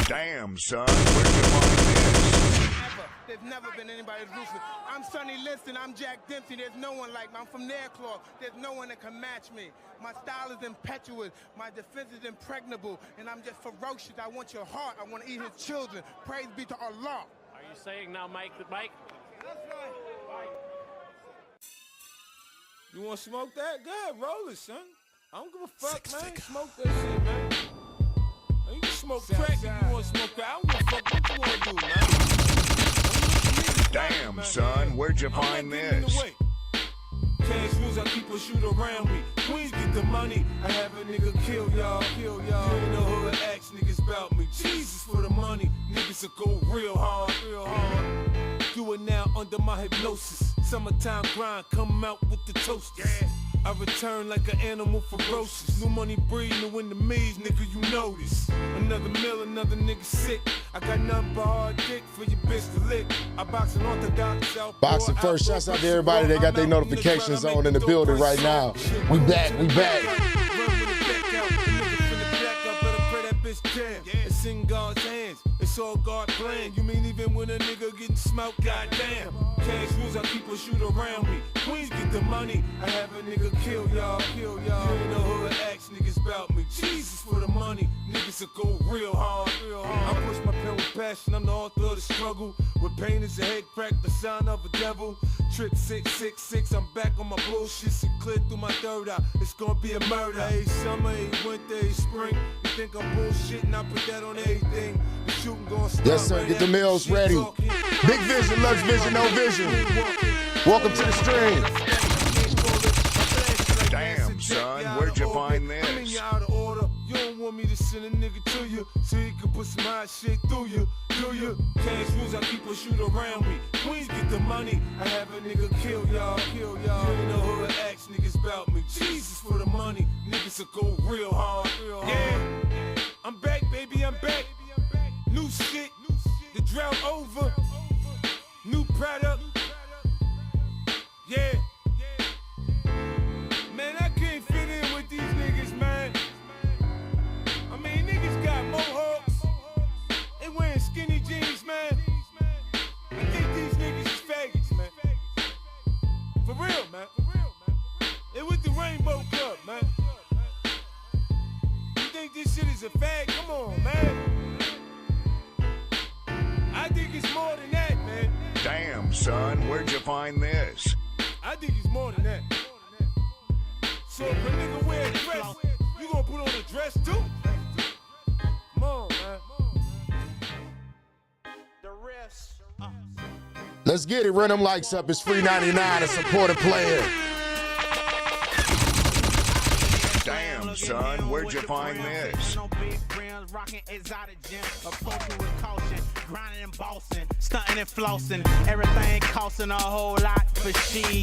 Damn, son, where'd you find this? There's never been anybody as ruthless. I'm Sonny Liston, I'm Jack Dempsey, there's no one like me. I'm from Nairclaw, there's no one that can match me. My style is impetuous, my defense is impregnable, and I'm just ferocious. I want your heart, I want to eat his children. Praise be to Allah. Are you saying now, Mike? That's right. You want to smoke that? Good, roll it, son. I don't give a fuck, man. Smoke that shit, man. You can smoke crack if you want to smoke crack. I don't give a fuck what you want to do, man. Damn, son, where'd you find this? Cash rules, I keep a shoot around me. Queens get the money, I have a nigga kill y'all. You in the hood, ask niggas about me. Jesus for the money, niggas will go real hard. Do it now under my hypnosis. Summertime grind, come out with the toasters. I return like an animal ferocious. New money breed, new in the maze, nigga, you know this. Another mill, another nigga sick. I got nothing but hard dick for your bitch to lick. I box an orthodox out. Boxing first, shouts out to everybody that got their notifications on in the building right now. We back, we back. It's in God's hands, it's all God planned. You mean even when a nigga getting smoked, goddamn. Cash rules, I keep a shoot around me. Queens get the money, I have a nigga kill y'all. You in the hood, ask niggas about me. Jesus for the money, niggas will go real hard. I push my pen with passion, I'm the author of the struggle. With pain is a head crack, the sign of a devil. Trick 666, I'm back on my bullshit. So clear through my third eye, it's gonna be a murder. Hey, summer, hey, winter, hey, spring. You think I'm bullshitting, I put that on everything. The shooting gonna start. Yes, sir, get the meals ready. Big vision, Lux vision, no vision. Welcome to the stream. Damn, son, where'd you find this? I'm in your out of order. You don't want me to send a nigga to you so he can put some hot shit through you. Do you? Cash rules, I keep a shoot around me. Queens get the money, I have a nigga kill y'all. You in the hood, ask niggas about me. Jesus for the money, niggas will go real hard. Yeah, I'm back, baby, I'm back. New shit, the drought over. New product. Yeah. Man, I can't fit in with these niggas, man. I mean, niggas got mohawks. They wearing skinny jeans, man. I think these niggas is faggots, man. For real, man. They with the Rainbow Club, man. You think this shit is a fag? Come on, man. I think it's more than that, man. Damn, son, where'd you find this? I think it's more than that. So if a nigga wear a dress, you gonna put on a dress too? Come on, man. The rest. Let's get it, run them likes up. It's free 99 to support a player. Damn, son, where'd you find this? Rocking exotic gym, approaching with caution, grinding and bossing, stunting and flossing, everything costing a whole lot for she.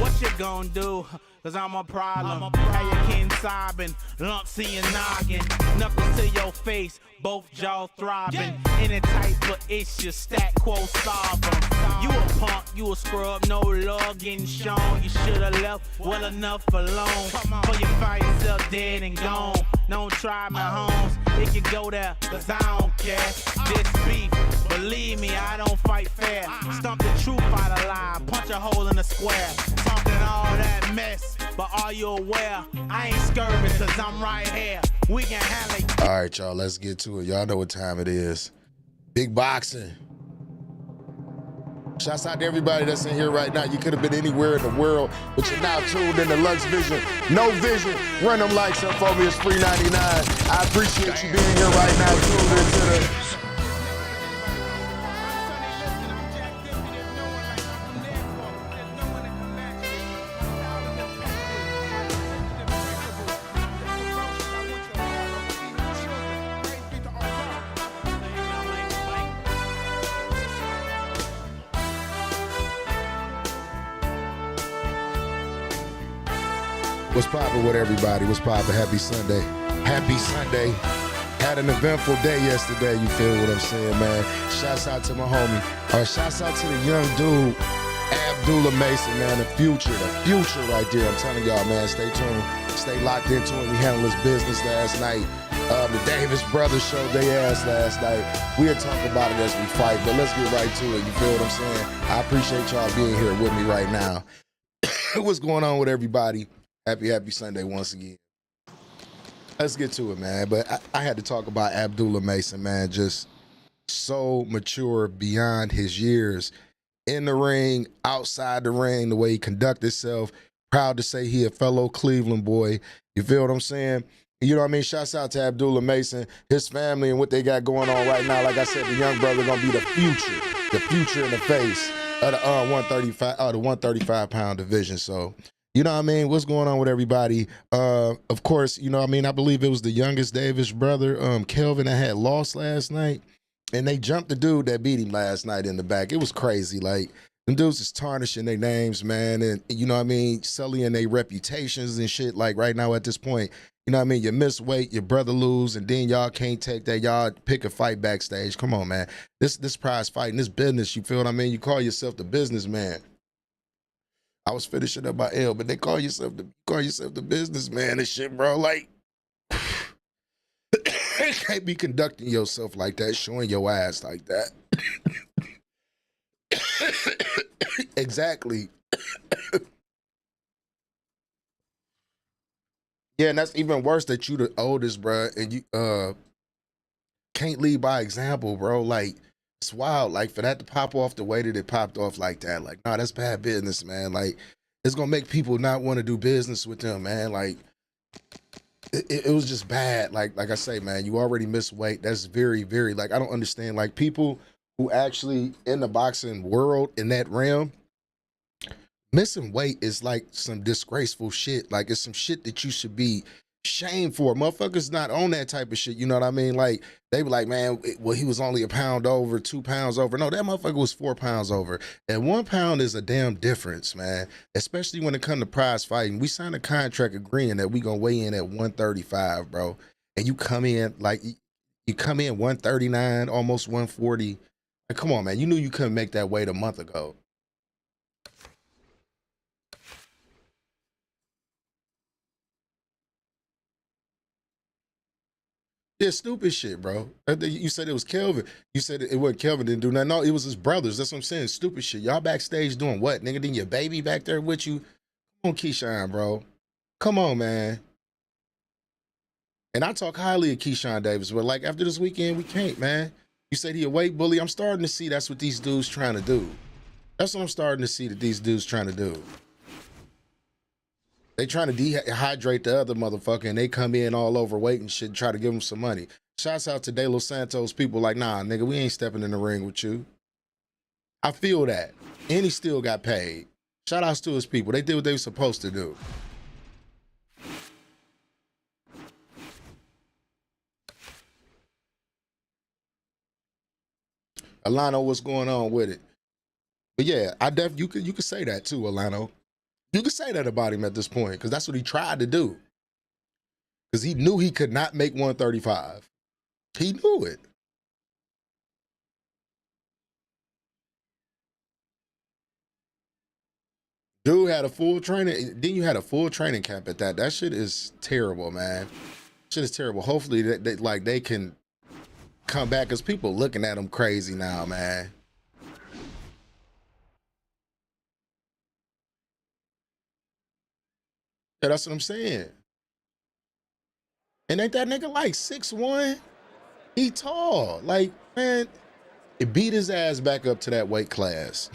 What you gonna do? Cause I'm a problem. How you can't sobbing, lumps in your noggin, knuckles to your face, both jaws throbbing. Any type of issue, stat quo solving. You a punk, you a scrub, no love getting shown. You should've left well enough alone. Before you find yourself dead and gone. Don't try my homes, it can go there, cause I don't care. This beef, believe me, I don't fight fair. Stump the truth out of lie, punch a hole in the square. Talking all that mess, but are you aware? I ain't scurvy, cause I'm right here. We can handle it. All right, y'all, let's get to it. Y'all know what time it is. Big boxing. Shouts out to everybody that's in here right now. You could have been anywhere in the world, but you're now tuned in to Lux Vision. No vision. Run them likes up for me. It's free 99. I appreciate you being here right now. Tuned into the... What's poppin' with everybody? What's poppin'? Happy Sunday. Happy Sunday. Had an eventful day yesterday, you feel what I'm saying, man? Shouts out to my homie. Shouts out to the young dude, Abdullah Mason, man. The future right there. I'm telling y'all, man, stay tuned. Stay locked into it. We handled his business last night. The Davis brothers showed their ass last night. We'll talk about it as we fight, but let's get right to it. You feel what I'm saying? I appreciate y'all being here with me right now. What's going on with everybody? Happy Sunday once again. Let's get to it, man. But I had to talk about Abdullah Mason, man. Just so mature beyond his years. In the ring, outside the ring, the way he conducted himself. Proud to say he a fellow Cleveland boy. You feel what I'm saying? You know what I mean? Shouts out to Abdullah Mason, his family, and what they got going on right now. Like I said, the young brother gonna be the future in the face of the 135-pound division. So, you know what I mean? What's going on with everybody? Of course, you know what I mean? I believe it was the youngest Davis brother, Kelvin, that had lost last night, and they jumped the dude that beat him last night in the back. It was crazy. Like, them dudes is tarnishing their names, man, and you know what I mean? Sullying their reputations and shit. Like right now at this point, you know what I mean? You miss weight, your brother lose, and then y'all can't take that. Y'all pick a fight backstage. Come on, man. This prize fighting, this business, you feel what I mean? You call yourself the businessman. I was finishing up my L, but they call yourself the businessman and shit, bro. Like, you can't be conducting yourself like that, showing your ass like that. Exactly. Yeah, and that's even worse that you the oldest, bro, and you can't lead by example, bro. Like, it's wild. Like, for that to pop off the way that it popped off like that, like, nah, that's bad business, man. Like, it's gonna make people not want to do business with them, man. Like, it was just bad. Like I say, man, you already missed weight. That's very, very, like, I don't understand. Like, people who actually in the boxing world, in that realm, missing weight is like some disgraceful shit. Like, it's some shit that you should be shamed for. Motherfuckers not on that type of shit, you know what I mean? Like, they be like, man, well, he was only a pound over, 2 pounds over. No, that motherfucker was 4 pounds over. And 1 pound is a damn difference, man. Especially when it comes to prize fighting. We signed a contract agreeing that we gonna weigh in at 135, bro. And you come in, like, you come in 139, almost 140. Like, come on, man. You knew you couldn't make that weight a month ago. Yeah, stupid shit, bro. You said it was Kelvin. You said it wasn't Kelvin, didn't do nothing. No, it was his brothers. That's what I'm saying. Stupid shit. Y'all backstage doing what, nigga? Then your baby back there with you? Come on, Keyshawn, bro. Come on, man. And I talk highly of Keyshawn Davis, but like after this weekend, we can't, man. You said he a weight bully. I'm starting to see that's what these dudes trying to do. That's what I'm starting to see that these dudes trying to do. They trying to dehydrate the other motherfucker, and they come in all overweight and shit and try to give him some money. Shouts out to De Los Santos people like, nah, nigga, we ain't stepping in the ring with you. I feel that. And he still got paid. Shout outs to his people. They did what they were supposed to do. Alano, what's going on with it? But yeah, you could say that too, Alano. You could say that about him at this point, because that's what he tried to do. Because he knew he could not make 135. He knew it. Dude had a full training. Then you had a full training camp at that. That shit is terrible, man. Shit is terrible. Hopefully they can come back, because people looking at him crazy now, man. Yeah, that's what I'm saying. And ain't that nigga like 6'1"? He tall. Like, man, it beat his ass back up to that weight class.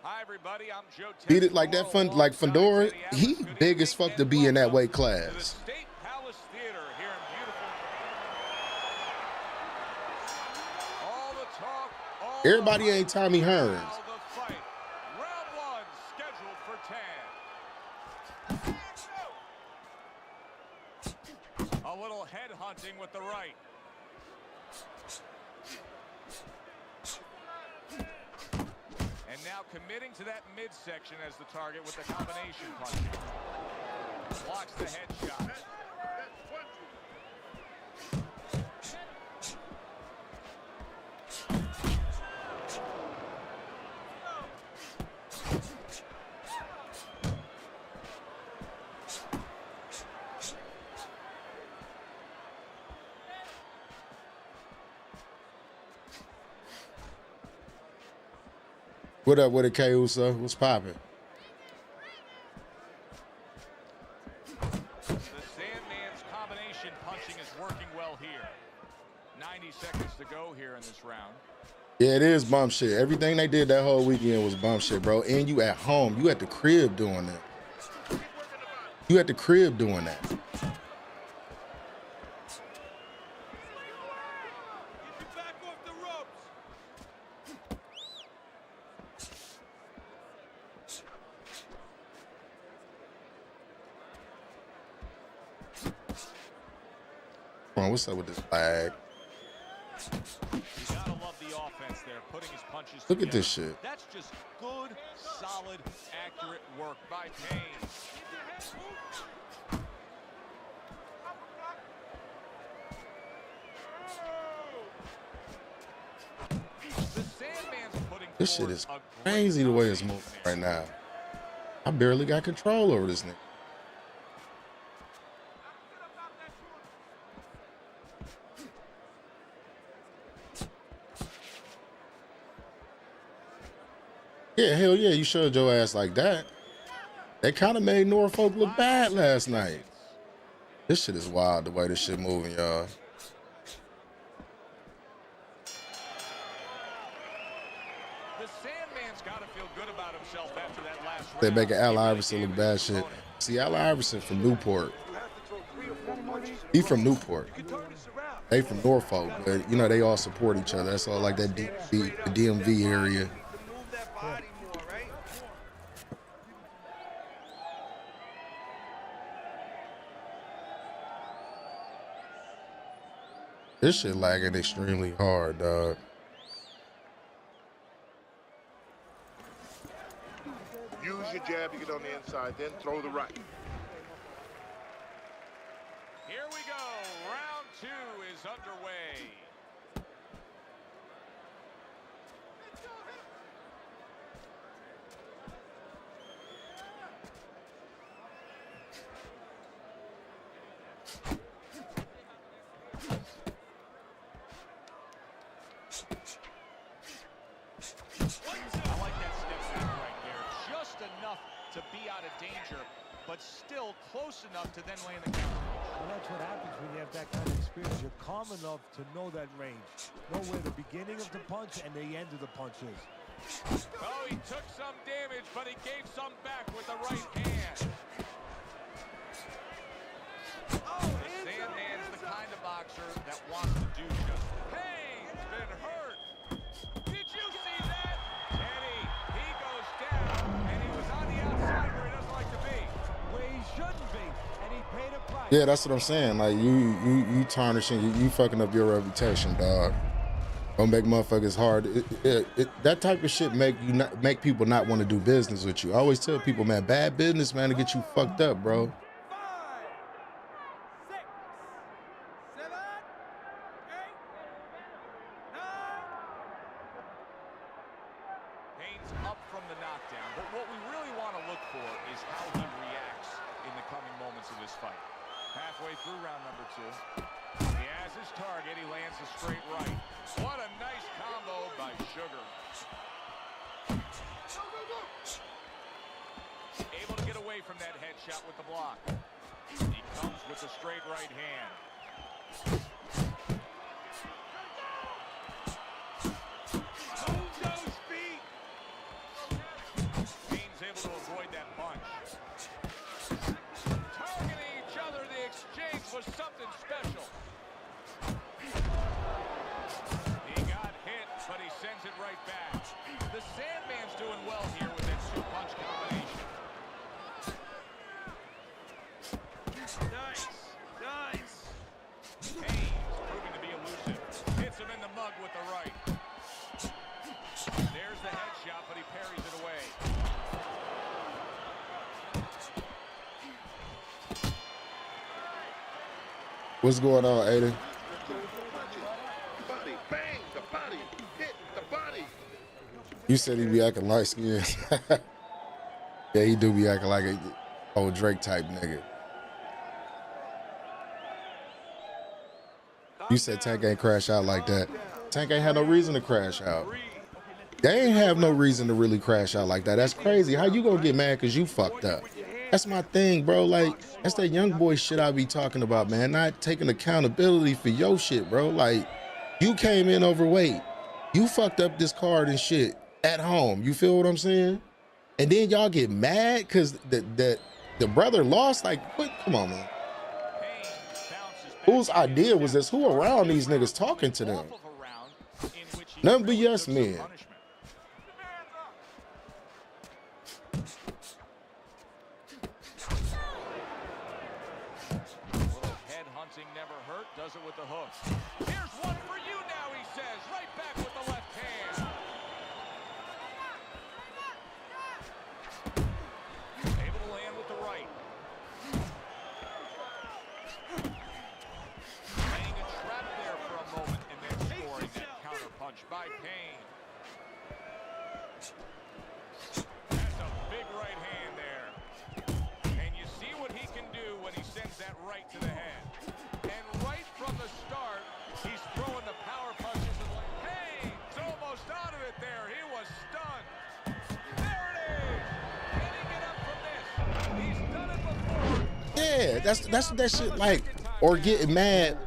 Hi everybody, I'm Joe. Beat it like that like Fedora. He big as fuck to be in that weight class. Everybody ain't Tommy Hearns. A little head hunting with the right. And now committing to that midsection as the target with the combination punch. Blocks the headshot. What up with it, K Uso? What's poppin'? The Sandman's combination punching is working well here. 90 seconds to go here in this round. Yeah, it is bum shit. Everything they did that whole weekend was bum shit, bro. And you at home. You at the crib doing that. You at the crib doing that. Come on, what's up with this flag? You gotta love the offense there, putting his punches Look at together. this shit. That's just good, solid, accurate work by Payne. The Sandman's putting This shit forward is a great crazy the way it's moving combination right now. I barely got control over this nigga. Yeah, hell yeah, you showed your ass like that. They kind of made Norfolk look bad last night. This shit is wild the way this shit moving, y'all. The Sandman's got to feel good about himself after that last round. They making Al He really Iverson look gave bad his shit. opponent. See, Al Iverson from Newport. He from Newport. They from Norfolk, but you know they all support each other. That's all like that DMV area. This shit lagging extremely hard, dog. Use your jab to get on the inside, then throw the right. Here we go. Round 2 is underway. I like that step back right there. Just enough to be out of danger, but still close enough to then land the counter. Well, that's what happens when you have that kind of experience. You're calm enough to know that range. Know where the beginning of the punch and the end of the punch is. Oh, he took some damage, but he gave some back with the right hand. The Sandman's the kind of boxer that wants to do just. Payne's been hurt. Did you see that? Teddy, he goes down, and he was on the outside where he doesn't like to be. Where he shouldn't be, and he paid a price. Yeah, that's what I'm saying. Like you tarnishing, you fucking up your reputation, dog. Don't make motherfuckers hard. That type of shit make people not want to do business with you. I always tell people, man, bad business, man, to get you fucked up, bro. Payne's up from the knockdown, but what we really want to look for is how he reacts in the coming moments of this fight. Halfway through round number 2. He has his target. He lands a straight right. What a nice combo by Sugar. Able to get away from that headshot with the block. He comes with the straight right hand. Payne's able to avoid that punch. Targeting each other, the exchange was something special. He got hit, but he sends it right back. The Sandman's doing well here with that 2-punch combination. Nice. Payne's proving to be elusive. Hits him in the mug with the right. There's the headshot, but he parries it away. What's going on, Aiden? Body, bang, the body, hit the body. You said he be acting light skinned. Yeah, he do be acting like a old Drake type nigga. You said Tank ain't crash out like that. Tank ain't had no reason to crash out. They ain't have no reason to really crash out like that. That's crazy. How you gonna get mad because you fucked up? That's my thing, bro. Like, that's that young boy shit I be talking about, man. Not taking accountability for your shit, bro. Like, you came in overweight. You fucked up this card and shit at home. You feel what I'm saying? And then y'all get mad because the brother lost? Like, what? Come on, man. Whose idea was this? Who around these niggas talking to them? Nothing but yes men. Never hurt, does it with the hook. Here's one for you now, he says, right back with the left hand. Able to land with the right. Laying a trap there for a moment and then scoring that counter punch by Payne. That's a big right hand there. And you see what he can do when he sends that right to the head. And right from the start, he's throwing the power punches and like, hey, he's almost out of it there. He was stunned. There it is. Can he get up from this? He's done it before. Yeah, that's that shit like, or get mad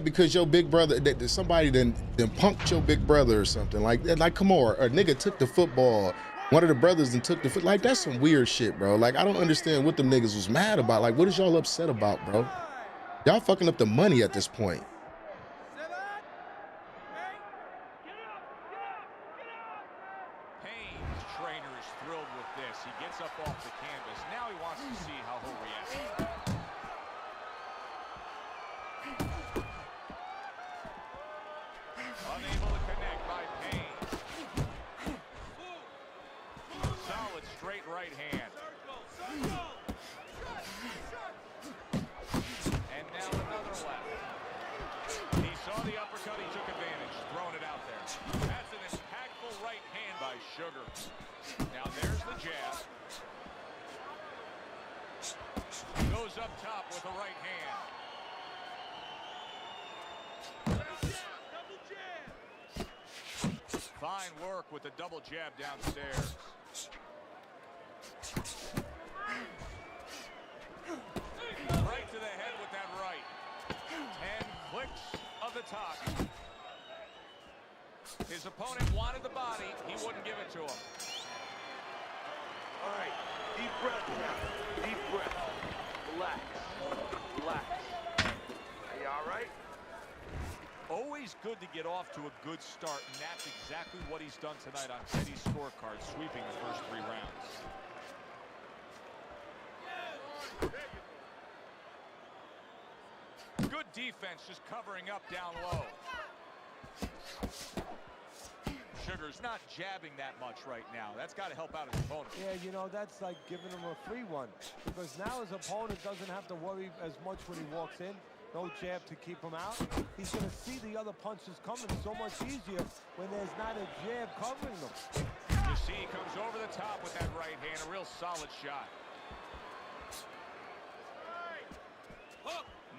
because your big brother, that somebody then punked your big brother or something like that. Like, come on, a nigga took the football. One of the brothers then took the foot. Like, that's some weird shit, bro. Like, I don't understand what them niggas was mad about. Like, what is y'all upset about, bro? Y'all fucking up the money at this point. Payne's trainer is thrilled with this. He gets up off the canvas. Now he wants to see how he'll react. Unable to connect by Payne. Solid straight right hand. And now another left. He saw the uppercut, he took advantage, throwing it out there. That's an impactful right hand by Sugar. Now there's the jab. Goes up top with a right hand. Fine work with the double jab downstairs. Right to the head with that right. 10 clicks of the top. His opponent wanted the body. He wouldn't give it to him. All right, deep breath now. Deep breath. Relax. Relax. Are you all right? Always good to get off to a good start, and that's exactly what he's done tonight on Teddy's scorecard, sweeping the first 3 rounds. Good defense, just covering up down low. Sugar's not jabbing that much right now. That's got to help out his opponent. Yeah, you know, that's like giving him a free one, because now his opponent doesn't have to worry as much when he walks in. No jab to keep him out. He's going to see the other punches coming so much easier when there's not a jab covering them. You see he comes over the top with that right hand, a real solid shot.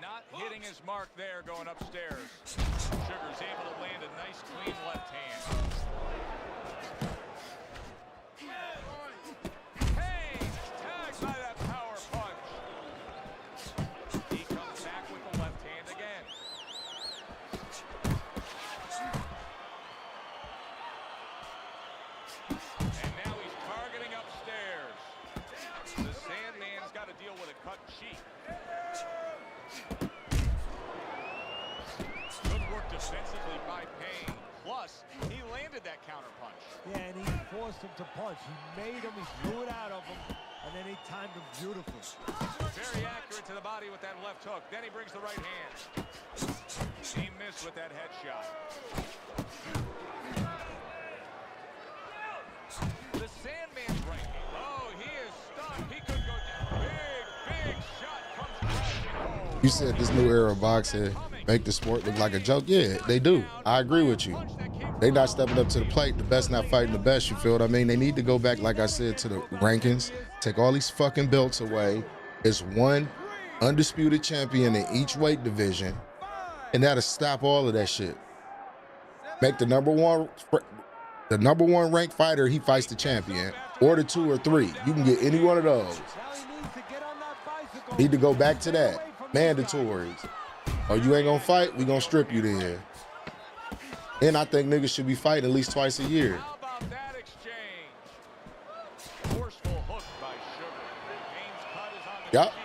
Not hitting his mark there going upstairs. Sugar's able to land a nice clean left hand. Hey, tagged by that power punch. He comes back with the left hand again. And now he's targeting upstairs. The Sandman's got to deal with a cut cheek. Good work defensively by Payne. Plus, he landed that counter punch. Yeah, and he forced him to punch. He made him, he threw it out of him, and then he timed him beautifully. Very accurate to the body with that left hook. Then he brings the right hand. He missed with that headshot. The Sandman's right hand. Oh, he is stunned. He could go down. Big shot comes crashing home. You said this new era of boxing make the sport look like a joke. Yeah, they do. I agree with you. They not stepping up to the plate. The best not fighting the best. You feel what I mean? They need to go back, like I said, to the rankings. Take all these fucking belts away. It's one undisputed champion in each weight division, and that'll stop all of that shit. Make the number one The number 1 ranked fighter, he fights the champion, or the 2 or 3. You can get any one of those. Need to go back to that. Mandatories. Or you ain't gonna fight, we gonna strip you then. And I think niggas should be fighting at least twice a year. How about that exchange? Forceful hook by Sugar. Haynes' cut is on the Yup. cheek.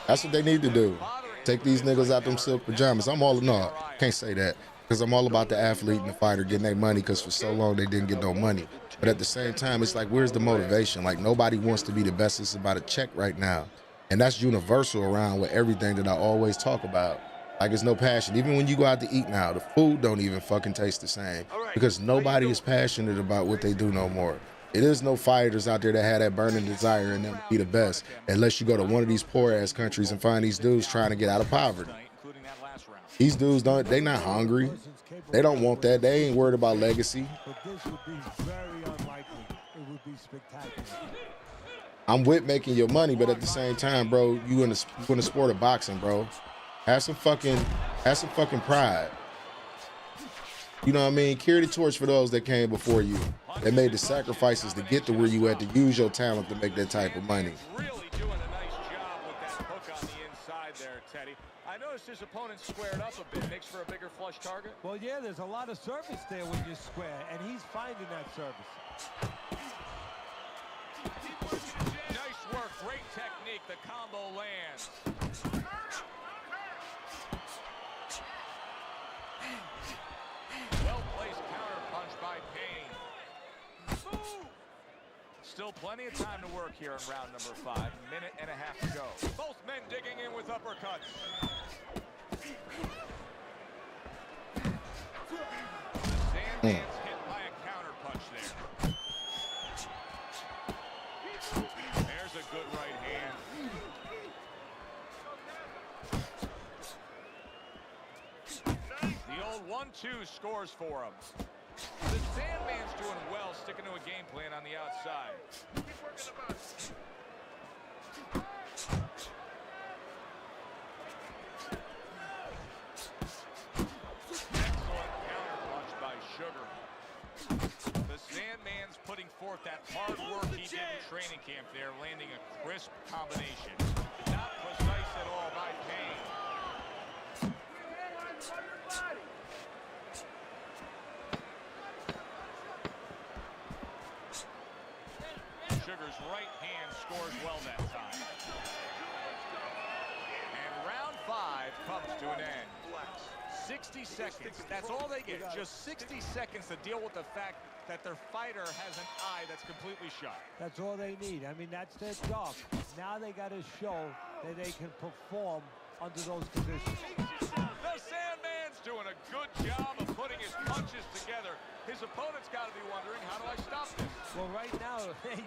That's what they need to do. Take these niggas out them silk pajamas. No, can't say that. Because I'm all about the athlete and the fighter getting their money, because for so long they didn't get no money. But at the same time, it's like, where's the motivation? Like, nobody wants to be the best. It's about a check right now. And that's universal around with everything that I always talk about. Like, it's no passion. Even when you go out to eat now, the food don't even fucking taste the same, because nobody is passionate about what they do no more. It is no fighters out there that have that burning desire in them to be the best, unless you go to one of these poor-ass countries and find these dudes trying to get out of poverty. These dudes they not hungry. They don't want that. They ain't worried about legacy. But this would be very unlikely. It would be spectacular. I'm with making your money, but at the same time, bro, you in the sport of boxing, bro. Have some fucking pride. You know what I mean? Carry the torch for those that came before you, that made the sacrifices to get to where you at, to use your talent to make that type of money. Really doing a nice job with that hook on the inside there, Teddy. I noticed his opponent squared up a bit, makes for a bigger flush target. Well, yeah, there's a lot of service there when you square, and he's finding that service. Nice work, great technique. The combo lands. Well-placed counter punch by Payne. Still plenty of time to work here in round number 5. Minute and a half to go. Both men digging in with uppercuts. The Sandman's hit by a counter punch there. There's a good right hand. The old 1-2 scores for him. The Sandman's doing well, sticking to a game plan on the outside. Excellent counter punch by Sugar. The Sandman's putting forth that hard work he did in training camp there, landing a crisp combination. Not precise at all by Payne. Sugar's right hand scores well that time. And round 5 comes to an end. 60 seconds, that's all they get. Just 60 seconds to deal with the fact that their fighter has an eye that's completely shut. That's all they need. I mean, that's their job. Now they got to show that they can perform under those conditions. The Sandman's doing a good job of putting his punches together. His opponent's got to be wondering, how do I stop this? Well, right now,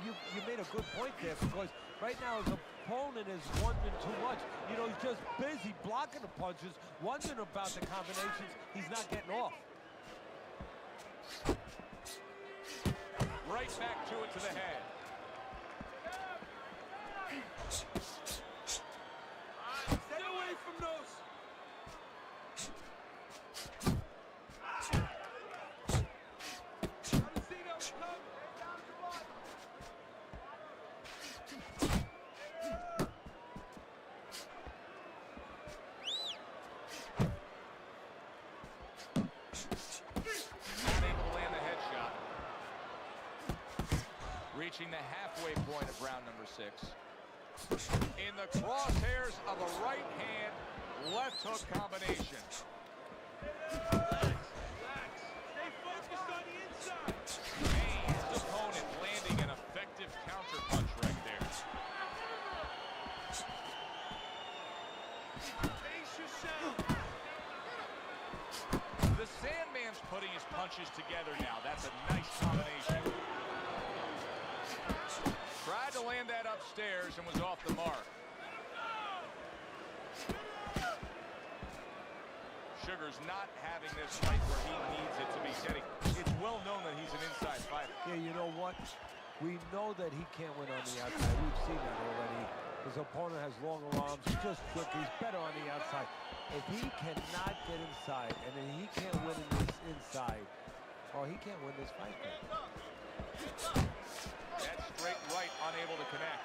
you made a good point there, because right now his opponent is wondering too much. You know, he's just busy blocking the punches, wondering about the combinations he's not getting off. Right back to it to the head. Stay away from those. Reaching the halfway point of round number 6. In the crosshairs of a right hand, left hook combination. Relax. Stay focused on the inside. Payne's opponent landing an effective counter punch right there. Pace yourself. The Sandman's putting his punches together now. That's a nice combination. Tried to land that upstairs and was off the mark. Sugar's not having this fight where he needs it to be steady. It's well known that he's an inside fighter. Yeah, you know what? We know that he can't win on the outside. We've seen that already. His opponent has longer arms. He's just quick. He's better on the outside. If he cannot get inside, and then he can't win in this inside, Oh, he can't win this fight. That straight right unable to connect.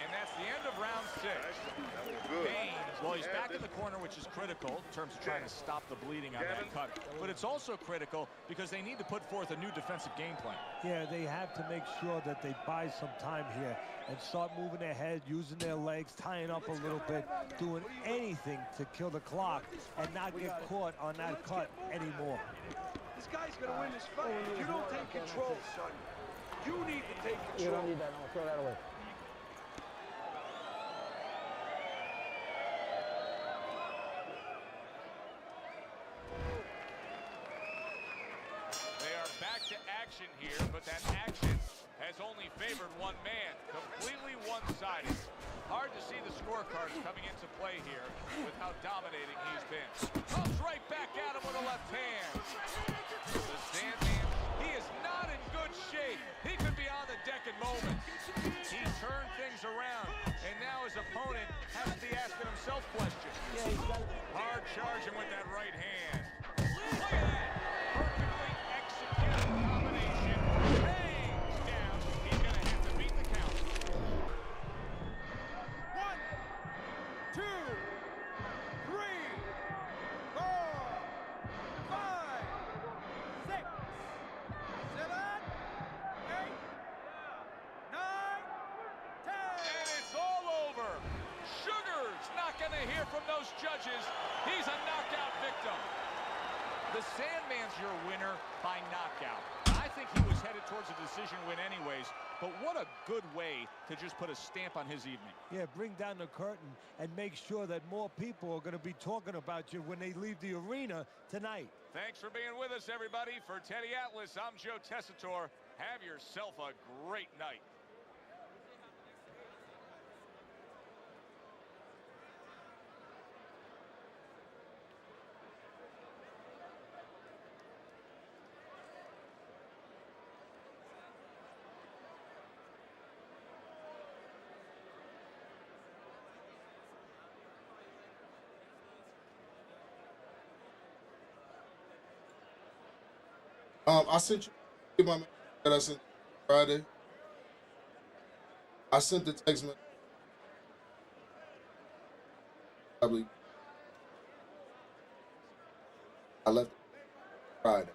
And that's the end of round 6. That was good. Baines, well, he's back in the corner, which is critical in terms of trying to stop the bleeding on that cut. But it's also critical because they need to put forth a new defensive game plan. Yeah, they have to make sure that they buy some time here and start moving their head, using their legs, tying up a little bit, doing anything to kill the clock and not get caught on that cut anymore. This guy's gonna win this fight. If you don't take control, son, you need to take control. You don't need that. No, throw that away. They are back to action here, but that action has only favored one man, completely one-sided. Hard to see the scorecards coming into play here with how dominating he's been. Comes right back at him with a left hand. The Sandman, he is not in good shape. He could be on the deck in moments. He turned things around, and now his opponent has to be asking himself questions. Hard charging with that right hand. Look at that. Perfectly executed combination. Hangs down. He's going to have to beat the count. 1, 2, 3, 4, 5, 6, 7, 8, 9, 10. And it's all over. Sugar's not going to hear from those judges. He's a knockout victim. The Sandman's your winner by knockout. I think he was headed towards a decision win anyways, but what a good way to just put a stamp on his evening. Yeah, bring down the curtain and make sure that more people are going to be talking about you when they leave the arena tonight. Thanks for being with us, everybody. For Teddy Atlas, I'm Joe Tessitore. Have yourself a great night. I sent you my message that I sent Friday. I sent the text message. Probably. I left it Friday.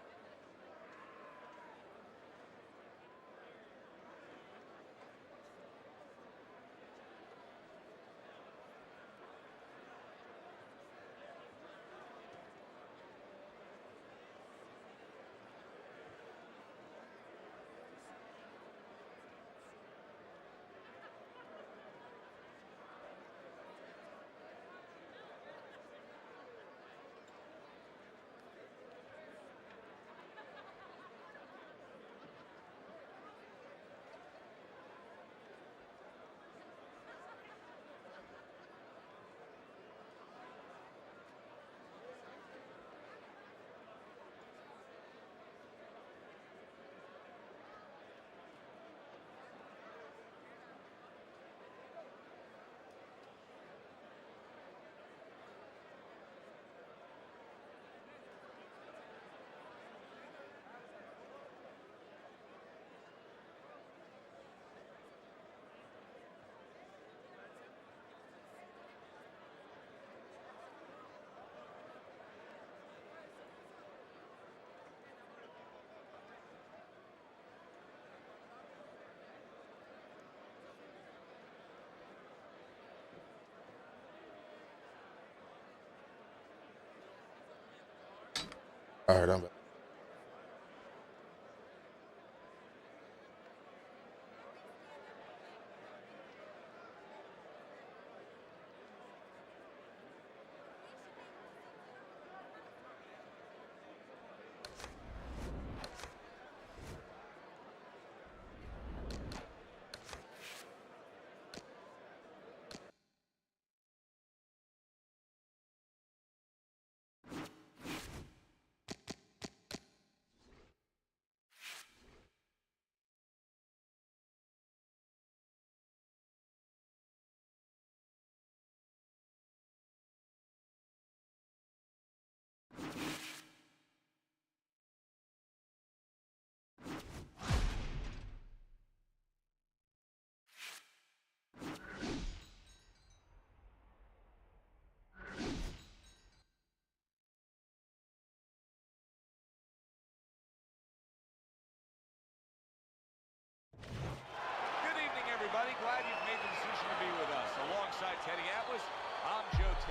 All right, I'm back.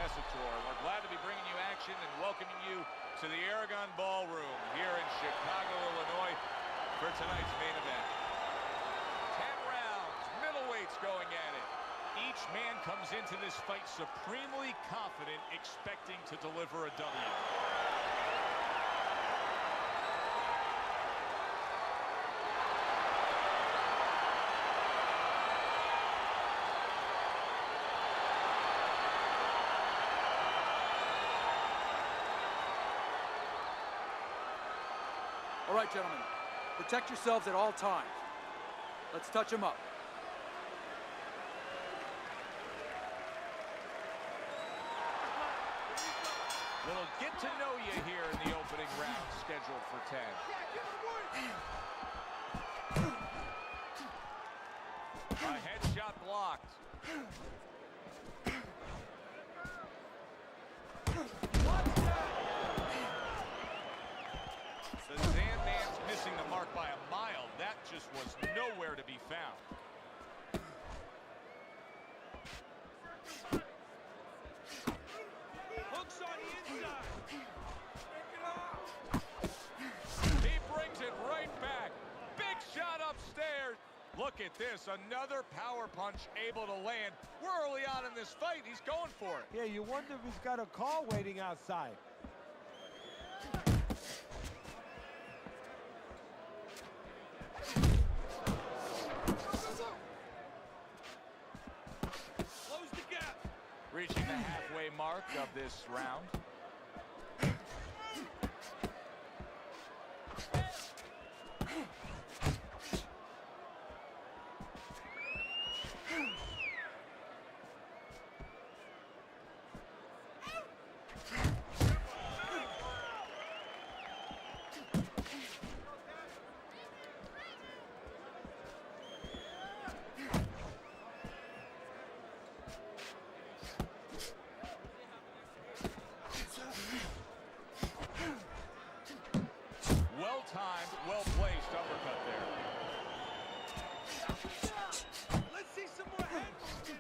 Tessitore. We're glad to be bringing you action and welcoming you to the Aragon Ballroom here in Chicago, Illinois for tonight's main event. 10 rounds, middleweights going at it. Each man comes into this fight supremely confident, expecting to deliver a W. All right, gentlemen, protect yourselves at all times. Let's touch them up. Little get to know you here in the opening round, scheduled for 10. A headshot blocked. The Sandman's missing the mark by a mile. That just was nowhere to be found. Hooks on the inside. He brings it right back. Big shot upstairs. Look at this, another power punch able to land. We're early on in this fight. He's going for it. Yeah, you wonder if he's got a car waiting outside. Close the gap. Reaching the halfway mark of this round. Well-timed, well-placed uppercut there. Let's see some more action.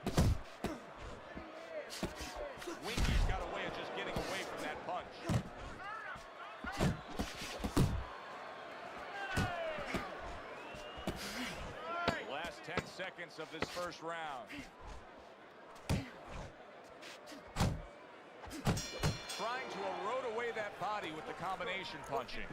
Winky's got a way of just getting away from that punch. Last 10 seconds of this first round. Trying to erode away that body with the combination punching.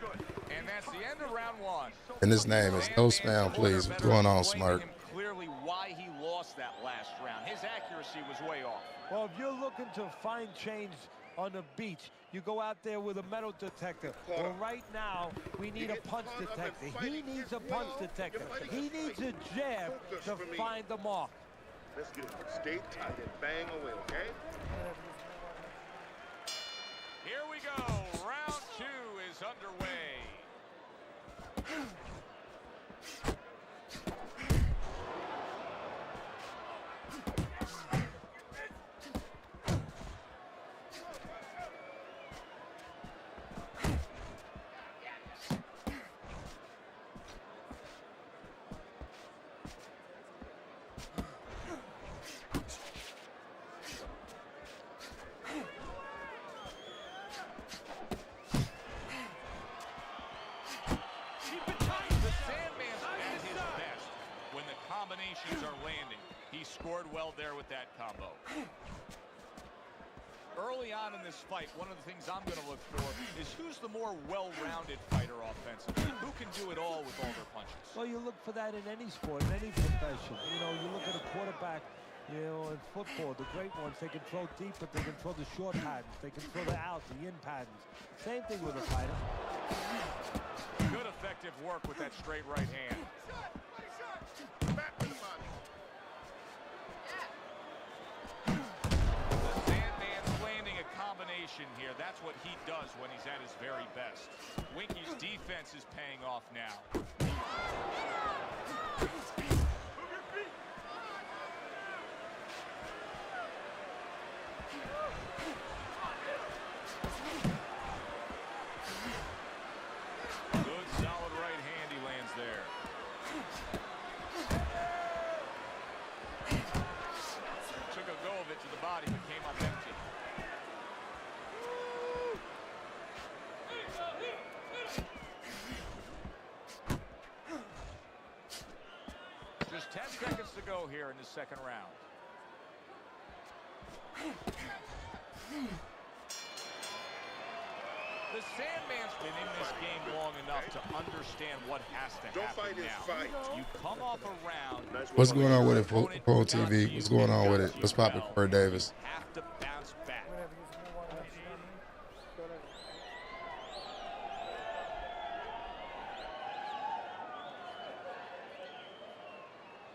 And that's the end of round one. And his name is No Spam, please. What's going on, Smart? Him clearly why he lost that last round. His accuracy was way off. Well, if you're looking to find change on the beach, you go out there with a metal detector. Well, right now, we need a punch detector. He needs a punch detector. He needs a jab to find the mark. Let's get it. Stay tight and bang away, okay? Here we go. Round two is underway. Combinations are landing. He scored well there with that combo. Early on in this fight, one of the things I'm going to look for is who's the more well-rounded fighter offensively. Who can do it all with all their punches? Well, you look for that in any sport, in any profession. You know, you look at a quarterback, you know, in football, the great ones, they can throw deep, but they can throw the short patterns. They can throw the out, the in patterns. Same thing with a fighter. Good effective work with that straight right hand. Back to the body. The Sandman's landing a combination here. That's what he does when he's at his very best. Winky's defense is paying off now. Good solid right hand he lands there. Took a go of it to the body, but came up empty. go here in the second round. The Sandman's been in this game long enough to understand what has to happen. Don't fight his fight. You come off a round. What's going on with it, Pro TV? What's going on with it? What's poppin', Corey Davis? Have to bounce back.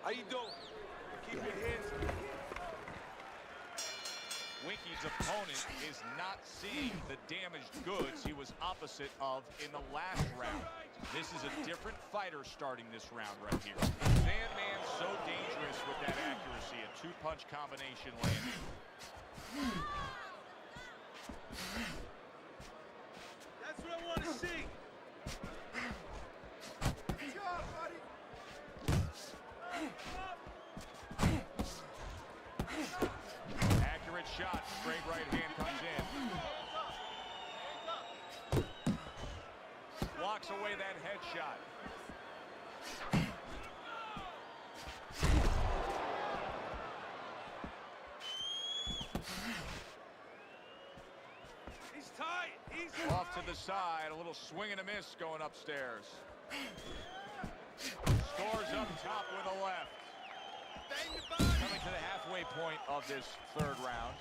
How you doing? Keep your hands. Winky's opponent is not seeing the damaged goods he was opposite of in the last round. This is a different fighter starting this round right here. Sandman's so dangerous with that accuracy. A two-punch combination landing. That's what I want to see. Accurate shot. Straight right hand comes in. Blocks away that headshot. He's tight. He's Off to the side. A little swing and a miss going upstairs. Scores up top with a left. Coming to the halfway point of this third round.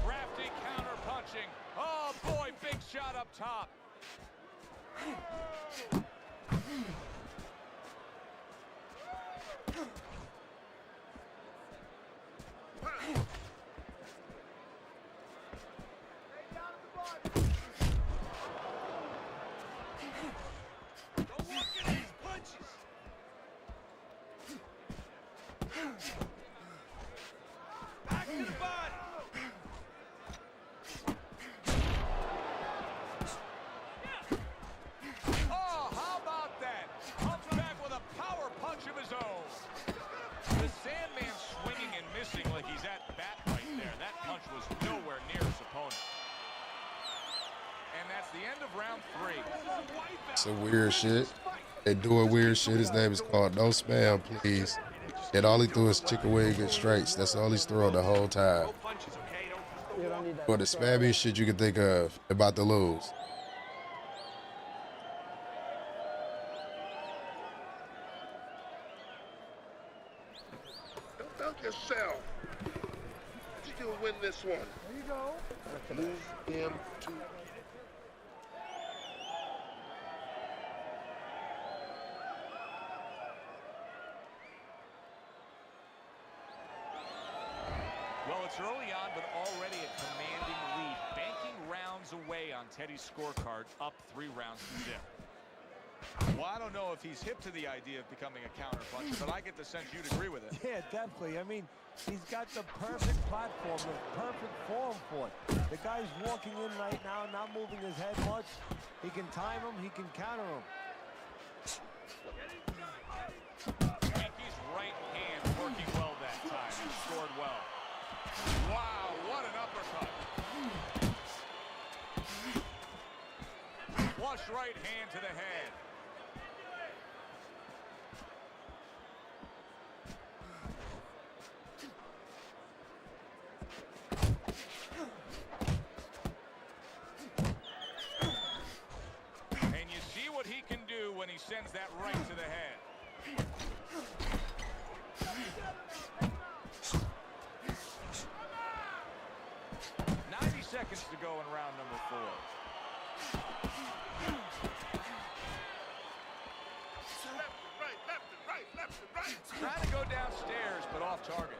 Crafty counter punching. Oh boy, big shot up top. don't walk into these punches. Back to the body. Oh, how about that? Comes back with a power punch of his own. The Sandman swinging and missing like he's at bat right there. That punch was nowhere near his opponent. And that's the end of round 3. Some weird shit. They doing weird shit. His name is called No Spam, please. And all he threw is chicken wing and straights. That's all he's throwing the whole time. No punches, okay? Don't For the spammy shit you can think of about to lose. Don't doubt yourself. You still win this one. There you go. Move him to. Well, it's early on, but already a commanding lead. Banking rounds away on Teddy's scorecard, up 3 rounds to 0. Well, I don't know if he's hip to the idea of becoming a counter puncher, but I get the sense you'd agree with it. Yeah, definitely. I mean, he's got the perfect platform, the perfect form for it. The guy's walking in right now, not moving his head much. He can time him, he can counter him. Yankees' right hand working well that time. He scored well. Wow, what an uppercut. Flush right hand to the head. And you see what he can do when he sends that right to the head. 90 seconds to go in round number 4. Trying to go downstairs, but off target.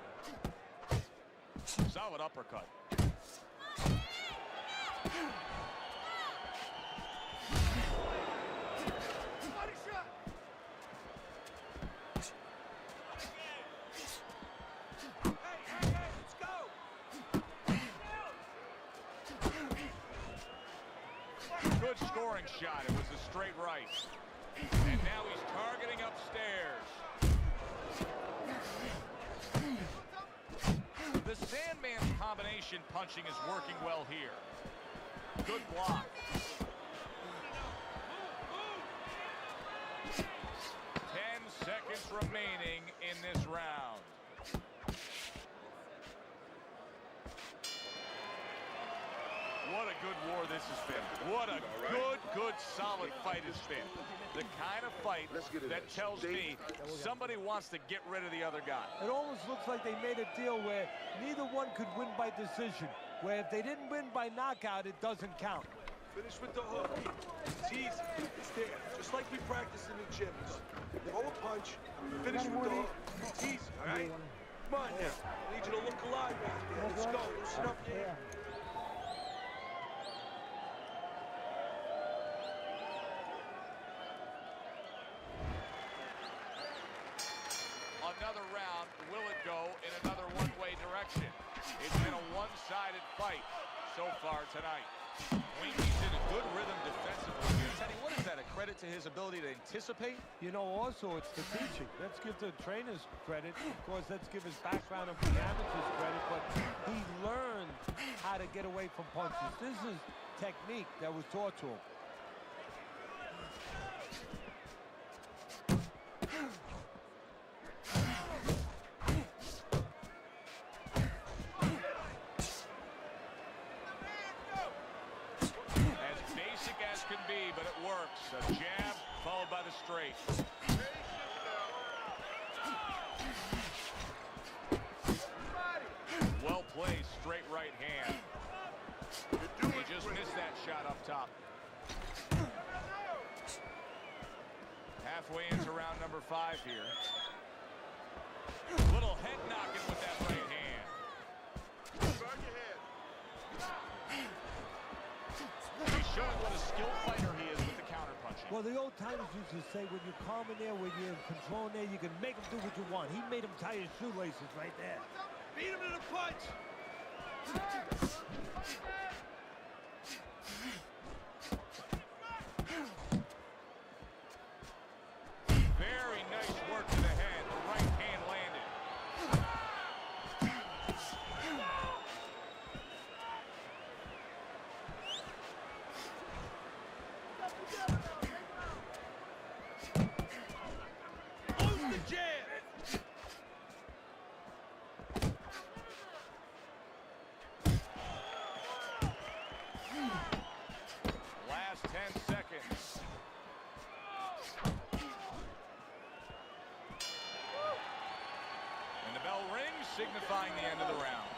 Solid uppercut. Good scoring shot. It was a straight right. And now he's targeting upstairs. The Sandman's combination punching is working well here. Good block. 10 seconds remaining in this round. What a good war this has been. What a good, solid fight it's been. The kind of fight that tells me somebody wants to get rid of the other guy. It almost looks like they made a deal where neither one could win by decision, where if they didn't win by knockout, it doesn't count. Finish with the hook. It's easy. It's there. Just like we practice in the gyms. Throw a punch, finish with the hook. It's easy, all right? Come on now. I need you to look alive out there. Let's go. Loosen up here. Another round. Will it go in another one-way direction? It's been a one-sided fight so far tonight. Winky's in a good rhythm defensively here. Teddy, what is that, a credit to his ability to anticipate? You know, also, it's the teaching. Let's give the trainers credit. Of course, let's give his background of the amateurs credit, but he learned how to get away from punches. This is technique that was taught to him. But it works. A jab followed by the straight. Well played, straight right hand. He just missed that shot up top. Halfway into round number 5 here. Little head knocking with that right hand. He's showing what a skilled fighter he is with the counter punching. Well, the old timers used to say, when you're calm in there, when you're in control in there, you can make him do what you want. He made him tie his shoelaces right there. Beat him to the punch. Very nice work to the head. The right hand landed. Last 10 seconds. And the bell rings, signifying the end of the round.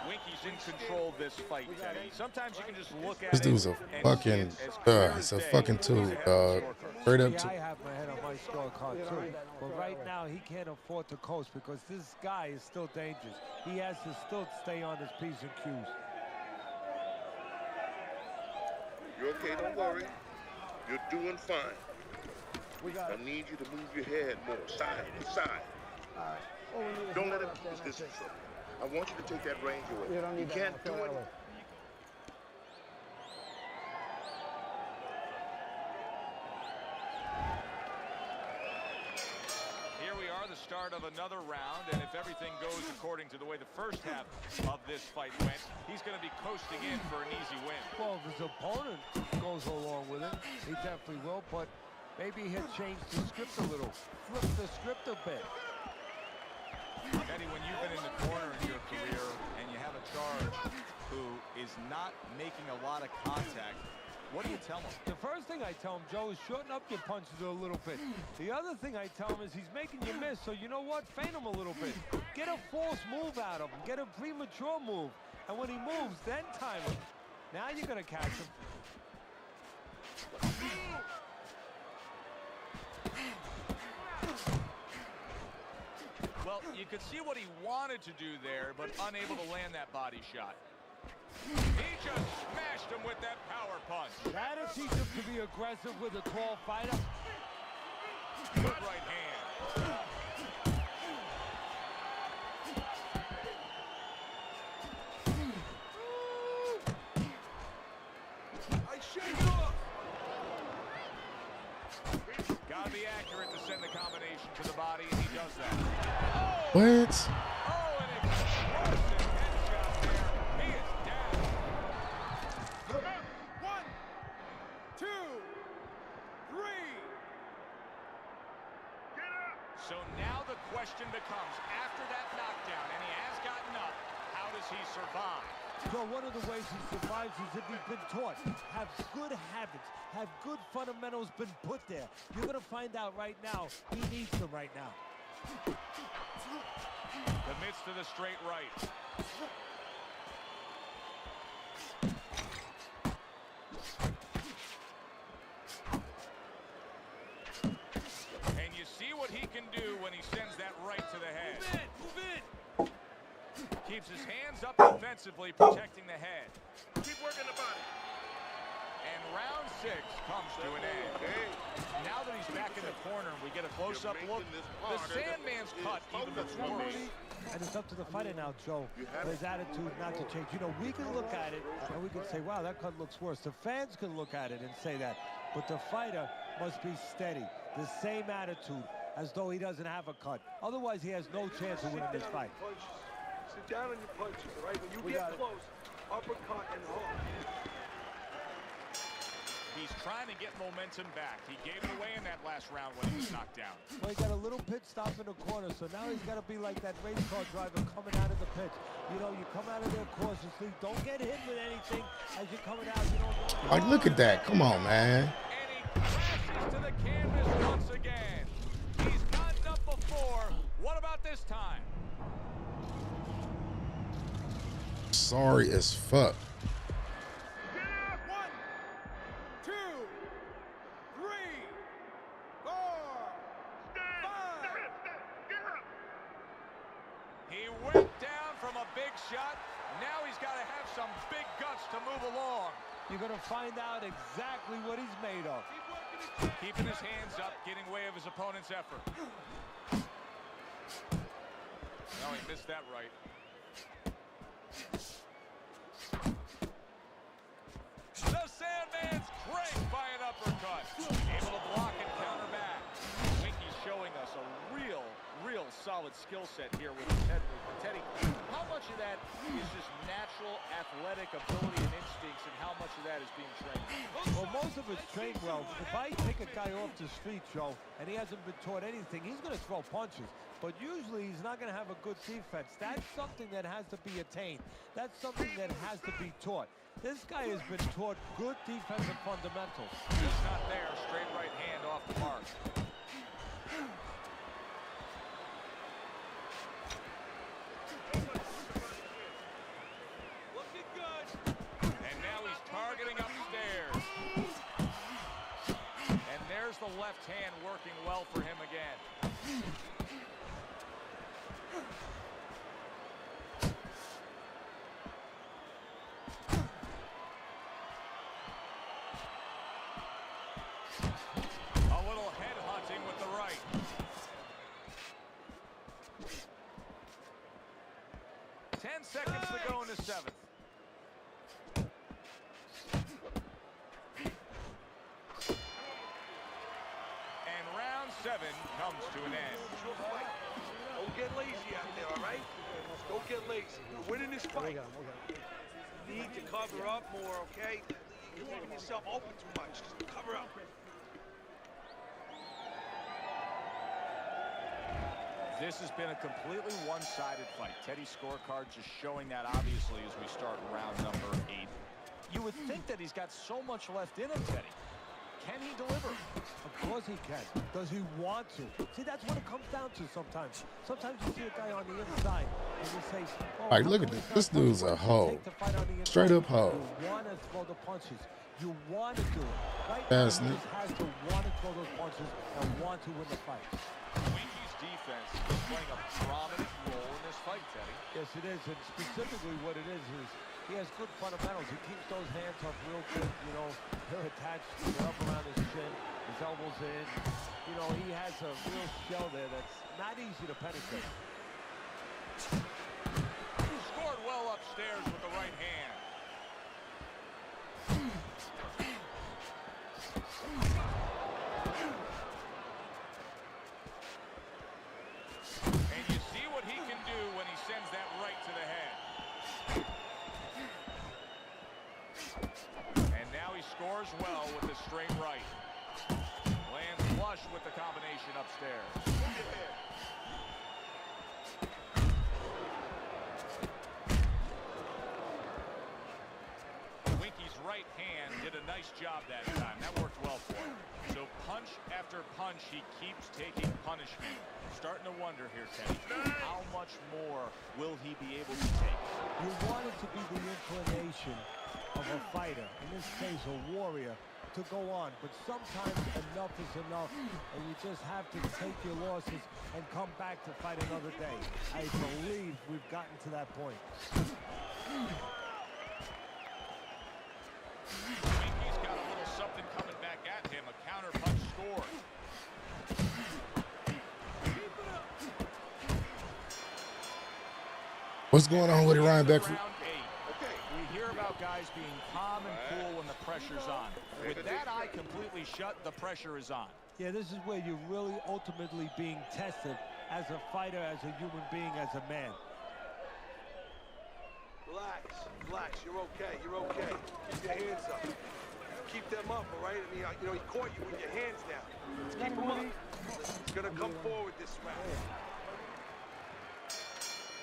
Winky's in control of this fight, Teddy. Sometimes you can just look at This it. dude's a fucking, it's a fucking tool, dog. Straight up to. I have my head on my scorecard too, but right now he can't afford to coast because this guy is still dangerous. He has to still stay on his P's and Q's. You're okay, don't worry. You're doing fine. I need you to move your head more, side to side. Don't let him use this. I want you to take that range away. You can't do it. Here we are, the start of another round, and if everything goes according to the way the first half of this fight went, he's going to be coasting in for an easy win. Well, if his opponent goes along with it, he definitely will, but maybe he'll change the script a little, flip the script a bit. Eddie, when you've been in the corner in your career and you have a charge who is not making a lot of contact, what do you tell him? The first thing I tell him, Joe, is shorten up your punches a little bit. The other thing I tell him is he's making you miss, so you know what? Feint him a little bit. Get a false move out of him. Get a premature move. And when he moves, then time him. Now you're going to catch him. Well, you could see what he wanted to do there, but unable to land that body shot. He just smashed him with that power punch. That'll teach him to be aggressive with a tall fighter. Good right hand. I shake it off. Gotta be accurate to send the combination to the body, and he does that. What? Oh, an explosive So now the question becomes, after that knockdown, and he has gotten up, how does he survive? So one of the ways he survives is if he's been taught. Have good habits, have good fundamentals been put there. You're going to find out right now, he needs them right now. Commits to the straight right. And you see what he can do when he sends that right to the head. Move in. Keeps his hands up defensively, protecting the head. Keep working the body. And round 6 comes to an end. Now that he's back in the corner, we get a close-up look. The Sandman's cut even looks worse. And it's up to the fighter now, Joe, for his attitude not to change. You know, we can look at it and we can say, wow, that cut looks worse. The fans can look at it and say that. But the fighter must be steady, the same attitude, as though he doesn't have a cut. Otherwise, he has no chance of winning this fight. Sit down on your punches, all right? When you get close, uppercut and hook. He's trying to get momentum back. He gave it away in that last round when he was knocked down. Well, he got a little pit stop in the corner, so now he's got to be like that race car driver coming out of the pit. You know, you come out of there cautiously. Don't get hit with anything as you're coming out. You don't Like, look at that. Come on, man. And he crashes to the canvas once again. He's gotten up before. What about this time? Sorry as fuck. 1, 2, 3, 4, 5. He went down from a big shot. Now he's got to have some big guts to move along. You're going to find out exactly what he's made of. Keeping his hands up, getting way of his opponent's effort. No, he missed that right. The Sandman's cranked by an uppercut. Able to block and counter back. Winky's showing us a real solid skill set here with Teddy. How much of that is just natural athletic ability and instincts, and how much of that is being trained? Well, most of it's trained well. If I take a guy off the street, Joe, and he hasn't been taught anything, he's going to throw punches. But usually he's not going to have a good defense. That's something that has to be attained. That's something that has to be taught. This guy has been taught good defensive fundamentals. Just not there. Straight right hand off the mark. Looking good. And now he's targeting upstairs. And there's the left hand working well for him again. A little head hunting with the right. Ten seconds to go in the 7th. And round 7 comes to an end. Don't get lazy out there, all right? Don't get lazy. You're winning this fight. You need to cover up more, okay? You're leaving yourself open too much. Just cover up. This has been a completely one-sided fight. Teddy's scorecard just showing that obviously as we start round number 8. You would think that he's got so much left in him, Teddy. Can he deliver? Of course he can. Does he want to? See, that's what it comes down to sometimes. Sometimes you see a guy on the inside and you say, oh, Like, look at this. This dude's a hoe. Straight up hoe. You want to throw the punches. You want to do it. Right Yes, now, he just has to want to throw those punches and want to win the fight. Winky's defense is playing a prominent role in this fight, Teddy. Yes, it is. And specifically what it is he has good fundamentals. He keeps those hands up real good. You know, they're attached. They're up around his chin. His elbows in. You know, he has a real shell there that's not easy to penetrate. Scored well upstairs with the right hand. And you see what he can do when he sends that right to the head. And now he scores well with the straight right. combination upstairs. Winky's right hand did a nice job that time. That worked well for him. So punch after punch, he keeps taking punishment. Starting to wonder here, Teddy, how much more will he be able to take? You want it to be the inclination of a fighter, in this case a warrior, to go on. But sometimes enough is enough, and you just have to take your losses and come back to fight another day. I believe we've gotten to that point. Winky's got a little something coming back at him. A counter punch scored. What's going on with it, Ryan Beckford? Round 8. We hear about guys being calm and cool when the pressure's on. With that eye completely shut, the pressure is on. Yeah, this is where you're really ultimately being tested as a fighter, as a human being, as a man. Relax, relax. You're okay. You're okay. Keep your hands up. Keep them up, all right? I mean, you know, he caught you with your hands down. Let's keep them up. He's gonna come forward this round.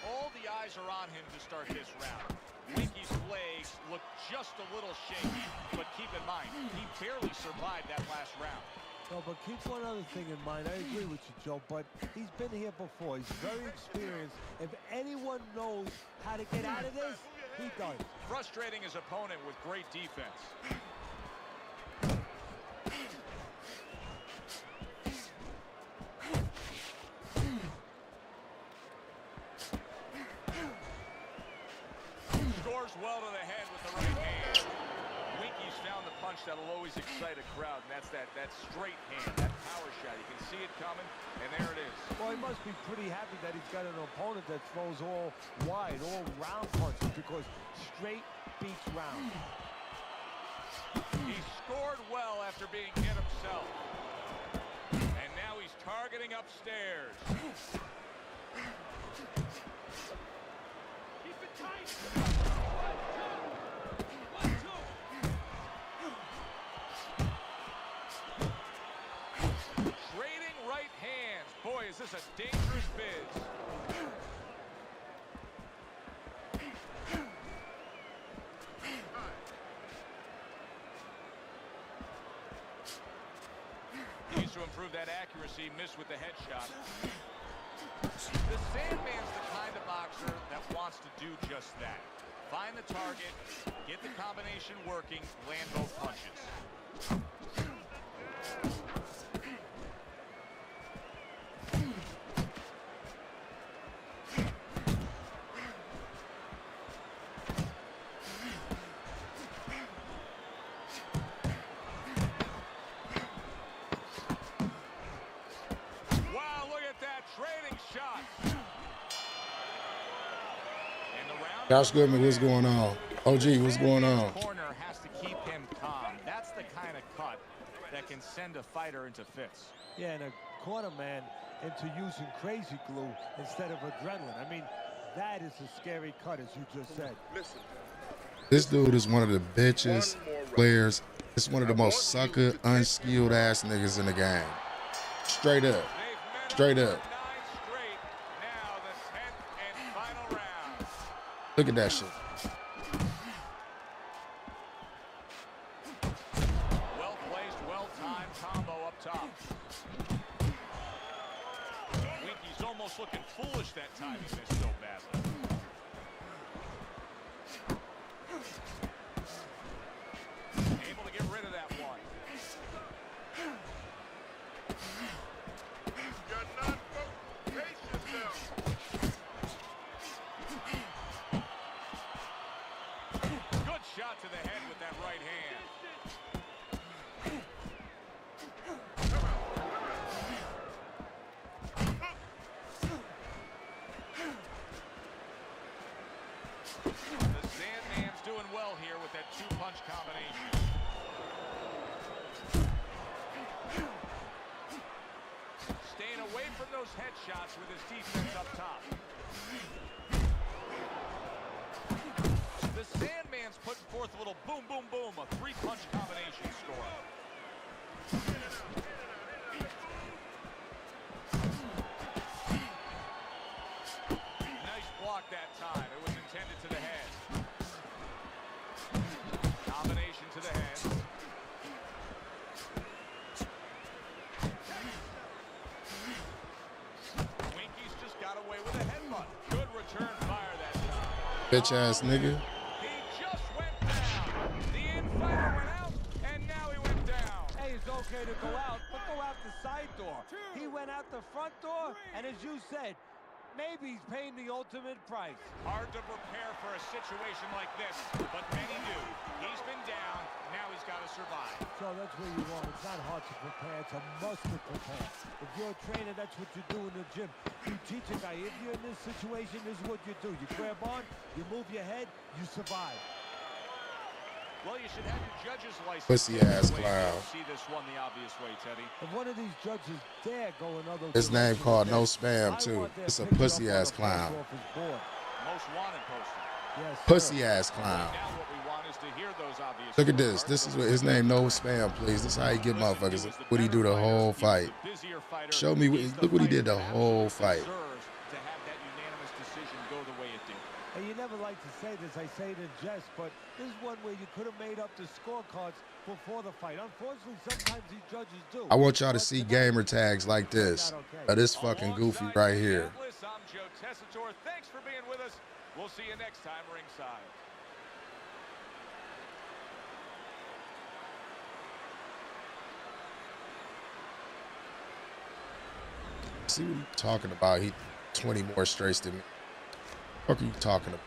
All the eyes are on him to start this round. Winky's legs look just a little shaky, but keep in mind, he barely survived that last round. No, but keep one other thing in mind. I agree with you, Joe, but he's been here before. He's very experienced. If anyone knows how to get out of this, he does. Frustrating his opponent with great defense. Scores well to the head with the right hand. Winky's found the punch that'll always excite a crowd, and that's that straight hand, that power shot. You can see it coming, and there it is. Well, he must be pretty happy that he's got an opponent that throws all wide, all round punches, because straight beats round. He scored well after being hit himself. And now he's targeting upstairs. Keep it tight. Trading right hands. Boy, is this a dangerous biz. Needs to improve that accuracy. Missed with the headshot. The Sandman's the kind of boxer that wants to do just that. Find the target, get the combination working, land both punches. Wow, look at that, trading shots. And the round. Josh Goodman, what's going on? OG, what's going on? Corner has to keep him calm. That's the kind of cut that can send a fighter into fits. Yeah, and a corner man into using crazy glue instead of adrenaline. I mean, that is a scary cut, as you just said. Listen. This dude is one of the bitches players. It's one of the most sucker, unskilled ass niggas in the game. Straight up. Straight up. 9 straight. Now the 10th and final round. Look at that shit. Well placed, well timed combo up top. Winky's almost looking foolish that time. He missed so badly. Able to get rid of that one. You're not pace yourself. Good shot to the head with that right hand. The Sandman's doing well here with that 2-punch combination. Staying away from those headshots with his defense up top. The Sandman's putting forth a little boom, boom, boom, a 3-punch combination score. to the head. Combination to the head. Winky's just got away with a headbutt. Good return fire that time. Bitch ass nigga. He just went down. The infighter went out, and now he went down. Hey, it's okay to go out, but go out the side door. He went out the front door, and as you said, maybe he's paying the ultimate price. Hard to prepare for a situation like this, but many do. He's been down, now he's got to survive. So that's where you're wrong. It's not hard to prepare. It's a must to prepare. If you're a trainer, that's what you do in the gym. You teach a guy, if you're in this situation, this is what you do. You grab on, you move your head, you survive. Well, you should have your judge's license. Pussy ass clown. See this one the obvious way, Teddy. If one of these judges dare go another His name called No Spam too. It's a pussy ass clown. Most wanted poster. Yes, Pussy ass clown. Now what we want is to hear those obvious. Look at this. This is what his name. No Spam, please. This is how he get motherfuckers. What he do the whole fight. Show me. Look what he did the whole fight. To have that unanimous decision go the way it did. And you never like to say this, I say it in jest, but this is one where you could have made up the scorecards before the fight. Unfortunately, sometimes these judges do. I want y'all to see gamer tags like this. This fucking goofy right here. I'm Joe Tessitore. Thanks for being with us. We'll see you next time ringside. See what he's talking about. He 20 more straights than me. What are you talking about?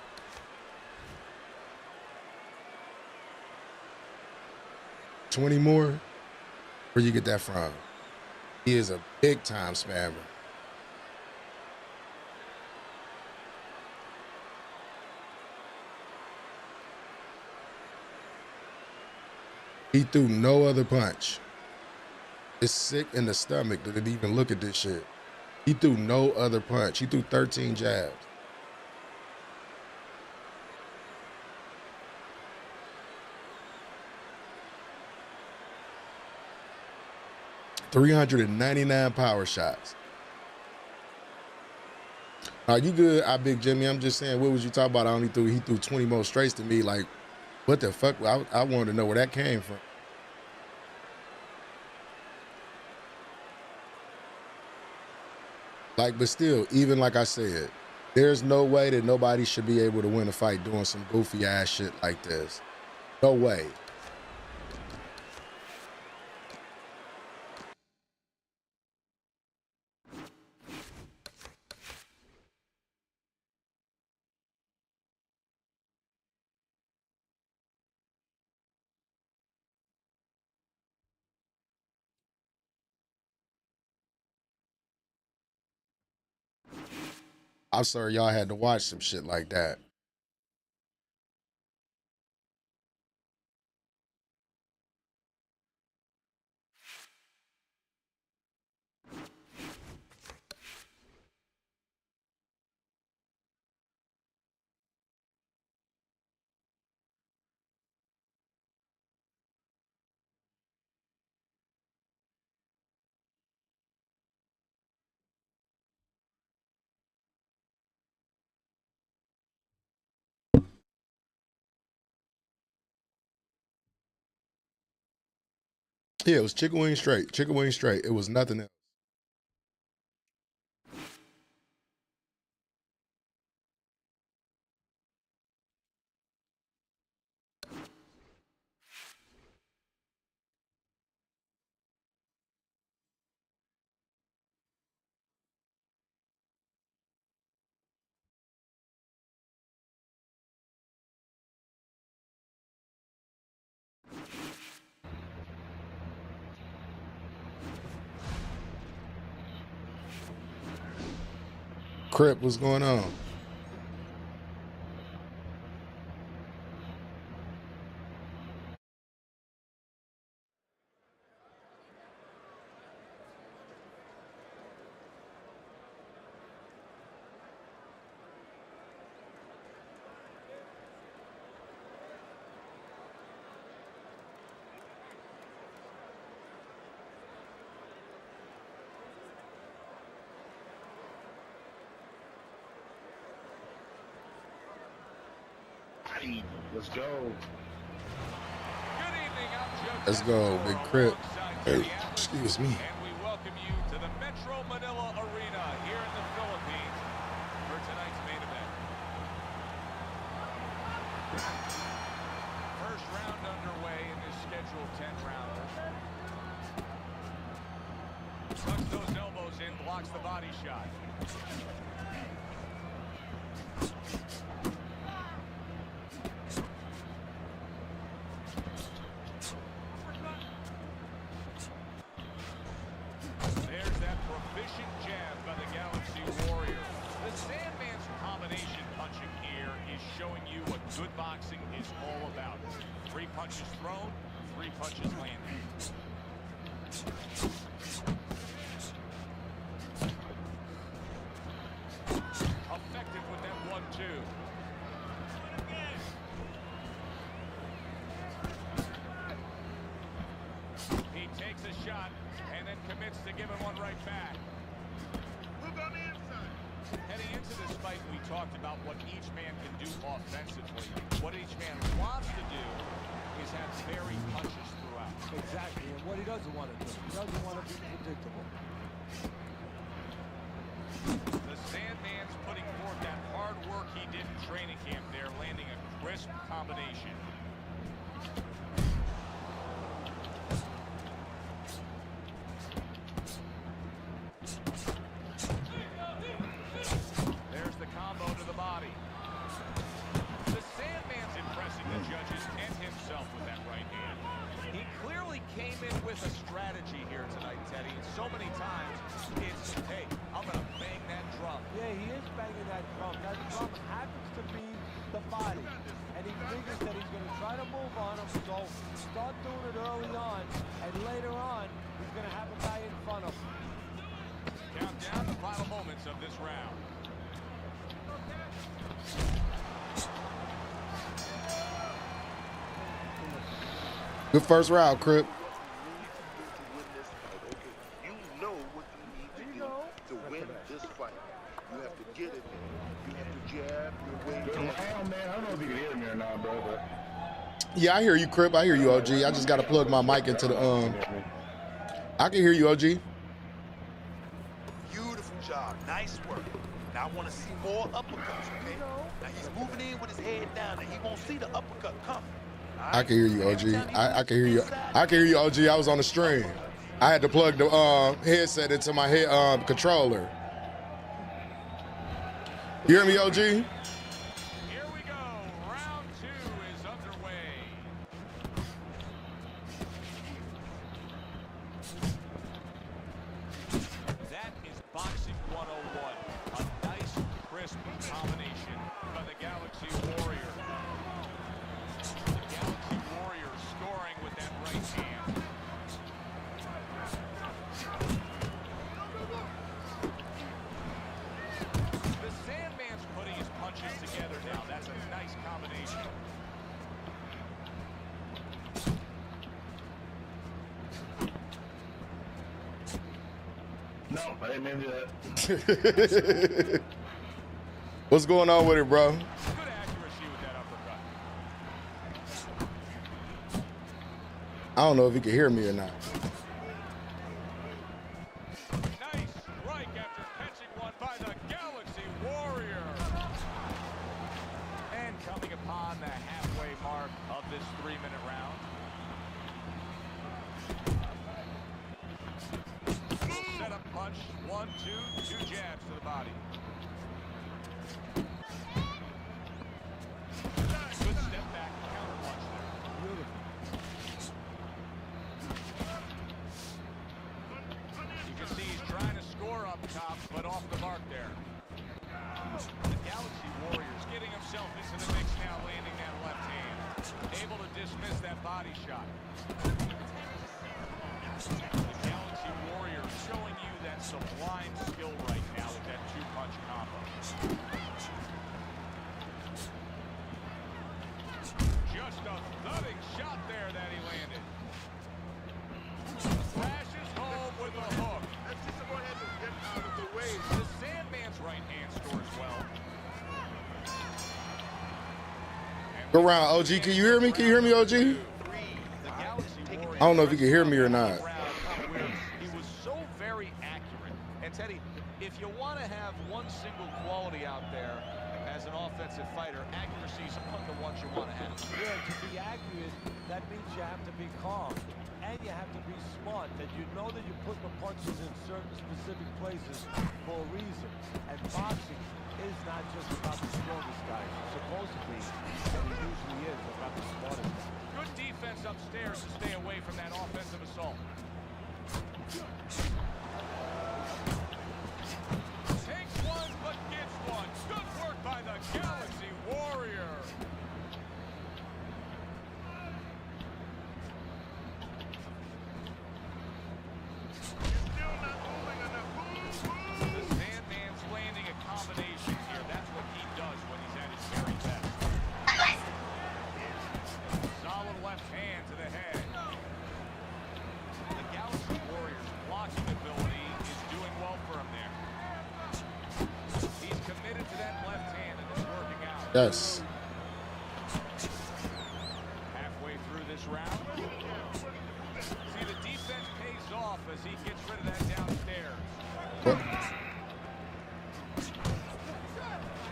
$20 more? Where you get that from? He is a big time spammer. He threw no other punch. It's sick in the stomach to even look at this shit. He threw no other punch. He threw 13 jabs. $399 power shots. Are you good? I Big Jimmy. I'm just saying, what was you talking about? He threw 20 more straights to me. Like, what the fuck? I wanted to know where that came from. Like, but still, even like I said, there's no way that nobody should be able to win a fight doing some goofy ass shit like this. No way. I'm sorry y'all had to watch some shit like that. Yeah, it was chicken wing straight. Chicken wing straight. It was nothing else. Crip, what's going on? Let's go. Good evening, I'm Joe. Let's go, Big Crip. Hey, excuse me. And we welcome you to the Metro Manila Arena here in the Philippines for tonight's main event. First round underway in this scheduled 10-rounder. Tucks those elbows in, blocks the body shot. There's that proficient jab by the Galaxy Warrior. The Sandman's combination punching here is showing you what good boxing is all about. 3 punches thrown, 3 punches landed. Effective with that 1-2. He takes a shot and then commits to giving one right back. Look on the inside. Heading into this fight, we talked about what each man can do offensively. What each man wants to do is have very punches throughout. Exactly, and what he doesn't want to do. He doesn't want to be predictable. The Sandman's putting forth that hard work he did in training camp there, landing a crisp combination. There's the combo to the body. The Sandman's impressing the judges and himself with that right hand. He clearly came in with a strategy here tonight, Teddy. And so many times it's, hey, I'm going to bang that drum. Yeah, he is banging that drum. That drum happens to be the body. And he figures that he's going to try to move on him. So start doing it early on. And later on, he's going to have a guy in front of him. Count down the final moments of this round. Good first round, Crip. You know what you need to do to win this fight. You have to get it there. You have to jab your way down. Oh, man, I don't know if you can hear me or not, bro, but... Yeah, I hear you, Crip. I hear you, OG. I just got to plug my mic into the, I can hear you, OG. Beautiful job. Nice work. Now I want to see more uppercuts, okay? Now he's moving in with his head down, and he won't see the uppercut coming. I can hear you, OG. I can hear you. I can hear you, OG. I was on the stream. I had to plug the headset into my head controller. You hear me, OG? Here we go. Round 2 is underway. That is boxing 101. A nice, crisp combination by the Galaxy Warrior. The Galaxy Warrior scoring with that right hand. The Sandman's putting his punches together now. That's a nice combination. No, I didn't mean to do that. What's going on with it, bro? Good accuracy with that uppercut. I don't know if you can hear me or not. Nice strike after catching one by the Galaxy Warrior. And coming upon the halfway mark of this 3-minute round. Set up punch, 1, 2, 2 jabs to the body. Good step back, counter punch there. You can see he's trying to score up top, but off the mark there. The Galaxy Warriors getting himself into the mix now, landing that left hand. Able to dismiss that body shot. The Galaxy Warriors showing you that sublime skill right now with that 2-punch combo. Just a thudding shot there that he landed. Crashes home with a hook. Let's just go ahead and get out of the way. The Sandman's right hand scores well. And Go around, OG. Can you hear me? Can you hear me, OG? I don't know if you can hear me or not. He was so very accurate. And Teddy, if you want to have one single quality out there as an offensive fighter, accuracy is among the ones you want to have. Yeah, to be accurate, that means you have to be calm. And you have to be smart, that you know that you put the punches in certain specific places for a reason. And boxing is not just about the strongest guys. Supposedly, and it usually is about the smartest guys. Good defense upstairs to stay away from that offensive assault. Takes one, but gets one. Good work by the Galaxy Warrior. The Sandman's landing a combination here. That's what he does when he's at his very best. Solid left hand to the head. The Galaxy Warriors' blocking ability is doing well for him there. He's committed to that left hand and it's working out. Yes. Halfway through this round. See, the defense pays off as he gets rid of that downstairs.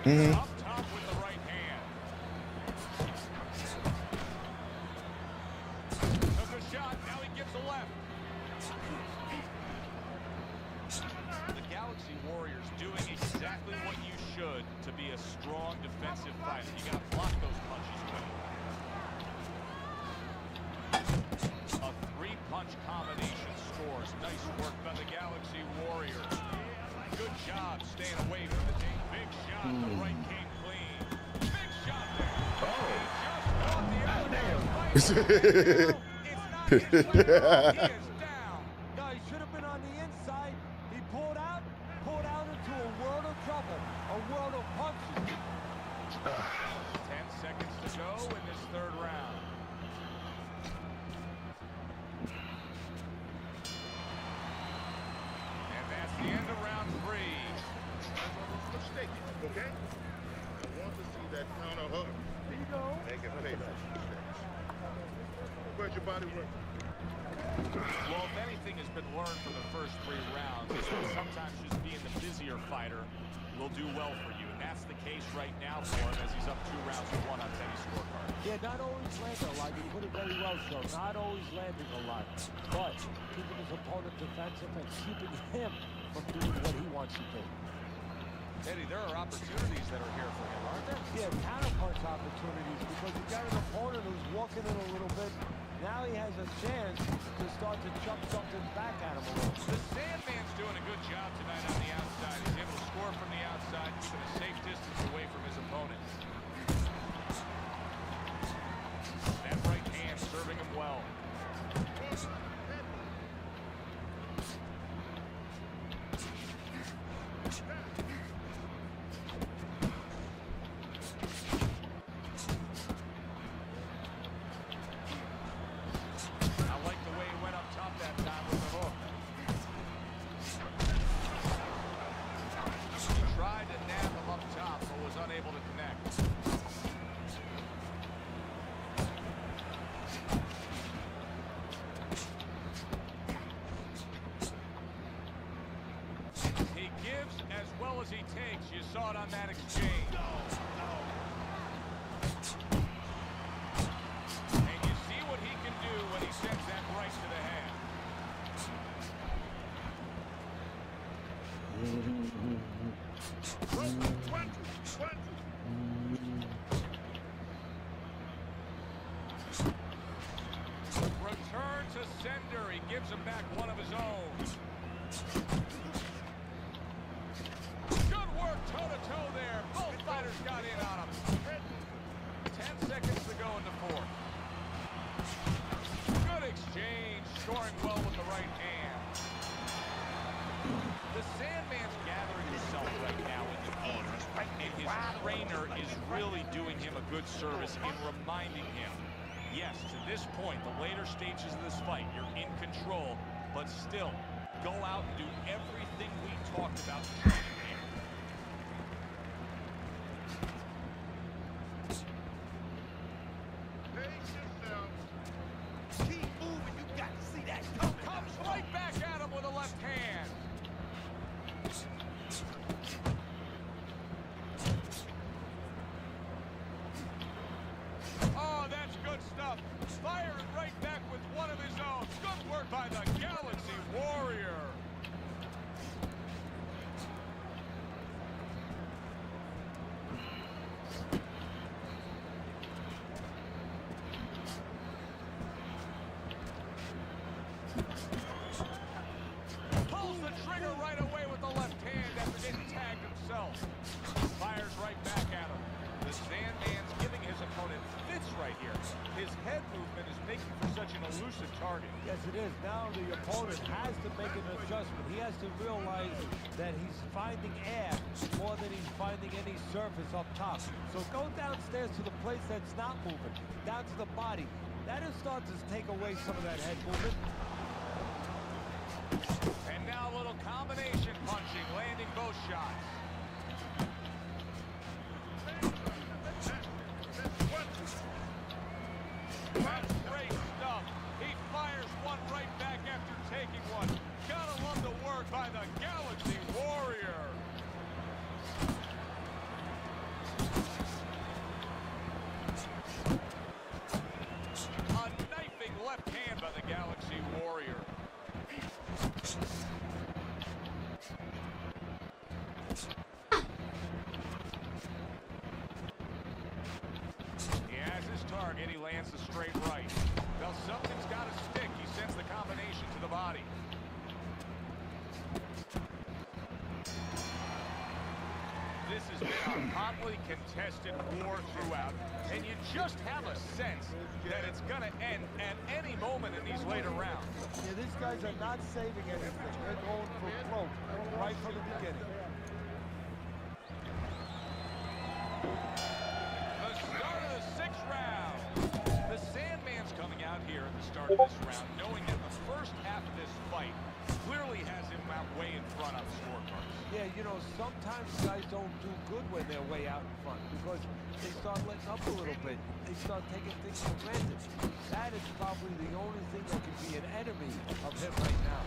Up top with the right hand. Took a shot, now he gets a left. The Galaxy Warriors doing exactly what you should to be a strong defensive fighter. You got to block those punches quick. A three-punch combination scores. Nice work by the Galaxy Warriors. Good job staying away from the team. Big shot, the right came clean. Big shot there. He just caught the other. It's not his fault. He is down. No, he should have been on the inside. He pulled out into a world of trouble, a world of punches. 10 seconds to go in this third round. And that's the end of round 3. Mistaken, okay? I want to see that counter hug. There you go. Make it pay for his mistakes. Where's your body work? Well, if anything has been learned from the first 3 rounds, is that sometimes just being the busier fighter will do well for you. And that's the case right now for him as he's up 2 rounds to 1 on Teddy's scorecard. Yeah, not always landing a lot. You put it very well, so not always landing a lot. But keeping his opponent defensive and keeping him from doing what he wants to do. Teddy, there are opportunities that are here for him, aren't there? Yeah, counterpunch opportunities, because you got an opponent who's walking in a little bit. Now he has a chance to start to jump something back at him a little. The Sandman's doing a good job tonight on the outside. He's able to score from the outside, keeping a safe distance away from his opponent. That right hand serving him well. He takes. You saw it on that exchange. And you see what he can do when he sends that right to the head. Return to sender. He gives him back one of his own. Toe-to-toe there. Both fighters got in on him. 10 seconds to go in the 4th. Good exchange. Scoring well with the right hand. The Sandman's gathering himself right now in the corner. And his trainer is really doing him a good service in reminding him, yes, to this point, the later stages of this fight, you're in control, but still, go out and do everything we talked about in training camp. head movement is making for such an elusive target. Yes, it is. Now the opponent has to make an adjustment. He has to realize that he's finding air more than he's finding any surface up top. So go downstairs to the place that's not moving, down to the body. That'll start to take away some of that head movement. And now a little combination punching, landing both shots. That's great stuff. He fires one right back after taking one. Gotta love the work by the Galaxy Warrior. A knifing left hand by the Galaxy Warrior. He has his target. He lands the straight right. Well, something's got to stick. He sends the combination to the body. This has been a hotly contested war throughout, and you just have a sense that it's going to end at any moment in these later rounds. Yeah, these guys are not saving anything. They're going for broke right from the beginning. The start of the 6th round. The Sandman's coming out here at the start of this round, knowing that the first half of this fight clearly has him out way in front on the scorecards. Yeah, you know, sometimes guys don't do good when they're way out in front because they start letting up a little bit. They start taking things for granted. That is probably the only thing that could be an enemy of him right now.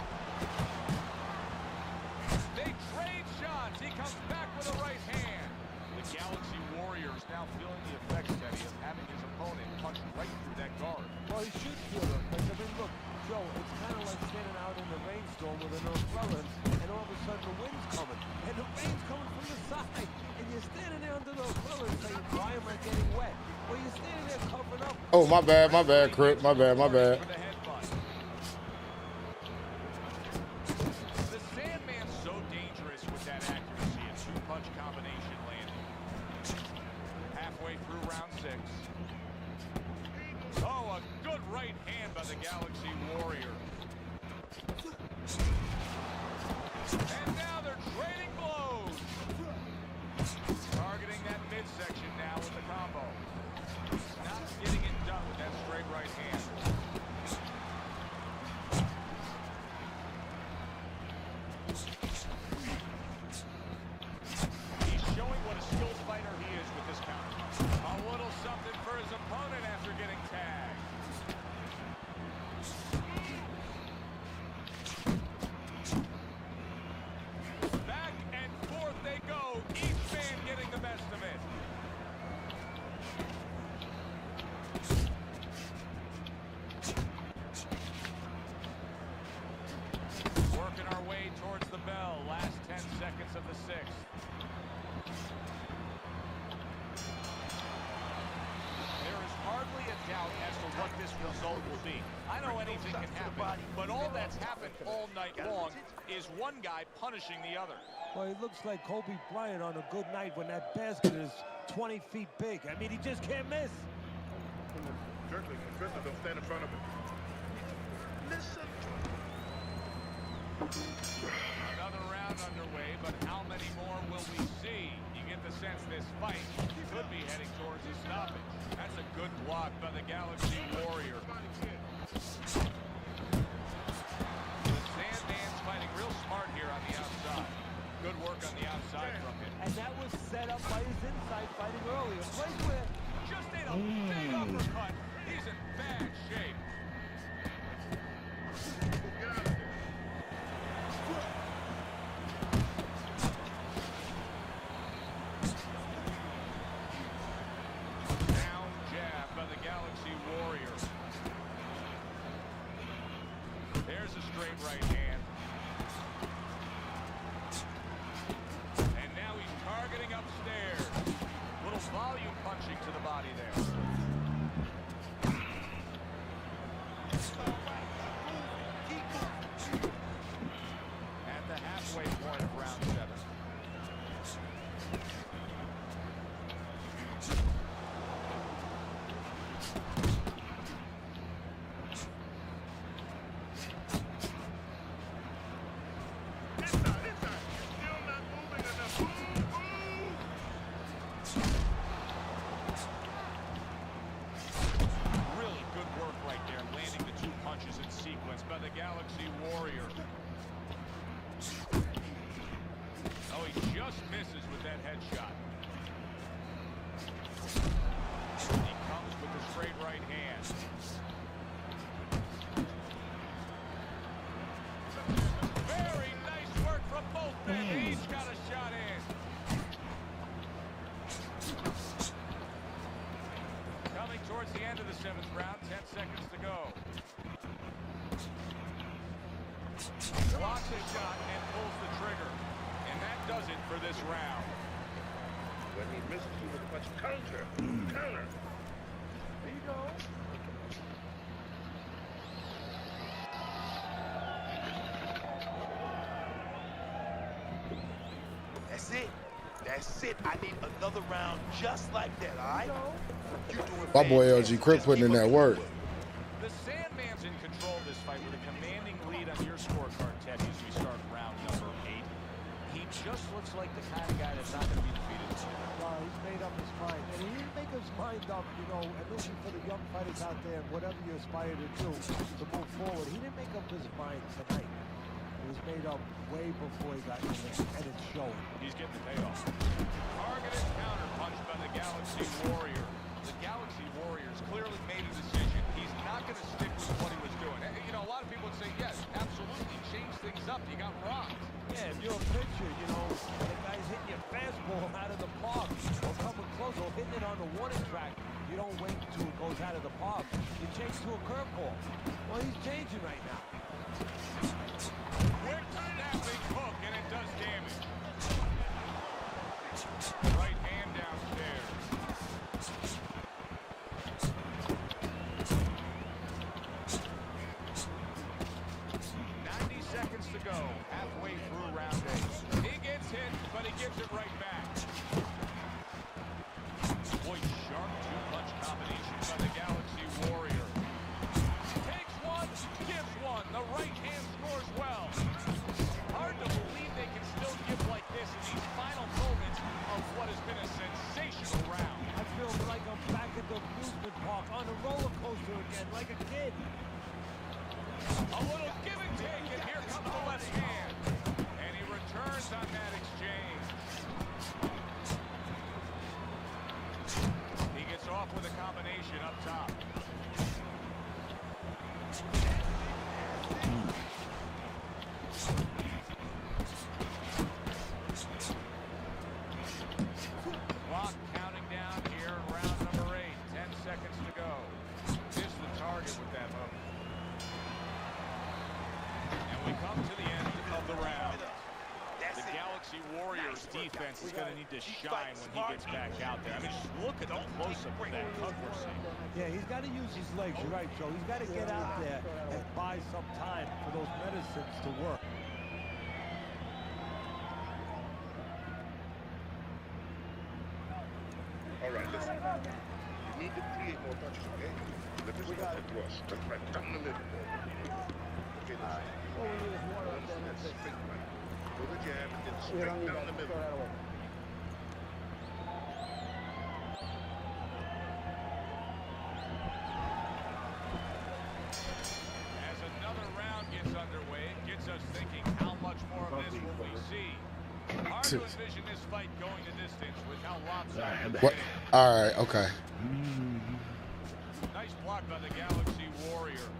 They trade shots. He comes back with a right hand. The Galaxy Warrior is now feeling the effects, Teddy, of having his opponent punch right through that guard. Well, he should feel it. Like, I mean, look, Joe, it's kind of like standing out in the rainstorm with an umbrella, and all of a sudden the wind's coming, and the rain's coming from the side, and you're standing there under the umbrella saying, why am I getting wet? Well, you're standing there covering up. Oh, my bad, Crit. My bad. The Sandman's so dangerous with that accuracy. A two-punch combination landing. Halfway through round 6. Oh, a good right hand by the Galaxy Warrior. And now they're trading blows. Targeting that midsection now with the combo. Not getting it done with that straight right hand. He's showing what a skilled fighter he is with this counter. A little something for his opponent after getting tagged. Back and forth they go, each man getting the best of it. Working our way towards the bell, last 10 seconds of the 6th. There is hardly a doubt as to what this result will be. I know anything can happen, but all that's happened all night long is one guy punishing the other. Well, it looks like Kobe Bryant on a good night when that basket is 20 feet big. I mean, he just can't miss. Jerkling, don't stand in front of him. Listen. Another round underway, but how many more will we see? You get the sense this fight could be heading towards a stoppage. That's a good block by the Galaxy Warrior. The Sandman's fighting real smart here on the outside. Good work on the outside from him. And that was set up by his inside fighting earlier. Place where just ate a big uppercut. He's in bad shape. Down jab by the Galaxy Warrior. There's a straight right hand. And now he's targeting upstairs. Little volume punching to the body there. Really good work right there, landing the 2 punches in sequence by the Galaxy Warrior. Oh, he just misses with that headshot. He comes with the straight right hand. Very nice work from both men. Each got a shot in. Coming towards the end of the 7th round, 10 seconds to go. Blocks a shot and pulls the trigger. And that does it for this round. When he misses you with a punch, counter. Counter. There you go. That's it. That's it. I need another round just like that, all right? You doing My boy fantastic. LG Crip Just putting keep in up that the work. good The Sandman's in control of this fight with a commanding lead on your scorecard, Teddy, as we start round number 8. He just looks like the kind of guy that's not going to be defeated today. No, he's made up his mind. And he didn't make his mind up, you know, and this is for the young fighters out there, whatever you aspire to do to move forward. He didn't make up his mind tonight. It was made up way before he got in there, and it's showing. He's getting the payoff. Targeted counter punch by the Galaxy Warrior. The Galaxy Warriors clearly made a decision. He's not going to stick with what he was doing. You know, a lot of people would say, yes, absolutely, change things up. You got rocked. Yeah, if you're a pitcher, you know, the guy's hitting your fastball out of the park or coming close or hitting it on the warning track. You don't wait until it goes out of the park. You change to a curveball. Well, he's changing right now. Quick snapping hook, and it does damage. Right hand downstairs. 90 seconds to go, halfway through round 8. He gets hit, but he gives it right back. Boy, sharp 2-punch combination by the Galaxy Warrior. Takes one, gives one. The right hand scores well. Hard to believe they can still give like this in these final moments of what has been a sensational round. I feel like I'm back at the amusement park on a roller coaster again, like a kid. A little give and take, and here comes the left hand. And he returns on that exchange. He gets off with a combination up top. Clock counting down here in round number 8. 10 seconds to go. Missed the target with that hook. And we come to the end of the round. The Galaxy Warriors defense is going to need to shine when he gets back out there. I mean, just look at the close-up of that hook we're seeing. Yeah, he's got to use his legs. You're right, Joe. He's got to get out there and buy some time for those medicines to work. All right, listen. You need to create more punches, okay? Let this one thrust. That's right, down the middle. Okay, listen. All we need is one up there. That's straight right. Go the jab and then straight down the middle. As another round gets underway, it gets us thinking, how much more of this will we see? Hard to envision this fight going the distance with how lopsided What? All right, okay. Nice block by the Galaxy Warrior.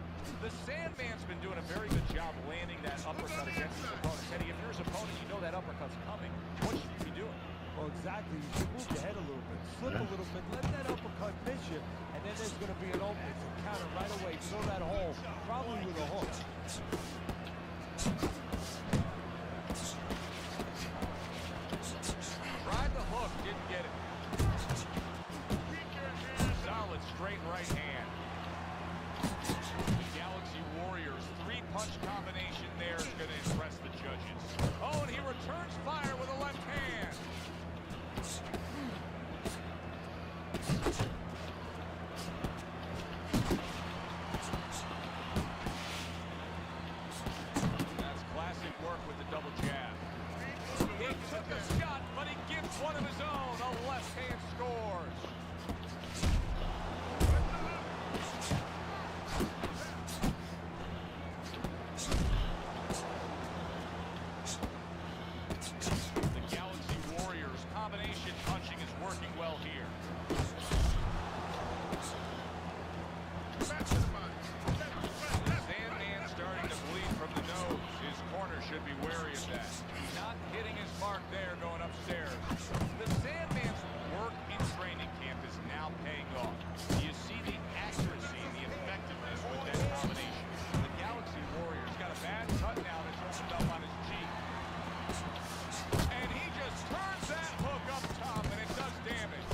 The Sandman's been doing a very good job landing that uppercut against his opponent. Teddy, if you're his opponent, you know that uppercut's coming. What should you be doing? Well, exactly. You should move your head a little bit, slip a little bit, let that uppercut miss you, and then there's going to be an opening. So counter right away, fill that hole, probably with a hook. Tried the hook, didn't get it. Solid straight right hand. The Galaxy Warriors 3-punch combination there is going to impress the judges. Oh, and he returns fire with a left hand. took a shot, but he gives one of his own. A left hand scores. The Galaxy Warriors combination punching is working well here. Sandman starting to bleed from the nose. His corner should be wary of that. Not hitting his mark there going upstairs. The Sandman's work in training camp is now paying off. You see the accuracy and the effectiveness with that combination. The Galaxy Warriors got a bad cut now that's opened up on his cheek. And he just turns that hook up top, and it does damage.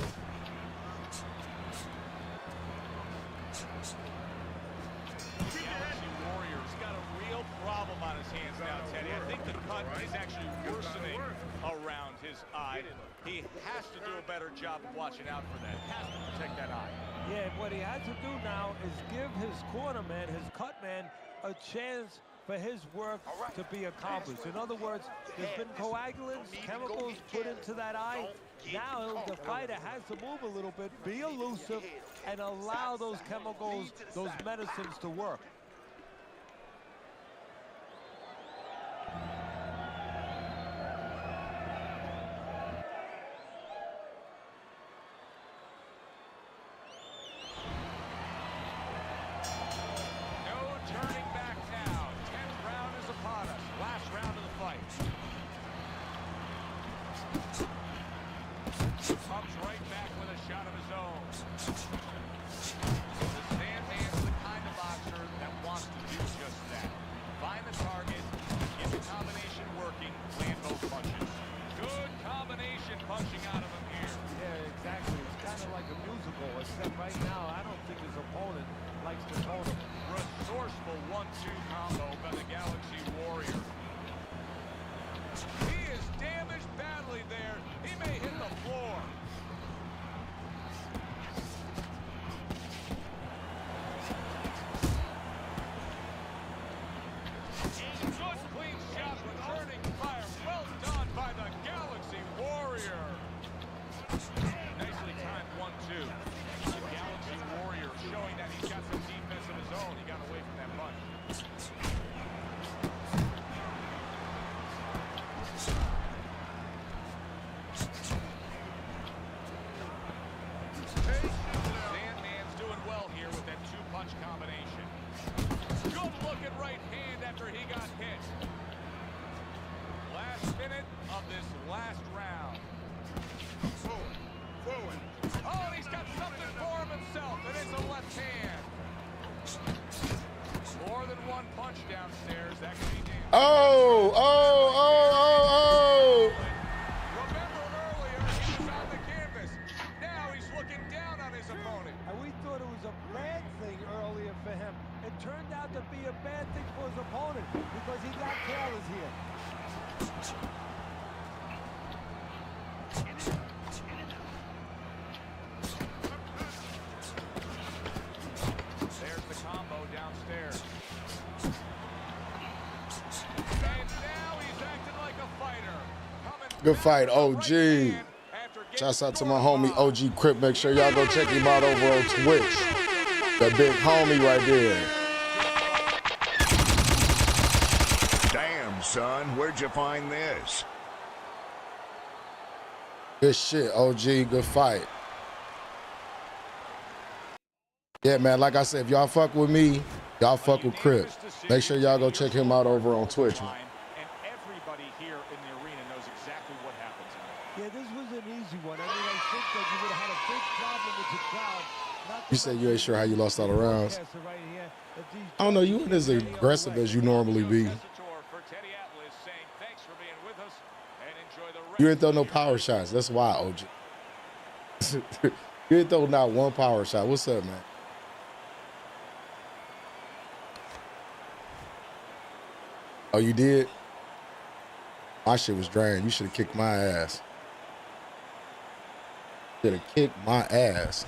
The Galaxy Warriors got a real problem on his hands now, Teddy. I think the cut is actually worsening around his eye. He has to do a better job of watching out for that. Has to protect that eye. Yeah, what he has to do now is give his corner man, his cut man, a chance for his work to be accomplished. In other words, there's been coagulants, chemicals put into that eye. Now the fighter has to move a little bit, be elusive, and allow those chemicals, those medicines to work. No turning back now. 10th round is upon us. Last round of the fight. Comes right back with a shot of his own. The Sandman's the kind of boxer that wants to do just that. Find the target, get the combination working, land both punches. Good combination punching out of him here. Yeah, exactly. It's kind of like a musical, except right now I don't think his opponent likes to tone him. Resourceful 1-2 combo by the Galaxy Warrior. He is damaged badly there. He may hit the floor. Good clean shot, returning fire. Well done by the Galaxy Warrior. Nicely timed 1-2. The Galaxy Warrior showing that he's got some defense of his own. He got away from that punch. Sandman's doing well here with that two-punch combination. Good looking right hand after he got hit. Last minute of this last round. Forward. Oh, and he's got something for himself. It is a left hand. More than one punch downstairs. That could be dangerous. Oh. Remember earlier, he was on the canvas. Now he's looking down on his opponent. And we thought it was a bad thing earlier for him. It turned out to be a bad thing for his opponent because he got careless here. There's the combo downstairs. And now he's acting like a fighter. Good fight, OG. Shouts out to my homie OG Crip. Make sure y'all go check him out over on Twitch. The big homie right there. Damn, son, where'd you find this? Good shit, OG. Good fight. Yeah, man, like I said, if y'all fuck with me, y'all fuck with Crip. Make sure y'all go check him out over on Twitch, man. And everybody here in the arena knows exactly what happens. Yeah, this was an easy one. I mean, I think that you would have had a big problem with the crowd. You said you ain't sure how you lost all the rounds. I don't know, you weren't as aggressive as you normally be. You didn't throw no power shots. That's why, OG. You didn't throw not one power shot. What's up, man? Oh, you did? My shit was drained. You should have kicked my ass. Should have kicked my ass.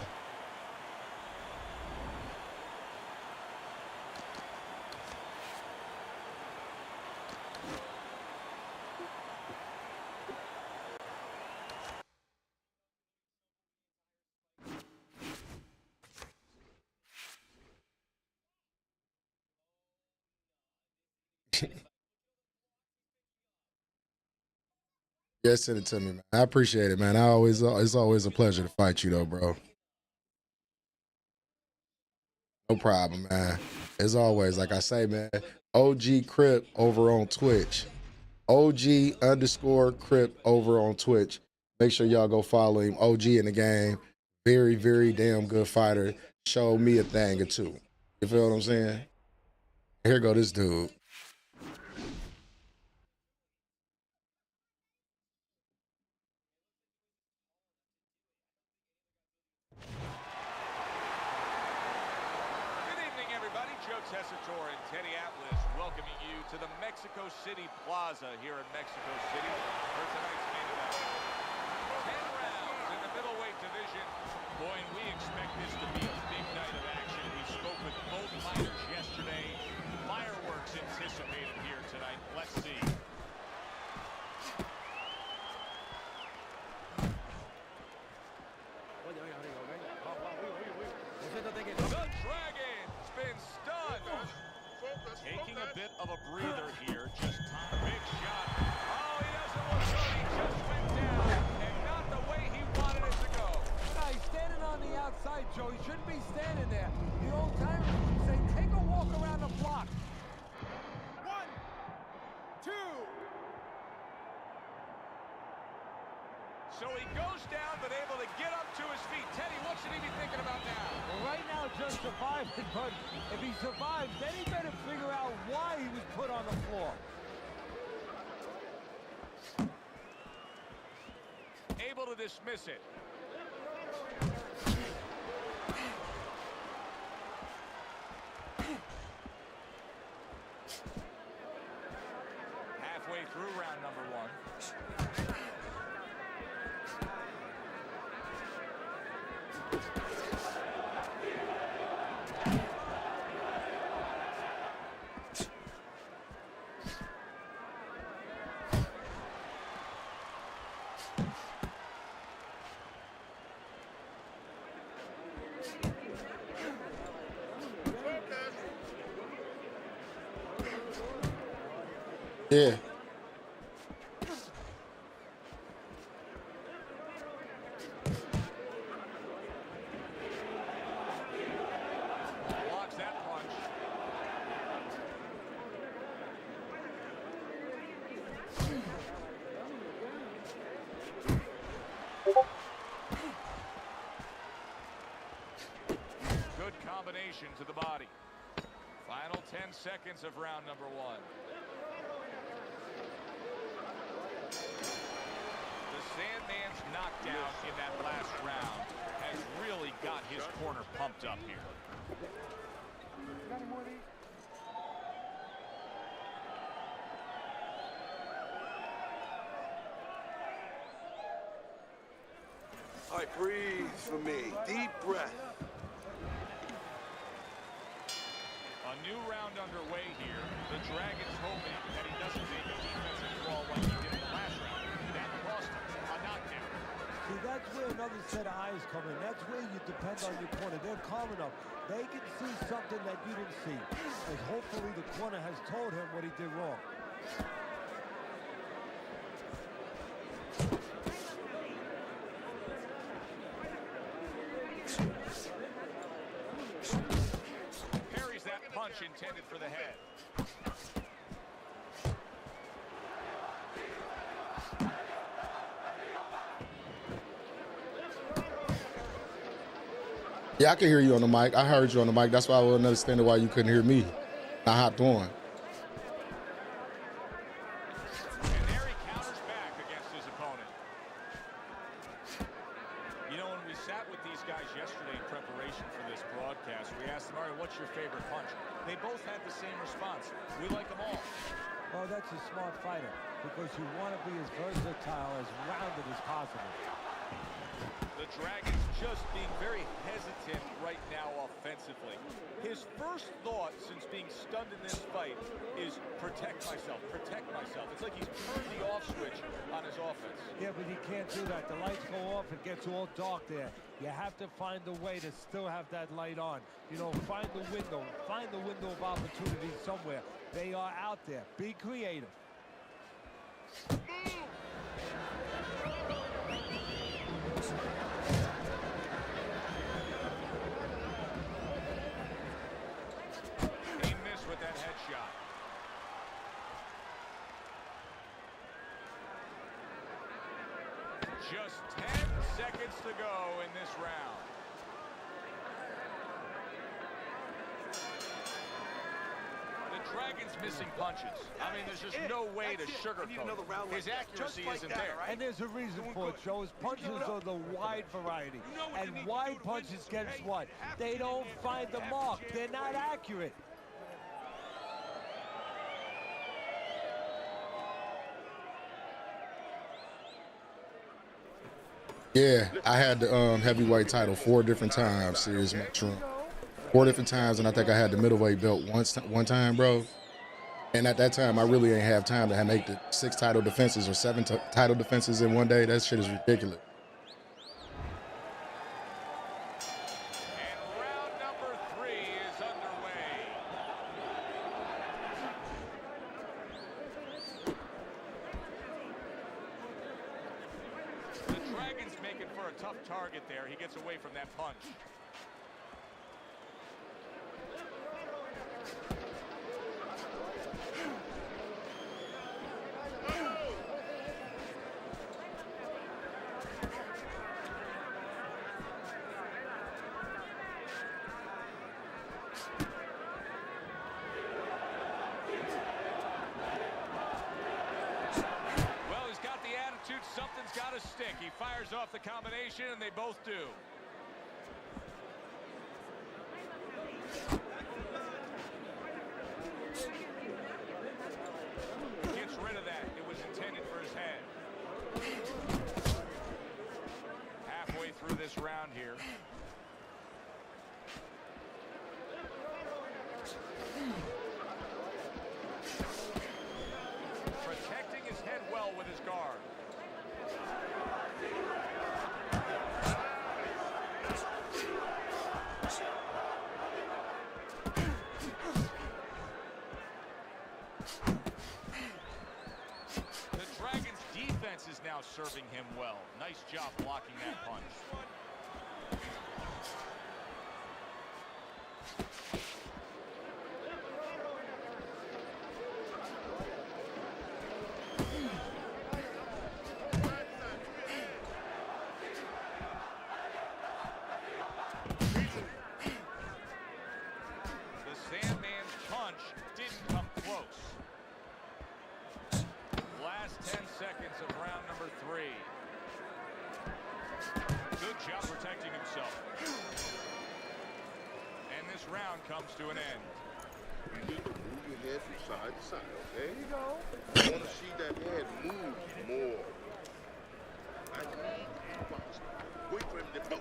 Yeah, send it to me, man. I appreciate it, man. It's always a pleasure to fight you, though, bro. No problem, man. As always, like I say, man, OG Crip over on Twitch. OG_Crip over on Twitch. Make sure y'all go follow him. OG in the game. Very, very damn good fighter. Showed me a thing or two. You feel what I'm saying? Here go this dude. And Teddy Atlas welcoming you to the Mexico City Plaza here in Mexico City for tonight's main event. 10 rounds in the middleweight division. Boy, and we expect this to be a big night of action. We spoke with both fighters yesterday. Fireworks anticipated here tonight. Let's see. The Dragon's been stunned. Taking a bit of a breather here. Just time. Big shot. Oh, he doesn't look good. He just went down. And not the way he wanted it to go. No, he's standing on the outside, Joe. He shouldn't be standing there. The old timers would say, take a walk around the block. 1, 2. So he goes down, but able to get up to his feet. Teddy, what should he be thinking about now? Well, right now, just surviving, but if he survives, then he better figure out why he was put on the floor. Able to dismiss it. Halfway through round number 1. Yeah. Blocks that punch. Good combination to the body. Final 10 seconds of round number 1. The Sandman's knockdown in that last round has really got his corner pumped up here. All right, breathe for me. Deep breath. A new round underway here. The Dragon's hoping that he doesn't make a defensive crawl like he did in the last round. That cost him a knockdown. See, that's where another set of eyes come in. That's where you depend on your corner. They're calm enough. They can see something that you didn't see. And hopefully the corner has told him what he did wrong. Parries that punch intended for the head. Yeah, I can hear you on the mic. I heard you on the mic. That's why I wasn't understanding why you couldn't hear me. I hopped on. And there he counters back against his opponent. You know, when we sat with these guys yesterday in preparation for this broadcast, we asked them, all right, what's your favorite punch? They both had the same response. We like them all. Well, that's a smart fighter because you want to be as versatile, as rounded as possible. The Dragon's just being very hesitant right now offensively. His first thought since being stunned in this fight is protect myself, protect myself. It's like he's turned the off switch on his offense. Yeah, but he can't do that. The lights go off, it gets all dark there. You have to find a way to still have that light on. You know, find the window of opportunity somewhere. They are out there. Be creative. He missed with that headshot. Just 10 seconds to go in this round. The Dragon's missing punches. I mean, there's just no way to sugarcoat it. His accuracy isn't there. And there's a reason for it, Joe. His punches are the wide variety. And wide punches, guess what? They don't find the mark. They're not accurate. Yeah, I had the heavyweight title 4 different times, serious Trump. 4 different times, and I think I had the middleweight belt one time, bro. And at that time, I really ain't have time to make the 6 title defenses or 7 title defenses in one day. That shit is ridiculous. And round number 3 is underway. The Dragon's making for a tough target there. He gets away from that punch. Well, he's got the attitude. Something's got to stick. He fires off the combination, and they both do. Gets rid of that. It was intended for his head. Halfway through this round here. Protecting his head well with his guard. The Dragon's defense is now serving him well. Nice job blocking that punch. The Sandman's punch didn't come close. Last 10 seconds of round number 3. Good job protecting himself. And this round comes to an end. You need to move your head from side to side, okay? There you go. I want to see that head move more. I need boxing. Wait for him to go.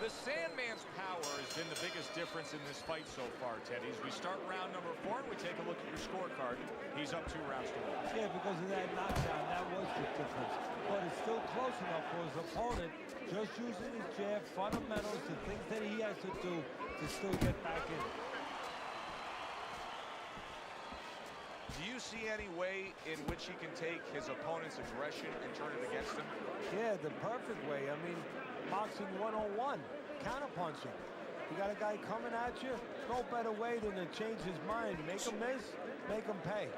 The Sandman's power has been the biggest difference in this fight so far, Teddy. As we start round number 4 and we take a look at your scorecard, he's up 2 rounds to 1. Yeah, because of that knockdown, that was the difference. But it's still close enough for his opponent, just using his jab, fundamentals, the things that he has to do to still get back in. Do you see any way in which he can take his opponent's aggression and turn it against him? Yeah, the perfect way. I mean, boxing 101, counterpunching. You got a guy coming at you, no better way than to change his mind. Make him miss, make him pay.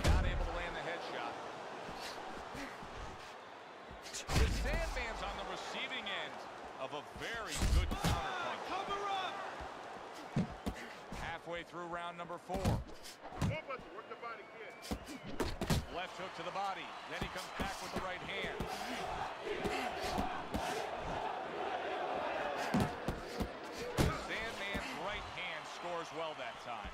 Not able to land the headshot. The Sandman's on the receiving end of a very good counterpunch. Cover up! Halfway through round number 4. Work the body, kid. Left hook to the body. Then he comes back with the right hand. The Sandman's right hand scores well that time.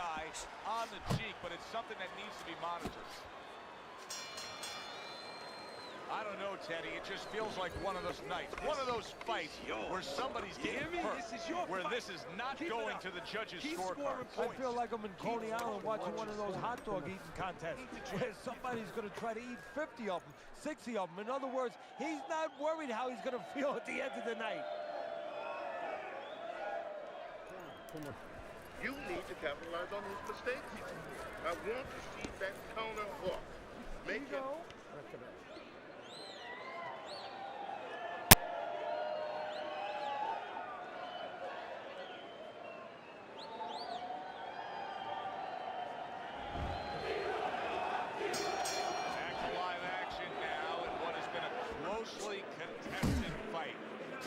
guy on the cheek, but it's something that needs to be monitored. I don't know, Teddy. It just feels like one of those nights, one of those fights where somebody's getting hurt, where this is not going to the judges' scorecard. I feel like I'm in Coney Island watching one of those hot dog eating contests where somebody's going to try to eat 50 of them, 60 of them. In other words, he's not worried how he's going to feel at the end of the night. You need to capitalize on his mistakes. I want to see that counter hook. Make it. Back to live action now in what has been a closely contested fight.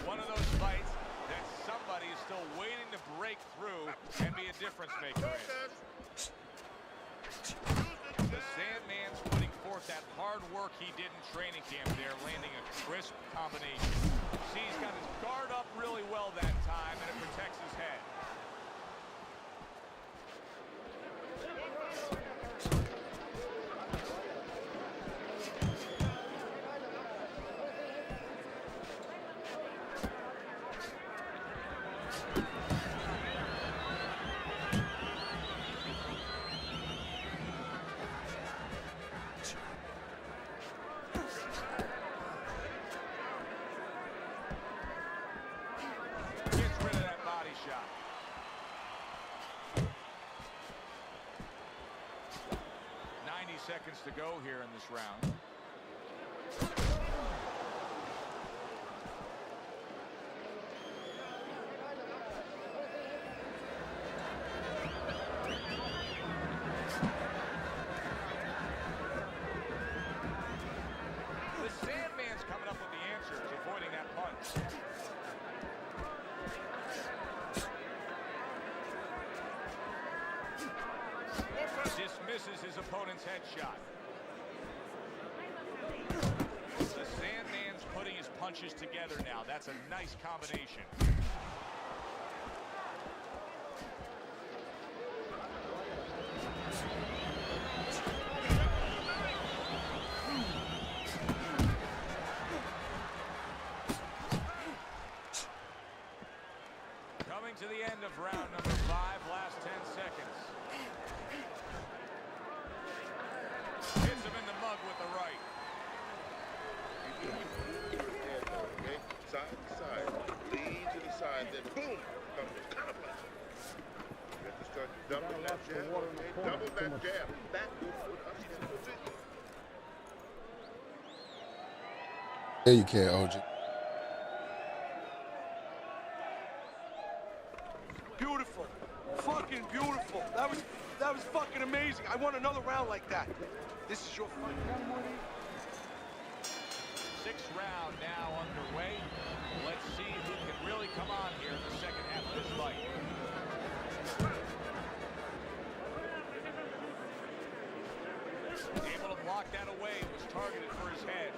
One of those fights that somebody is still waiting to break through and be a difference maker in. The Sandman's putting forth that hard work he did in training camp there, landing a crisp combination. See, he's got his guard up really well that time, and it protects his head. Gets rid of that body shot. 90 seconds to go here in this round. The Sandman's coming up with the answers, avoiding that punch. Dismisses his opponent's headshot. The Sandman's putting his punches together now. That's a nice combination. Coming to the end of round number 5, last 10 seconds. Hits him in the mug with the right. Okay, side to side, lean to the side, then boom, comes the counter. You have to start doubling that jab, okay? Double that jab. That will put us in position. There you can, OG. Beautiful. Fucking beautiful. That was fucking amazing. I want another round like that. This is your fight. 6th round now underway. Let's see who can really come on here in the second half of this fight. Able to block that away. It was targeted for his head.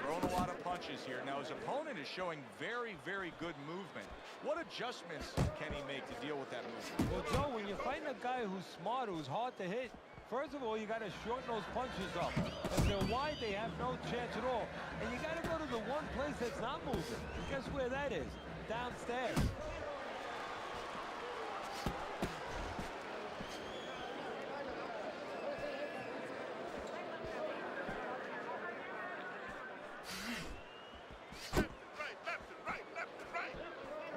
Throwing a lot of punches here. Now his opponent is showing very, very good movement. What adjustments can he make to deal with that movement? Well, Joe, when you're fighting a guy who's smart, who's hard to hit, first of all, you got to shorten those punches up. If they're wide, they have no chance at all. And you got to go to the one place that's not moving. Guess where that is? Downstairs.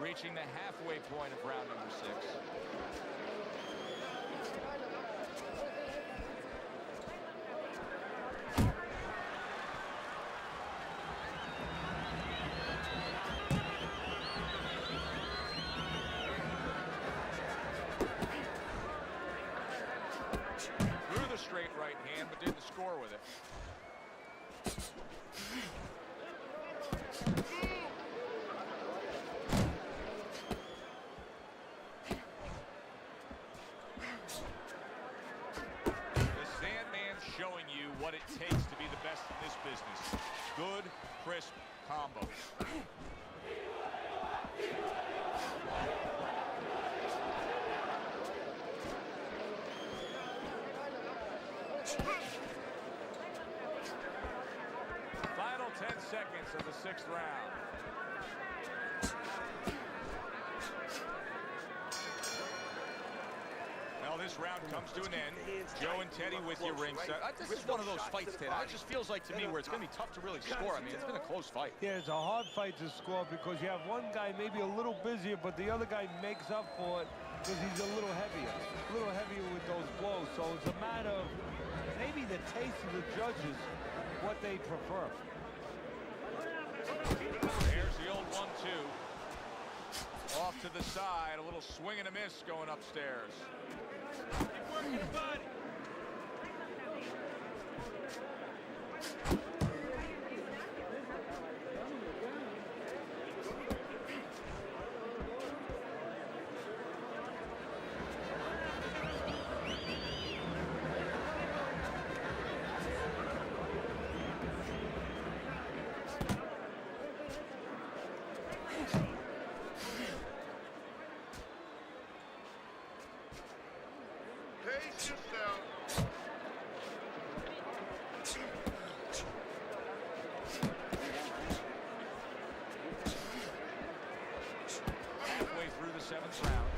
Reaching the halfway point of round number 6. Threw the straight right hand, but didn't score with it. what it takes to be the best in this business. Good, crisp combos. Final 10 seconds of the 6th round. Well, this round comes to an end. Joe and Teddy with you ringside. This is one of those fights, Ted. It just feels like to me where it's going to be tough to really score. I mean, it's been a close fight. Yeah, it's a hard fight to score because you have one guy maybe a little busier, but the other guy makes up for it because he's a little heavier with those blows. So it's a matter of maybe the taste of the judges, what they prefer. There's the old 1-2. Off to the side, a little swing and a miss going upstairs. Keep working your body. Pace yourself. Halfway through the 7th round.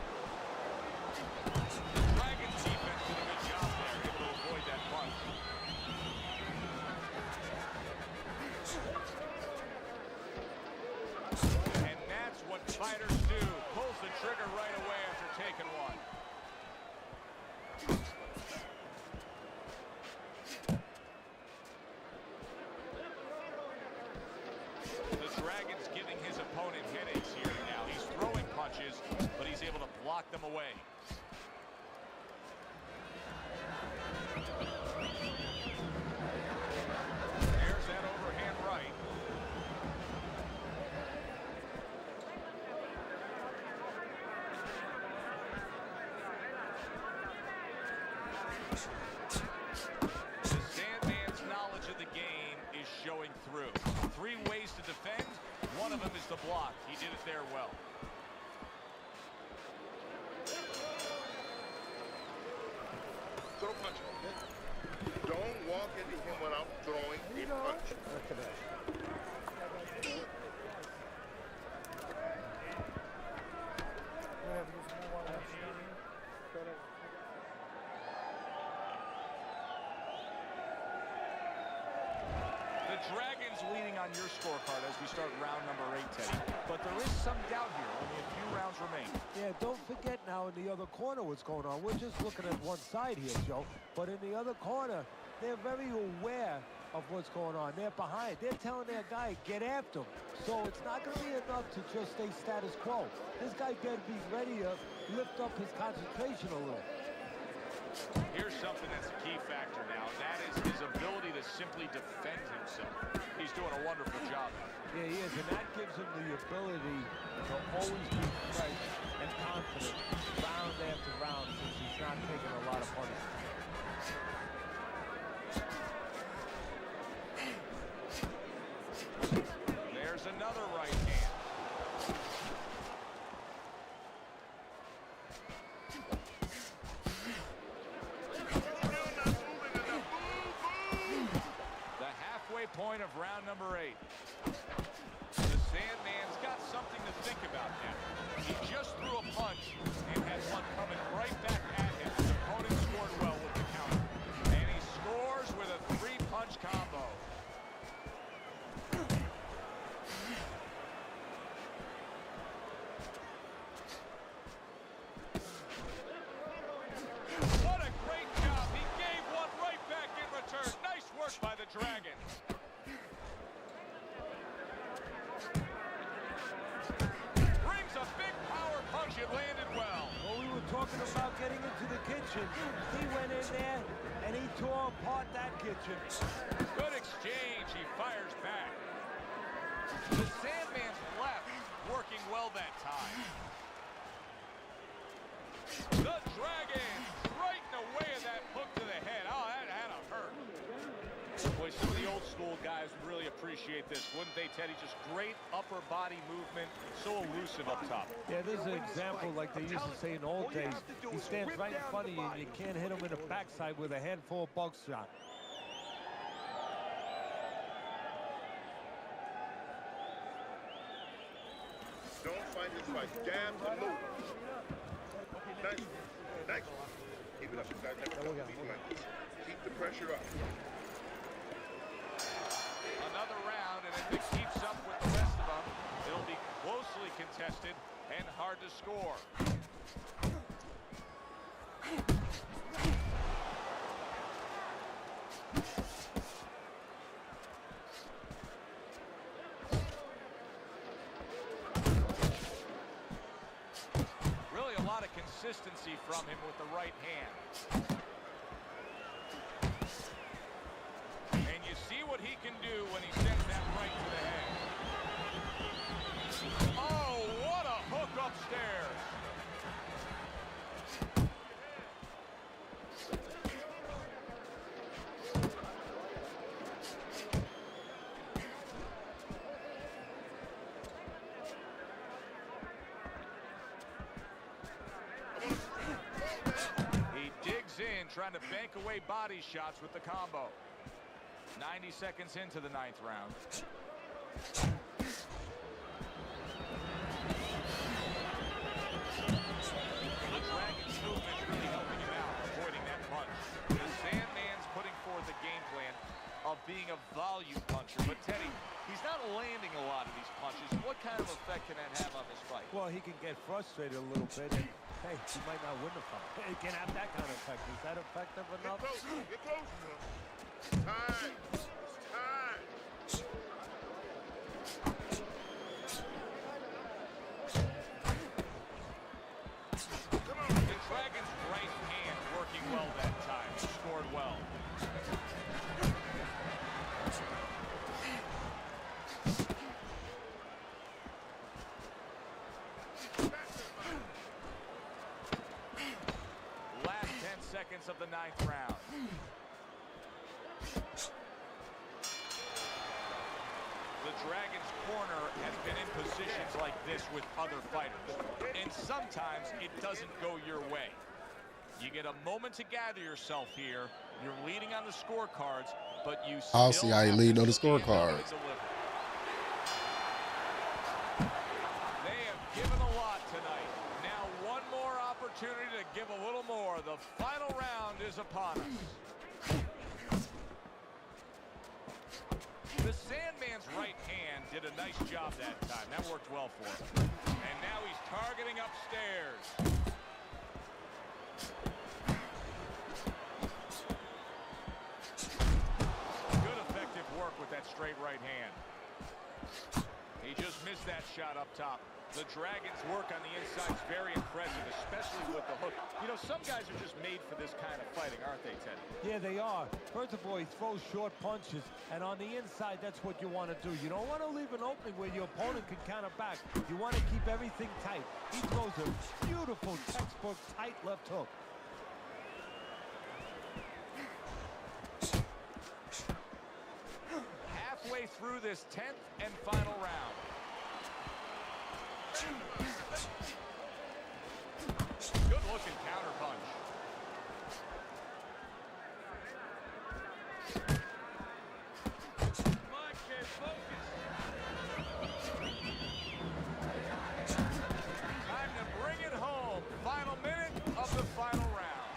Dragons defense did a good job there, able to avoid that punch. And that's what fighters do. Pulls the trigger right away after taking one. The Dragon's giving his opponent headaches here now. He's throwing punches, but he's able to block them away. There's that overhand right. The Sandman's knowledge of the game is showing through. 3 ways to defend. One of them is the block. He did it there well. Throw punch. Don't walk into him without throwing a punch. The Dragons leading on your scorecard as we start round number 8, Teddy. But there is some doubt here. Only a few rounds remain. Yeah, don't forget now in the other corner what's going on. We're just looking at one side here, Joe. But in the other corner, they're very aware of what's going on. They're behind. They're telling their guy, get after him. So it's not going to be enough to just stay status quo. This guy better be ready to lift up his concentration a little. Here's something that's a key factor now. That is his ability to simply defend himself. He's doing a wonderful job. Yeah, he is, and that gives him the ability to always be fresh and confident round after round since he's not taking a lot of punishment. There's another right hand. The halfway point of round number 8. The Sandman's got something to think about now. He just threw a punch and had one coming right back at him. His opponent scored well with the counter. And he scores with a 3-punch combo. What a great job. He gave one right back in return. Nice work by the Dragons. Brings a big power punch. It landed well. Well, we were talking about getting into the kitchen. He went in there and he tore apart that kitchen. Good exchange. He fires back. The Sandman's left working well that time. The Dragons right in the way of that hook to the head. Oh, that had to hurt. guys really appreciate this, wouldn't they, Teddy? Just great upper body movement, so elusive up top. Yeah, this is an example like they used to say in old days. He stands right in front of you and you can't hit him in the backside with a handful of buckshot. Don't fight this fight. Jab and move. Nice. Nice. Keep it up. You guys never come to me like this. Keep the pressure up. Another round, and if it keeps up with the rest of them, it'll be closely contested and hard to score. Really a lot of consistency from him with the right hand. And you see what he can do when he sends that right to the head. Oh, what a hook upstairs. He digs in, trying to bank away body shots with the combo. 90 seconds into the 9th round. The Dragon's movement's really helping him out, avoiding that punch. The Sandman's putting forth a game plan of being a volume puncher. But Teddy, he's not landing a lot of these punches. What kind of effect can that have on this fight? Well, he can get frustrated a little bit, and hey, he might not win the fight. It can have that kind of effect. Is that effective enough? Get close. Get close. Time. It's time. Come on. The Dragon's right hand working well that time. He scored well. Last 10 seconds of the 9th round. The Dragon's corner has been in positions like this with other fighters, and sometimes it doesn't go your way. You get a moment to gather yourself here. You're leading on the scorecards, but you still I'll see how you lead on the stand up and scorecards. deliver. They have given a lot tonight. Now one more opportunity to give a little more. The final round is upon us. The Sandman's right hand did a nice job that time. That worked well for him. And now he's targeting upstairs. Good effective work with that straight right hand. He just missed that shot up top. The Dragon's work on the inside is very impressive, especially with the hook. You know, some guys are just made for this kind of fighting, aren't they, Teddy? Yeah, they are. First of all, he throws short punches, and on the inside, that's what you want to do. You don't want to leave an opening where your opponent can counter back. You want to keep everything tight. He throws a beautiful textbook tight left hook. Halfway through this 10th and final round. Good looking counter punch. Come on, kid, focus. Time to bring it home. Final minute of the final round.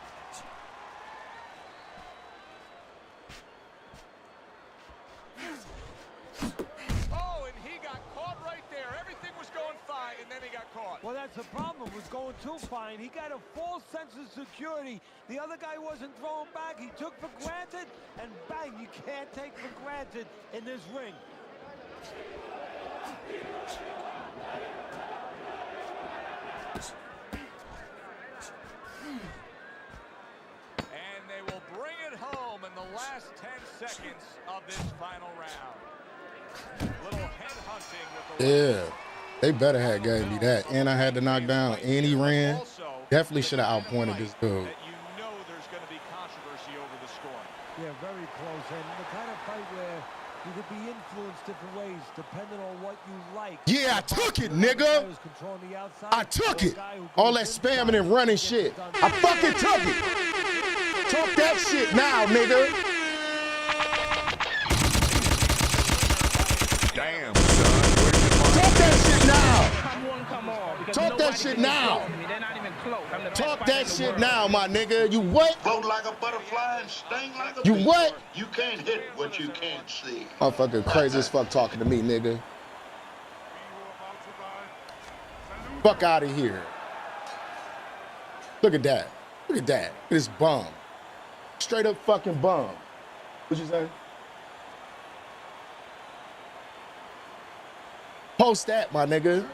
Oh, and he got caught right there. Everything was going fine, and then he got caught. Well, that's the problem. It was going too fine. He got a false sense of security. The other guy wasn't throwing back. He took for granted, and bang, you can't take for granted in this ring. And they will bring it home in the last 10 seconds of this final round. Little head hunting with the Yeah, they better have gave me that. And I had to knock down, and he ran. Definitely should have outpointed this dude. That you know there's going to be controversy over the scoring. Yeah, very close. And the kind of fight where You could be influenced different ways depending on what you like. Yeah, I took it, nigga. I took it. All that spamming and running shit. I fucking took it. Talk that shit now, nigga. Damn, son. Talk that shit now. Come on. Talk that shit now. They're not even close. Talk that shit now, my nigga. You what? Float like a butterfly and sting like a You bee. what? You can't hit what you can't see. Motherfucker crazy as fuck talking to me, nigga. Fuck out of here. Look at that. Look at that. Look at this bum. Straight up fucking bum. What you say? Post that, my nigga.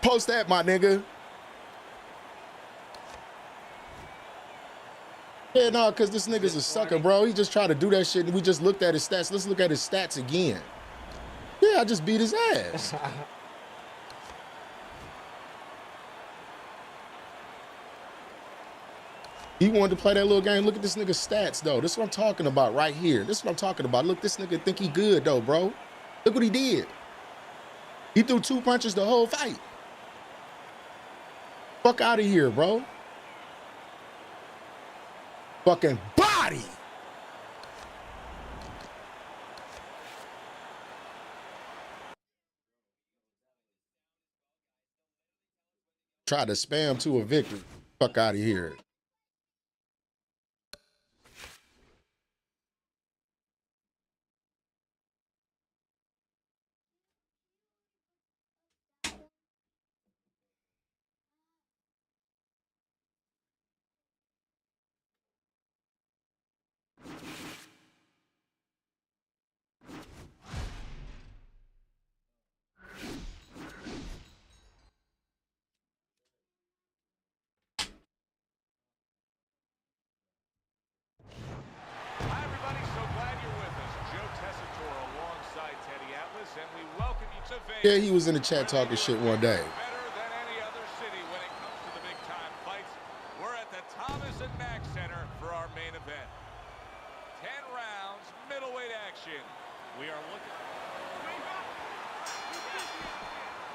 Post that, my nigga. Yeah, no, because this nigga's a sucker, bro. He just tried to do that shit, and we just looked at his stats. Let's look at his stats again. Yeah, I just beat his ass. He wanted to play that little game. Look at this nigga's stats, though. This is what I'm talking about right here. This is what I'm talking about. Look, this nigga think he good, though, bro. Look what he did. He threw 2 punches the whole fight. Fuck out of here, bro. Fucking body. Try to spam to a victory. Fuck out of here. Yeah, he was in the chat talking shit one day. Better than any other city when it comes to the big time fights. We're at the Thomas and Mack Center for our main event. 10 rounds, middleweight action. We are looking.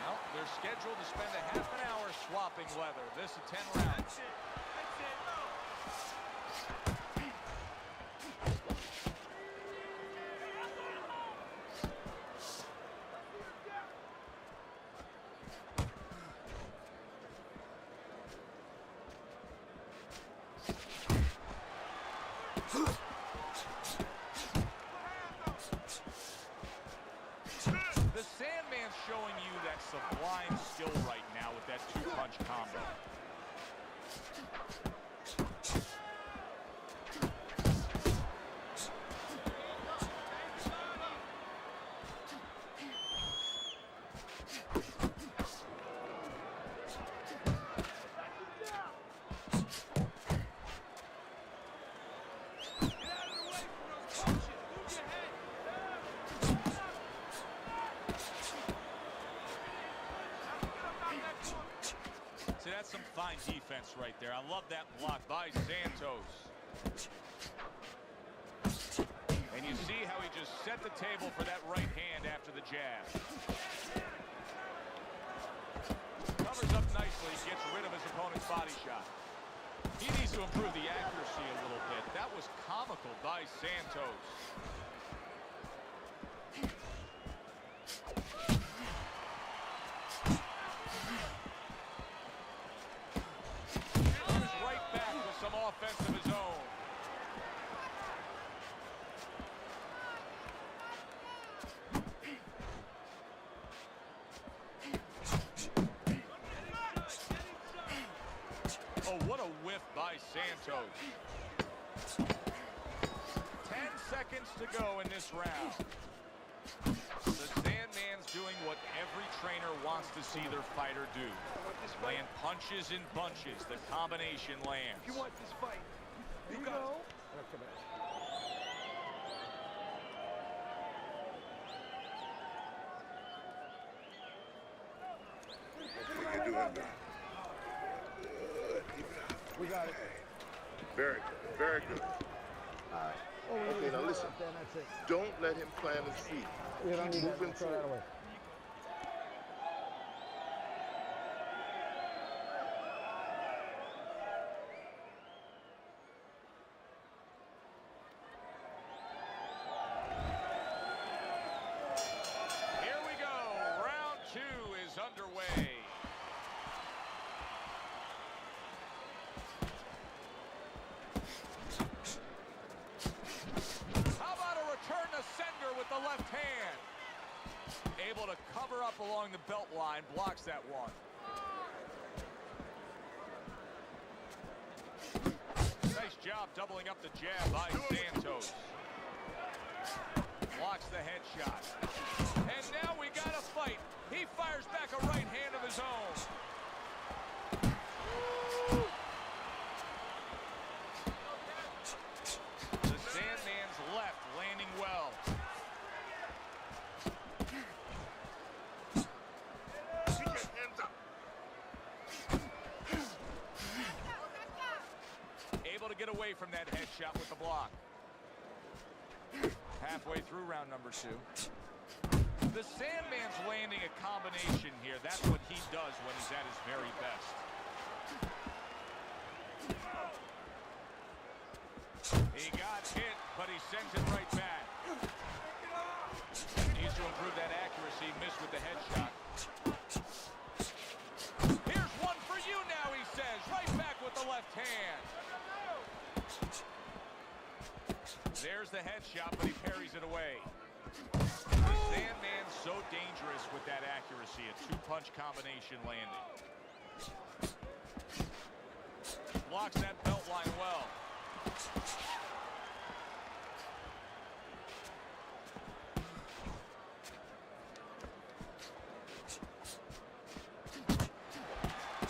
Well, they're scheduled to spend a half an hour swapping leather. This is 10 rounds. The Sandman's showing you that sublime skill right now with that 2-punch combo. See, that's some fine defense right there. I love that block by Santos. And you see how he just set the table for that right hand after the jab. Covers up nicely, gets rid of his opponent's body shot. He needs to improve the accuracy a little bit. That was comical by Santos. Offense of his own. Oh, what a whiff by Santos. 10 seconds to go in this round. The Sandman's doing what every trainer wants to see their fighter do. Land punches in bunches. The combination lands. If you want this fight, you go. You're doing that. Good. Keep it up. We got it. Very good. Very good. All right. Okay, now listen. Don't let him plant his feet. Keep moving forward. Here we go. Round 2 is underway. How about a return to sender with the left hand? Able to cover up along the belt line, blocks that one. Nice job doubling up the jab by Santos. Blocks the headshot. And now we got a fight. He fires back a right hand of his own. The Sandman's left landing well. Keep your hands up. Able to get away from that headshot with the block. Halfway through round number 2. The Sandman's landing a combination here. That's what he does when he's at his very best. He got hit, but he sends it right back. Needs to improve that accuracy. Missed with the headshot. Here's one for you now, he says. Right back with the left hand. There's the headshot, but he parries it away. The Sandman's so dangerous with that accuracy. A 2-punch combination landing. Blocks that belt line well.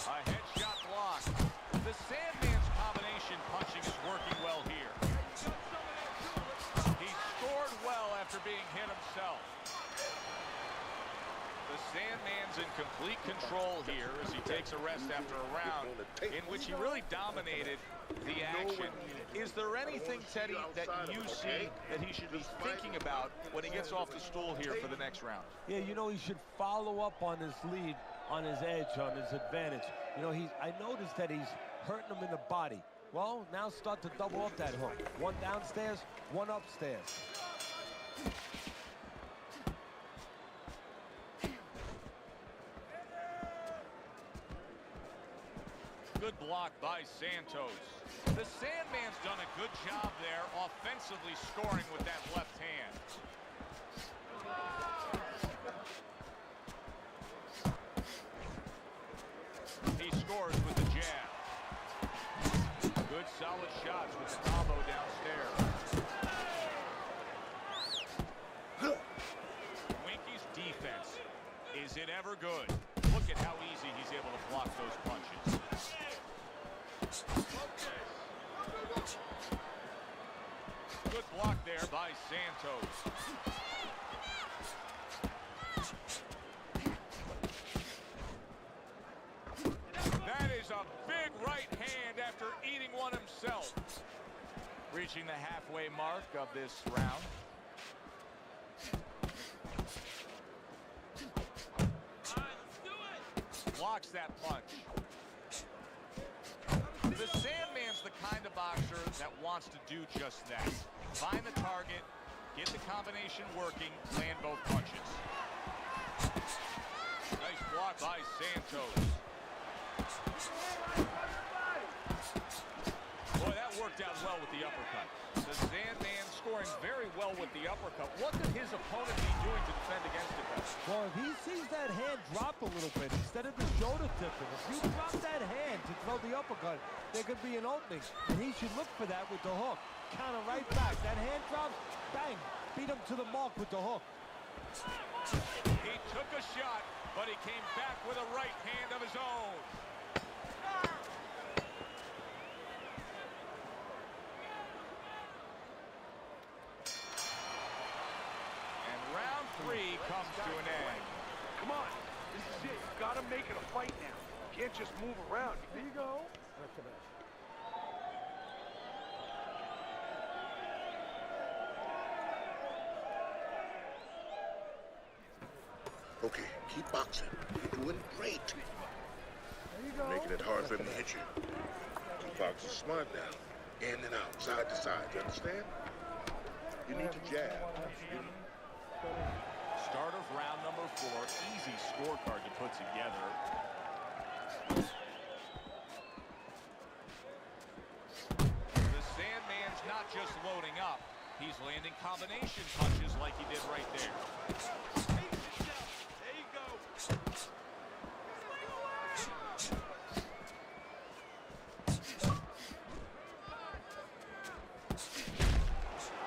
A headshot block. The Sandman's combination punching is working well here. He scored well after being hit himself. The Sandman's in complete control here as he takes a rest after a round in which he really dominated the action. Is there anything, Teddy, that you see that he should be thinking about when he gets off the stool here for the next round? Yeah, you know, he should follow up on his lead, on his edge, on his advantage. You know, I noticed that he's hurting him in the body. Well, now start to double up that hook. One downstairs, one upstairs. Good block by Santos. The Sandman's done a good job there, offensively scoring with that left hand. He scores with the jab. Good solid shots with the combo downstairs. Winky's defense. Is it ever good? Look at how easy he's able to block those punches. Good block there by Santos. That is a big right hand after eating one himself. Reaching the halfway mark of this round. Blocks that punch. The Sandman's the kind of boxer that wants to do just that. Find the target, get the combination working, land both punches. Nice block by Santos. Boy, that worked out well with the uppercut. The Sandman scoring very well with the uppercut. What could his opponent be doing to defend against it, though? Well, if he sees that hand drop a little bit, instead of the shoulder tipping, if you drop that hand to throw the uppercut, there could be an opening. And he should look for that with the hook. Counter right back. That hand drops, bang, beat him to the mark with the hook. He took a shot, but he came back with a right hand of his own. And round 3 comes to an end. Come on, this is it. You gotta make it a fight now. You can't just move around. There you go. Okay, keep boxing. You're doing great. You're making it hard for him to hit you. Keep boxing smart now. In and out, side to side. You understand? You need to jab. Start of round number 4. Easy scorecard to put together. The Sandman's not just loading up. He's landing combination punches like he did right there. There you go.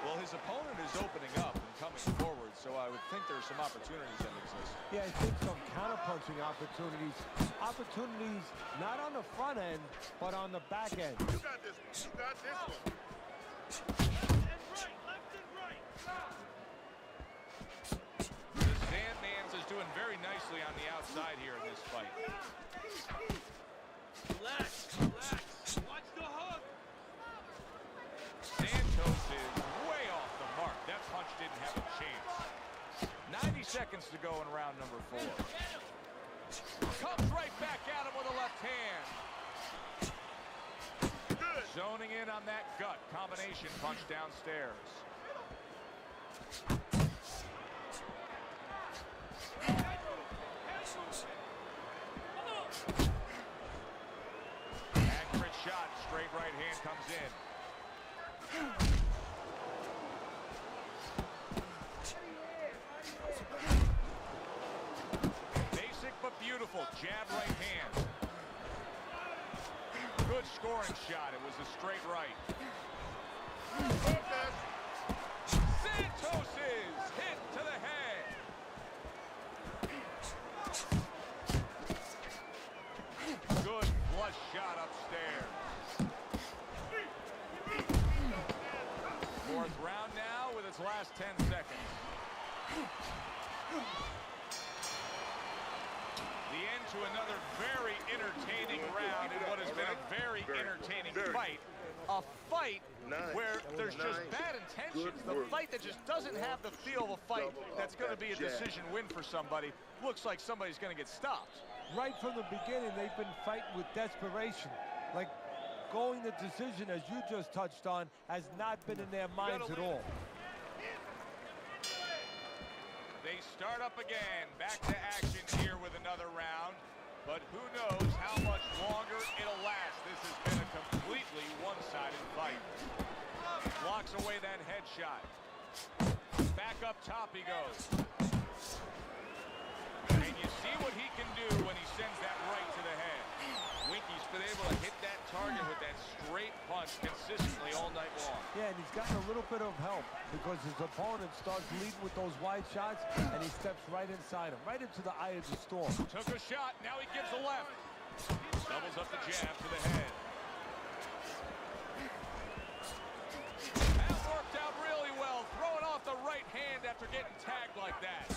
Well, his opponent is opening up and coming forward, so I would think there's some opportunities that exist. Yeah, I think some counter-punching opportunities. Opportunities not on the front end, but on the back end. You got this one. You got this one. The Sandman's is doing very nicely on the outside here in this fight. Relax, relax. Watch the hook. Santos is way off the mark. That punch didn't have a chance. 90 seconds to go in round number 4. Comes right back at him with a left hand. Good. Zoning in on that gut. Combination punch downstairs. Accurate shot. Straight right hand comes in. Basic but beautiful. Jab right hand. Good scoring shot. It was a straight right. Santos is hit to the head. Good flush shot upstairs. 4th round now with its last 10 seconds. The end to another very entertaining round in what has been a very entertaining fight. A fight where there's just bad intentions. The fight that just doesn't have the feel of a fight that's going to be a decision win for somebody. Looks like somebody's going to get stopped. Right from the beginning, they've been fighting with desperation. Like, going the decision, as you just touched on, has not been in their minds at all. They start up again. Back to action here with another round. But who knows how much longer it'll last. This has been a completely one-sided fight. Blocks away that headshot. Back up top he goes. And you see what he can do when he sends that right to the head. Winky's been able to hit that target with that straight punch consistently all night long. Yeah, and he's gotten a little bit of help because his opponent starts leading with those wide shots, and he steps right inside him, right into the eye of the storm. Took a shot, now he gives a left. Doubles up the jab to the head. That worked out really well, throwing off the right hand after getting tagged like that.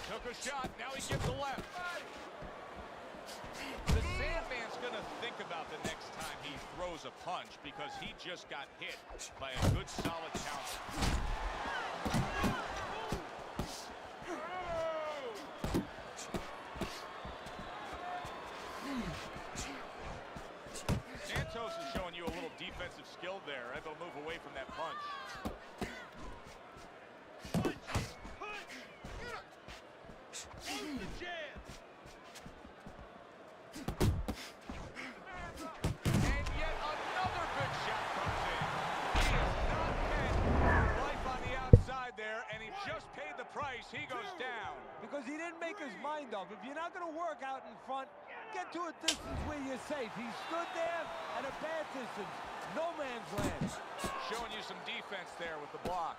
Took a shot, now he gives a left. The Sandman's gonna think about the next time he throws a punch because he just got hit by a good solid counter. Santos is showing you a little defensive skill there, able to move away from that punch. And yet another big shot comes in. He is not met life on the outside there, and he just paid the price. He goes down. Because he didn't make his mind up. If you're not going to work out in front, get to a distance where you're safe. He stood there at a bad distance. No man's land. Showing you some defense there with the block.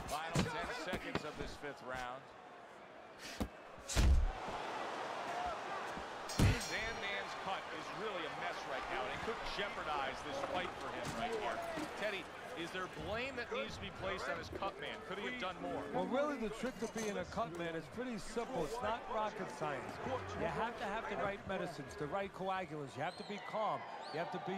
Final 10 seconds of this 5th round. Sandman's cut is really a mess right now, and it could jeopardize this fight for him right here. Teddy, Is there blame that needs to be placed on his cut man? Could he have done more? Well, really, the trick to being a cut man is pretty simple. It's not rocket science. You have to have the right medicines, the right coagulants. You have to be calm. You have to be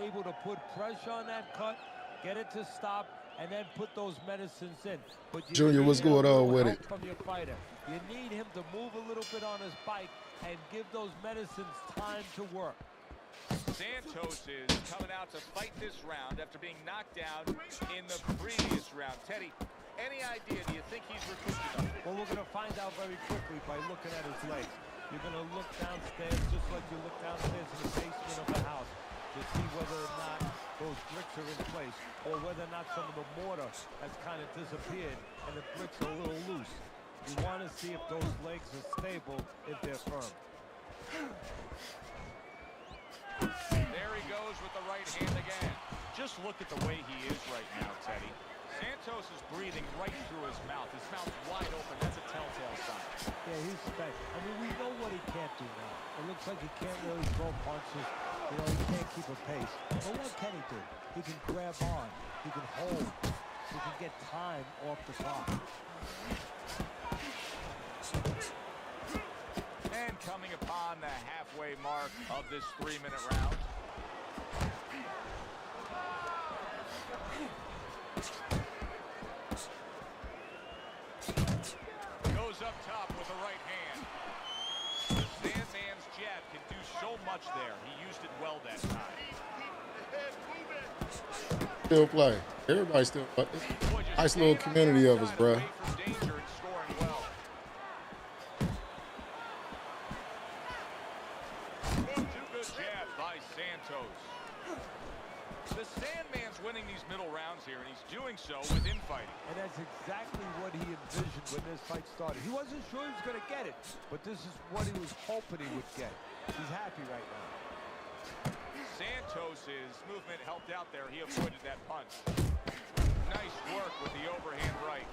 able to put pressure on that cut, get it to stop, and then put those medicines in. But you Junior, what's going on with it? From your fighter. You need him to move a little bit on his bike and give those medicines time to work. Santos is coming out to fight this round after being knocked down in the previous round. Teddy, any idea? Do you think he's recouped enough? Well, we're going to find out very quickly by looking at his legs. You're going to look downstairs just like you look downstairs in the basement of the house to see whether or not those bricks are in place or whether or not some of the mortar has kind of disappeared and the bricks are a little loose. You want to see if those legs are stable, if they're firm. There he goes with the right hand again. Just look at the way he is right now, Teddy. Santos is breathing right through his mouth. His mouth's wide open. That's a telltale sign. Yeah, he's spent. I mean, we know what he can't do now. It looks like he can't really throw punches. You know, he can't keep a pace. But what can he do? He can grab on. He can hold. He can get time off the clock. And coming upon the halfway mark of this 3-minute round. Goes up top with the right hand. The Sandman's jab can do so much there. He used it well that time. Still play. Everybody still play. Nice little community of us, bro. The Sandman's winning these middle rounds here, and he's doing so with infighting. And that's exactly what he envisioned when this fight started. He wasn't sure he was going to get it, but this is what he was hoping he would get. He's happy right now. Santos's movement helped out there. He avoided that punch. Nice work with the overhand right.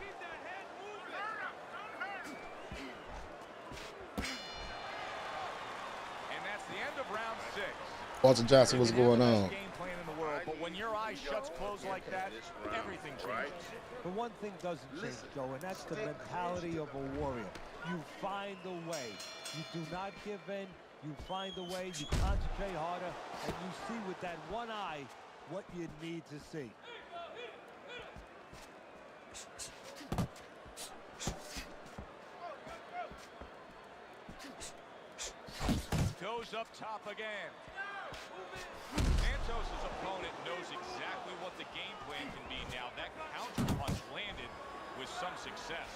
And that's the end of round 6. Walter Johnson, what's going on? But when your eyes shuts closed like that, everything changes. But one thing doesn't change, Joe, and that's the mentality of a warrior. You find a way. You do not give in. You find a way. You concentrate harder, and you see with that one eye what you need to see. Goes up top again. Santos' opponent knows exactly what the game plan can be now. That counter punch landed with some success.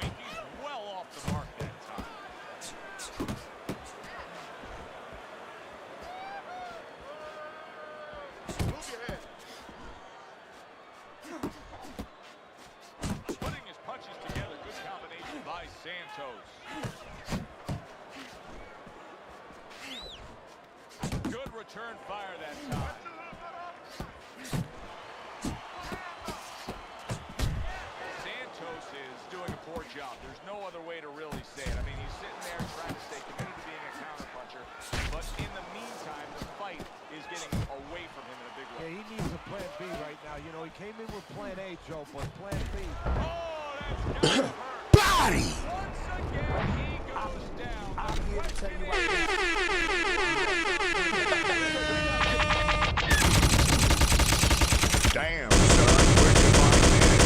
Winky's well off the mark that time. Move your head. Putting his punches together. Good combination by Santos. Good return fire that time. Santos is doing a poor job. There's no other way to really say it. I mean, he's sitting there trying to stay committed to being a counterpuncher. But in the meantime, the fight is getting away from him in a big way. Yeah, he needs a plan B right now. You know, he came in with plan A, Joe, but plan B. Oh, that's got Body! Once again, he goes down. I'm here to tell you right now. Damn, son, where'd you find this?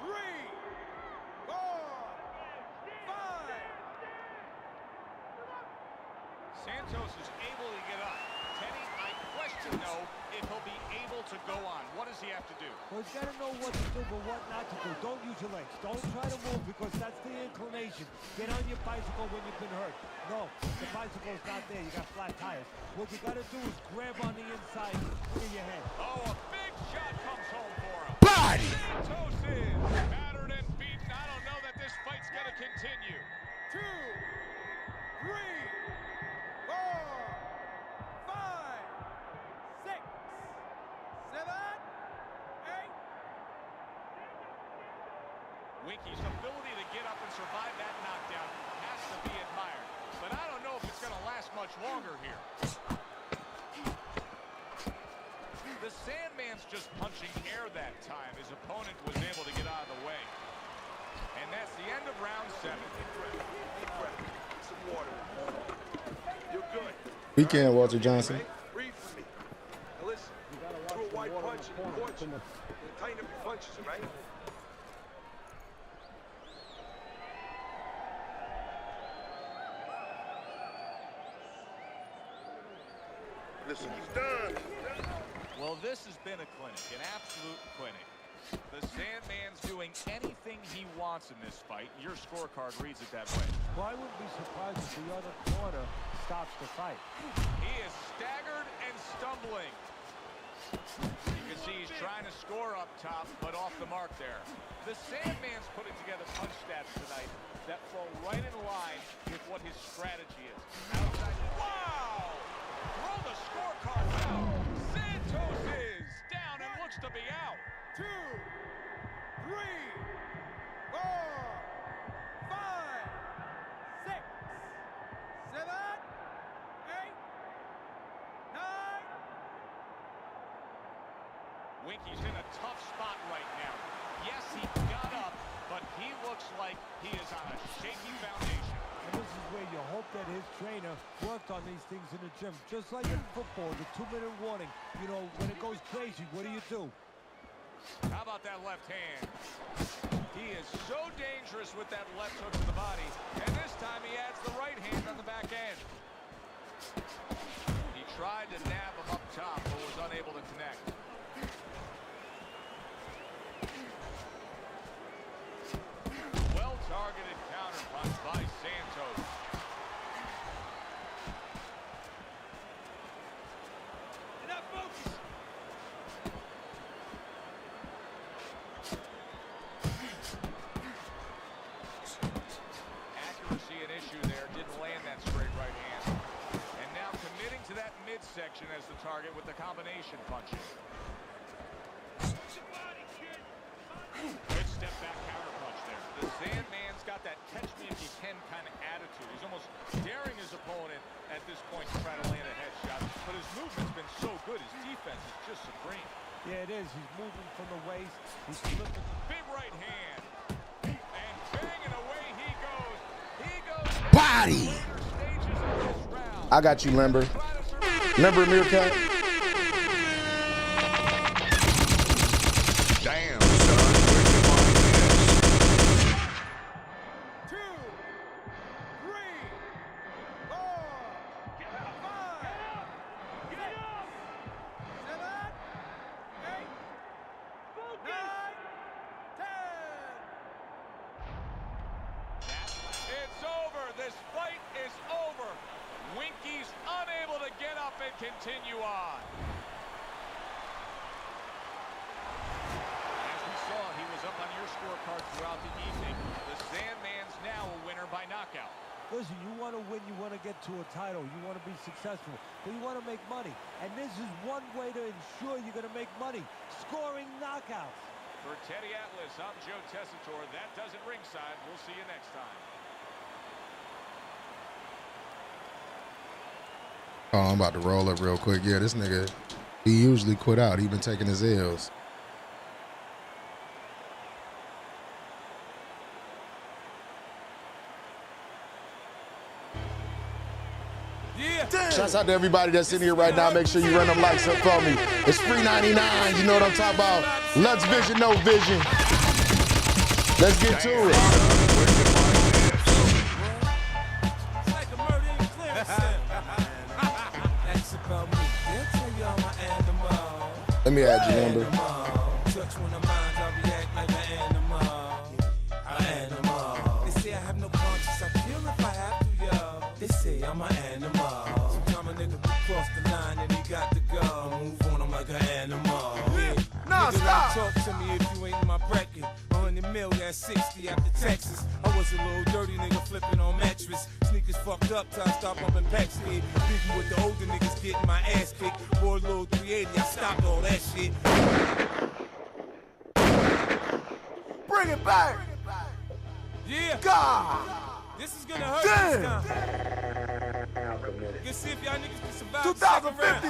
3, 4, 5. Santos is able to get up. Teddy, I question, though, if he'll be able to go on. What does he have to do? Well, he's got to know what to do, but what not to do. Don't use your legs. Don't try to move because that's the inclination. Get on your bicycle when you've been hurt. No, the bicycle's not there. You got flat tires. What you got to do is grab on the inside and clear your head. Oh, a big shot comes home for him. Body! Santos is battered and beaten. I don't know that this fight's going to continue. 2, 3, 4, 5, 6, 7, 8. Winky's ability to get up and survive that knockdown has to be admired. But I don't know if it's going to last much longer here. The Sandman's just punching air that time. His opponent was able to get out of the way. And that's the end of round 7. Deep breath. Some water. You're good. Weekend, Walter Johnson. Breathe for me. Now listen, throw a wide punch and you punch. Tighten up your punches, all right? Listen, he's done. Well, this has been a clinic, an absolute clinic. The Sandman's doing anything he wants in this fight. Your scorecard reads it that way. Well, I wouldn't be surprised if the other corner stops the fight. He is staggered and stumbling. You can see he's trying to score up top, but off the mark there. The Sandman's putting together punch stats tonight that fall right in line with what his strategy is. Outside. Wow! Throw the scorecard down. Santos is down and looks to be out. 2, 3, 4, 5, 6, 7, 8, 9. Winky's in a tough spot right now. Yes, he got up, but he looks like he is on a shaky foundation. And this is where you hope that his trainer worked on these things in the gym. Just like in football, the 2-minute warning. You know, when it goes crazy, what do? How about that left hand? He is so dangerous with that left hook to the body, and this time he adds the right hand on the back end. He tried to nab him up top, but was unable to connect. Well-targeted counter punch by Santos. Enough focus. Accuracy an issue there, didn't land that straight right hand. And now committing to that midsection as the target with the combination punching. Good step back counter punch there. The Sandman's got that catch me if you can kind of attitude. He's almost daring his opponent at this point to try to land a headshot. But his movement's been so good. His defense is just supreme. Yeah, it is. He's moving from the waist. He's flipping. Big right hand. And banging away he goes. He goes. Body. I got you, Limber. Limber Meerkat. Damn, son. Where'd you find this? 2, 3, 4, 5, 6, 7, 8, 9, 10. It's over. This fight is over. Winky's unable to get up and continue on. As we saw, he was up on your scorecard throughout the evening. The Sandman's now a winner by knockout. Listen, you want to win, you want to get to a title, you want to be successful, but you want to make money. And this is one way to ensure you're going to make money, scoring knockouts. For Teddy Atlas, I'm Joe Tessitore. That does it ringside. We'll see you next time. Oh, I'm about to roll up real quick. Yeah, this nigga, he usually quit out. He been taking his L's. Shouts out to everybody that's in here right now. Make sure you run them likes up for me. It's free 99. You know what I'm talking about. Let's vision, no vision. Let's get to it. Let me add your number. They say I have no conscience. I kill if I have to, yo. They say I'm an animal. Sometimes a nigga cross the line and he got to go. Move on, I'm like an animal. Yeah. No, stop. Talk to me if you ain't in my bracket. 100 mil, that's 60 after Texas. I was a little dirty nigga flipping on mattress. Sneakers fucked up, time stop up in Paxton. Beefing with the older niggas getting my ass kicked. Boy, little 380, I stopped all that shit. Bring it back. Yeah. God. This is gonna hurt this time. Let's see if y'all niggas can survive the second round. 2050.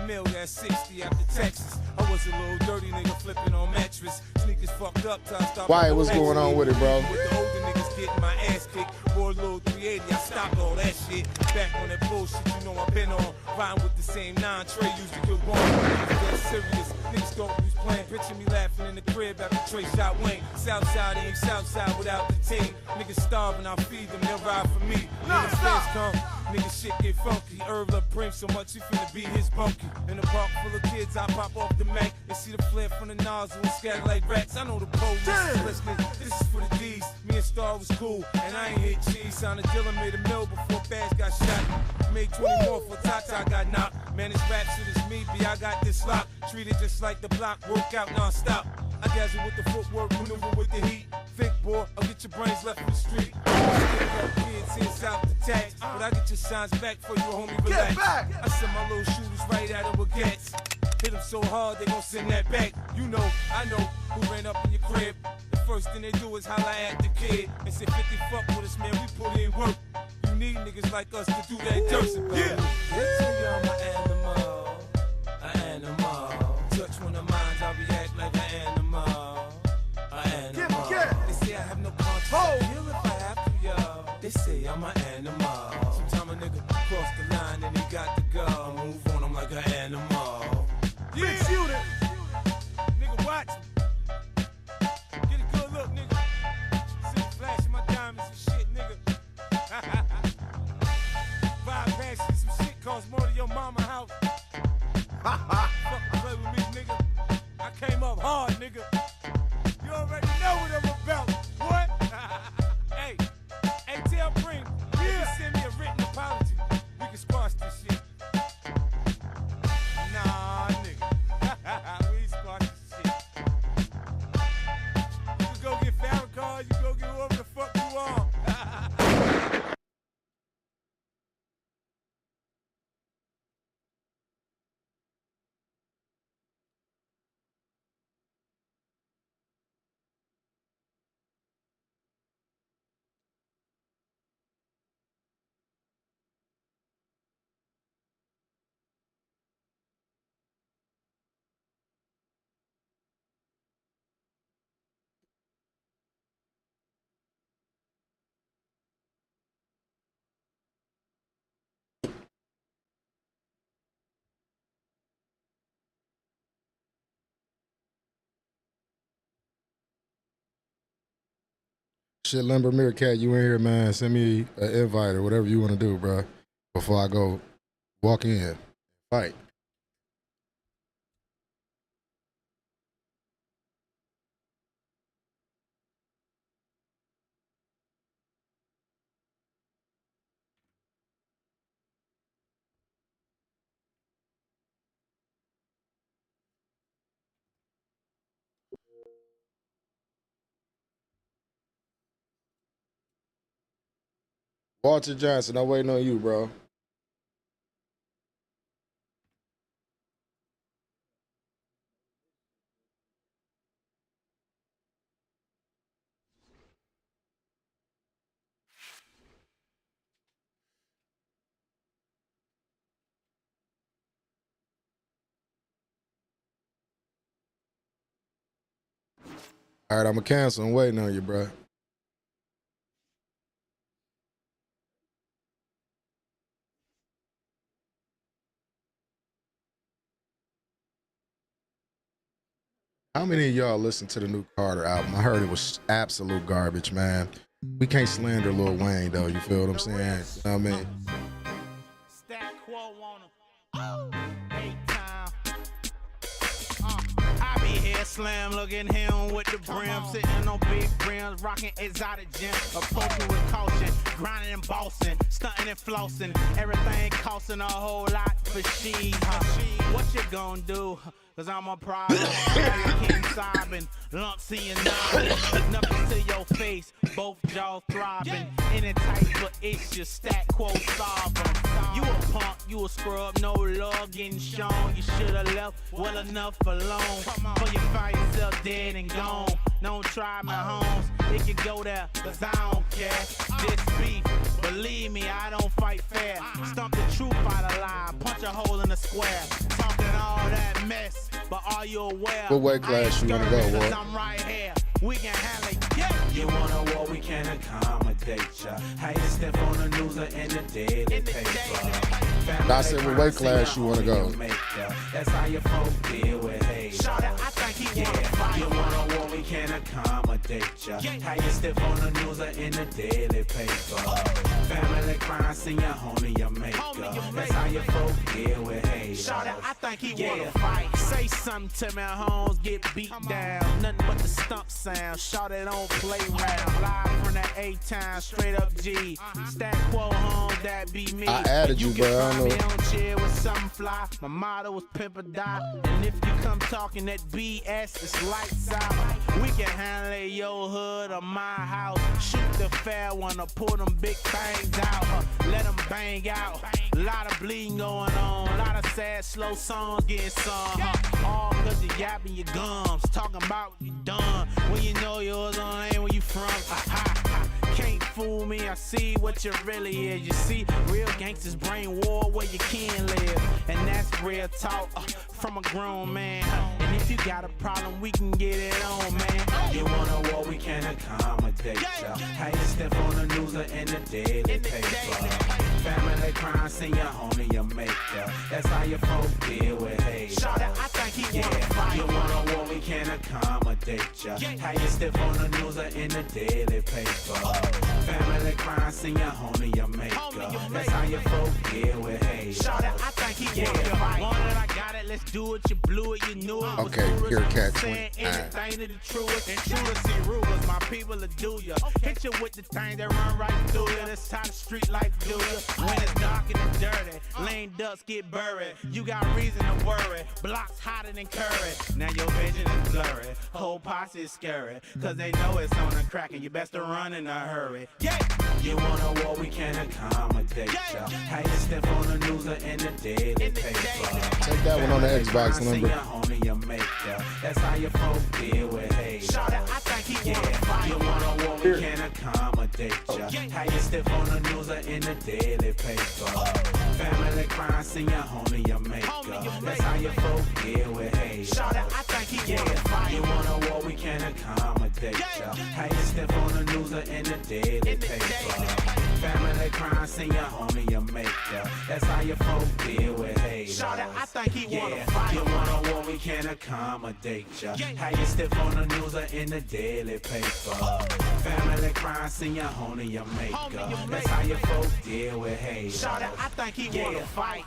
mil, that's 60 after Texas. I was a little dirty nigga flipping on mattress. Sneakers fucked up till I stopped. Why? What's going on with it, bro? With the older niggas getting my ass kicked. For a little 380, I stopped all that shit. Back on that bullshit, you know I've been on. Riding with the same 9 Trey used to get wrong. Dead serious, niggas thought we was playing. Picture me laughing in the crib after Trey shot Wayne. Southside ain't Southside without the team. Niggas starving, I feed them, they'll ride for me. Niggas fans come, niggas shit get funky. Herb up Prince so much he finna be his bunkie. In a park full of kids, I pop off the Mac and see the flare from the nozzle and scatter like rats. I know the police is listening. This is for the D's. Me and Star was cool, and I ain't hit cheese. Signed a dealer, made a mill before Bass got shot. Made 20 more for Tata got knocked. Man, this rap shit is me, B. I got this lock. Treated just like the block, work out non-stop. I dazzle with the footwork, maneuver with the heat. Fake boy, I'll get your brains left in the street. Kids in South the tax, but I get your signs back for you, homie, relax. I send my little shooters right at them with gats. Hit them so hard, they gon' send that back. You know, I know who ran up in your crib. The first thing they do is holler at the kid and say 50 fuck with us, man, we put in work. You need niggas like us to do that dirt. Yeah. I'm an animal. Touch one of mine, I react like an animal. They say I have no conscience. I feel if I have to, yo. They say I'm an animal. Sometimes a nigga cross the line and he got to go. Move on, I'm like an animal. Mix unit. Nigga, watch me. Get a good look, nigga. See me flashing my diamonds and shit, nigga. 5 passes, some shit costs more than your mama house. Fuck play with me, nigga. I came up hard, nigga. You already know what I'm about. What? Hey, tell Pring, yeah. Send me a written apology. We can squash this shit. Nah, nigga. We ain't squash this shit. You can go get Farrakhan, you go get whoever the fuck you are. Shit, Limber Meerkat, you in here, man. Send me an invite or whatever you want to do, bro. Before I go walk in. Fight. Walter Johnson, I'm waiting on you, bro. All right, I'm going to cancel. I'm waiting on you, bro. How many of y'all listened to the new Carter album? I heard it was absolute garbage, man. We can't slander Lil Wayne, though. You feel what I'm saying? You know what I mean? Stack quo on him. Big time. I be here slam, looking him with the brim, sitting on big brims, rocking exotic gems, approaching with caution, grinding and bossing, stunting and flossing, everything costing a whole lot for she. What you gonna do? Cause I'm a problem. Keep sobbing, lumps in your noggin, nothing to your face, both jaws throbbing. Any type of issue, stack quo solving. You a punk, you a scrub, no love getting shown. You should've left well enough alone. Before you find yourself dead and gone. Don't try my homes, it can go there, cause I don't care. This beef, believe me, I don't fight fair. Stump the truth out of lie, punch a hole in the square. Talking but are you aware? What weight class you wanna go, boy? I'm right here. We can handle it. Yeah. You want a war, we can accommodate ya. How you step on the news or in the daily paper. I said, what weight class you want to go? That's how your folk deal with hate. I think he wanna fight. You want a war, we can accommodate ya. How you step on the news or in the daily paper. Family crime, see your homie, your maker. That's how your folk deal with hate. I think he wanna fight. Say something to me, Holmes, get beat down. Nothing but the stump sound. Shout it on play round. Live from the A-Town, straight up G. Stack quo home, that be me. I added you, bro. I don't know. On chair with something fly. My motto was pimp or die. And if you come talking that BS, it's lights out. We can handle your hood or my house. Shoot the fair one or pull them big things out. Let them bang out. A lot of bleeding going on. A lot of sad, slow songs getting sung. All cause you yapping your gums. Talking about what you done. When you know yours on ain't where you from. Can't fool me, I see what you really is. You see, real gangsters bring war where you can live. And that's real talk from a grown man. And if you got a problem, we can get it on, man. You want a war, we can accommodate ya. How you step on the news or in the daily paper. Family crime, see your homie, your maker. That's how your folk deal with hate. I think he wanna fight. You want a war, we can accommodate ya. How you step on the news or in the daily paper. Family crime, see your homie, your maker. That's how your folk deal with hate. I think he wanna fight. Wanted, I got it, let's do it. You blew it, you knew it. Okay, here cat 20. Saying anything to the truest. And true to see rulers, my people will do ya. Hit you with the thing that run right through ya. That's how the street life do ya. When it's dark and it's dirty, lame ducks get buried. You got reason to worry. Blocks hotter than curry. Now your vision is blurry. Whole posse is scary. Cause they know it's on the crack and you best to run in a hurry. Yeah. You want a war, we can accommodate ya. How you step on the news or in the daily paper. Take that one on the Xbox number. That's how your folk deal with hate. I think he wanna fight. You want a war, we can accommodate ya. How you step on the news or in the daily paper. Family crime, see your homie, your maker. That's how your folk deal with hate. I think he wanna fight. You want a war, we can accommodate ya. How you step on the news or in the daily paper. Family crime, see your homie, your maker. That's how your folk deal with hate. I think he wanna fight. You want a war, we can accommodate ya. How you step on the news or in the daily paper. Family crime, see your homie, your maker. That's how your folk deal with hate. I think he wanna fight.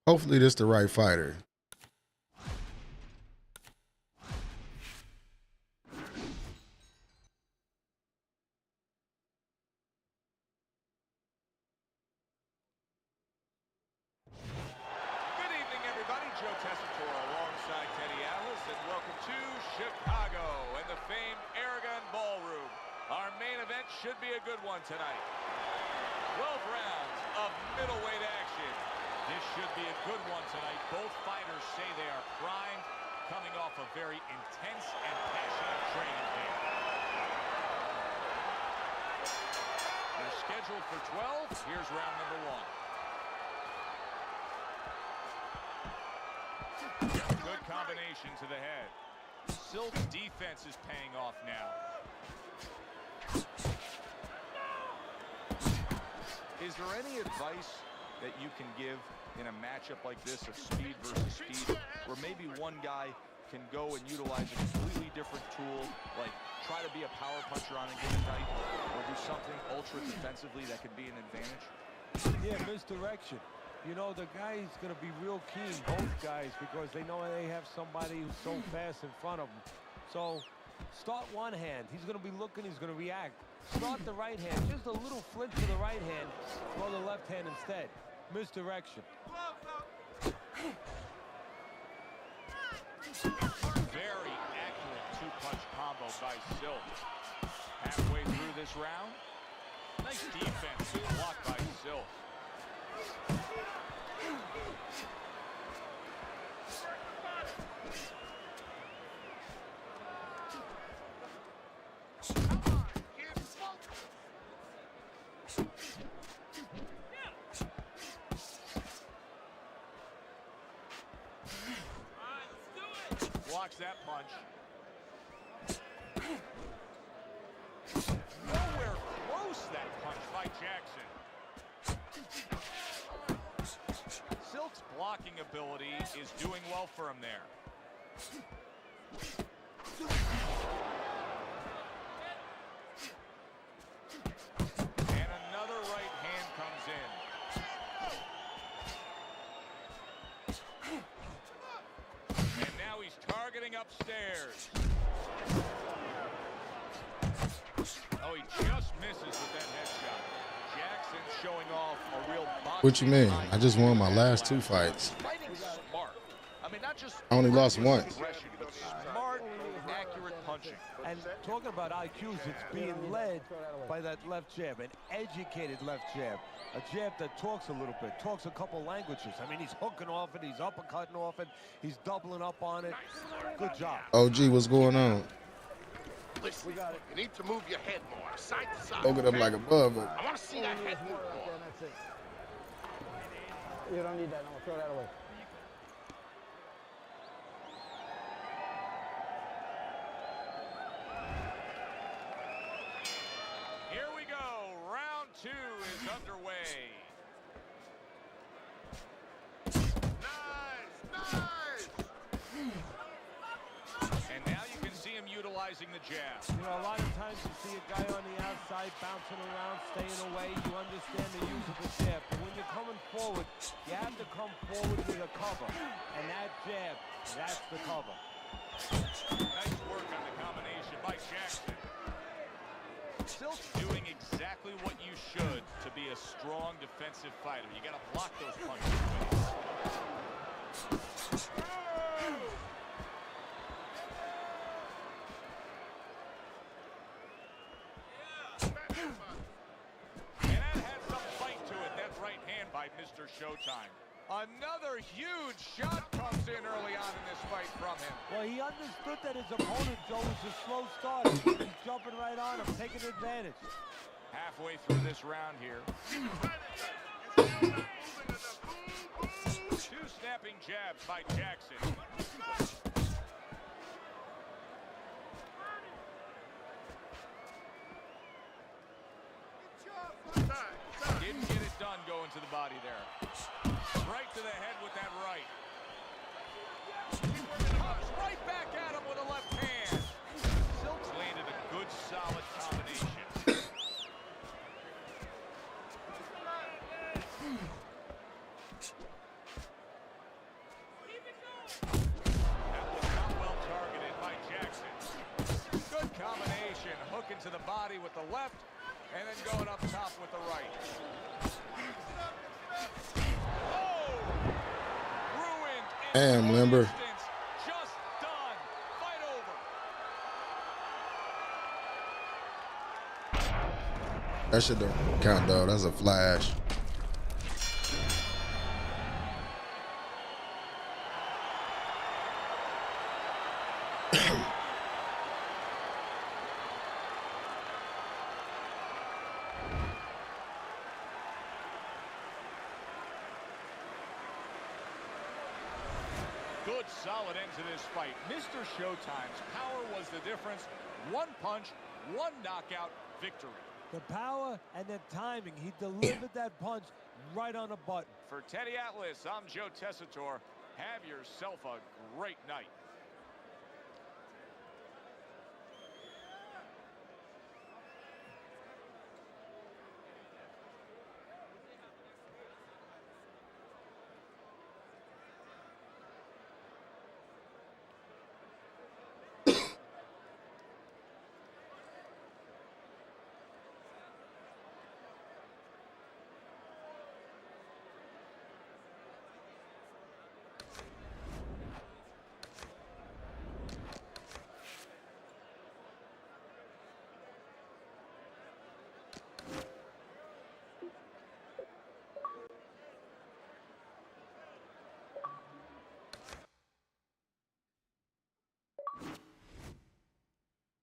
Hopefully this the right fighter. Should be a good one tonight. 12 rounds of middleweight action. This should be a good one tonight. Both fighters say they are primed, coming off a very intense and passionate training camp. They're scheduled for 12. Here's round number 1. Good combination to the head. Silk's defense is paying off now. Is there any advice that you can give in a matchup like this of speed versus speed, where maybe one guy can go and utilize a completely different tool, like try to be a power puncher on a given night, or do something ultra defensively that could be an advantage? Yeah, misdirection. You know, the guy's going to be real keen, both guys, because they know they have somebody who's so fast in front of them. So start one hand. He's going to be looking, he's going to react. Start the right hand, just a little flinch to the right hand, throw the left hand instead. Misdirection. by Silk. Halfway through this round. Nice defense. Blocked by Silk. Blocks that punch. Nowhere close that punch by Jackson. Silk's blocking ability is doing well for him there. And another right hand comes in. And now he's targeting upstairs. Oh, he just misses with that headshot. Jackson showing off a real boxing. What you mean? I just won my last 2 fights. Fighting smart. I mean, not just I only lost once. aggression, but smart, accurate punching. And talking about IQs, it's being led by that left jab, an educated left jab. A jab that talks a little bit, talks a couple languages. I mean, he's hooking off it, he's uppercutting off it, he's doubling up on it. Good job. OG, what's going on? Listen, you need to move your head more, side to side. Look at him like above it. I want to see that head move more. That's it. You don't need that. No, throw that away. Here we go. Round 2 is underway. Nice! And now you can see him utilizing the jab. You know, a lot of times you see a guy on the outside bouncing around, staying away. You understand the use of the jab. But when you're coming forward, you have to come forward with a cover. And that jab, that's the cover. Nice work on the combination by Jackson. Silk's doing exactly what you should to be a strong defensive fighter. You got to block those punches. And that had some fight to it, that right hand by Mr. Showtime. Another huge shot comes in early on in this fight from him. Well, he understood that his opponent, Joe, was a slow starter. He's jumping right on him, taking advantage. Halfway through this round here. 2 snapping jabs by Jackson. Didn't get it done going to the body there. Right to the head with that right. Comes right back at him with a left hand. Silk's landed a good, solid combination. That was not well targeted by Jackson. Good combination. Hooking to the body with the left. And then going up top with the right. Oh! Ruined. Damn, Limber. Just done. Fight over. That shit don't count, though. That's a flash. Good, solid end to this fight. Mr. Showtime's power was the difference. 1 punch, 1 knockout victory. The power and the timing. He delivered that punch right on the button. For Teddy Atlas, I'm Joe Tessitore. Have yourself a great night.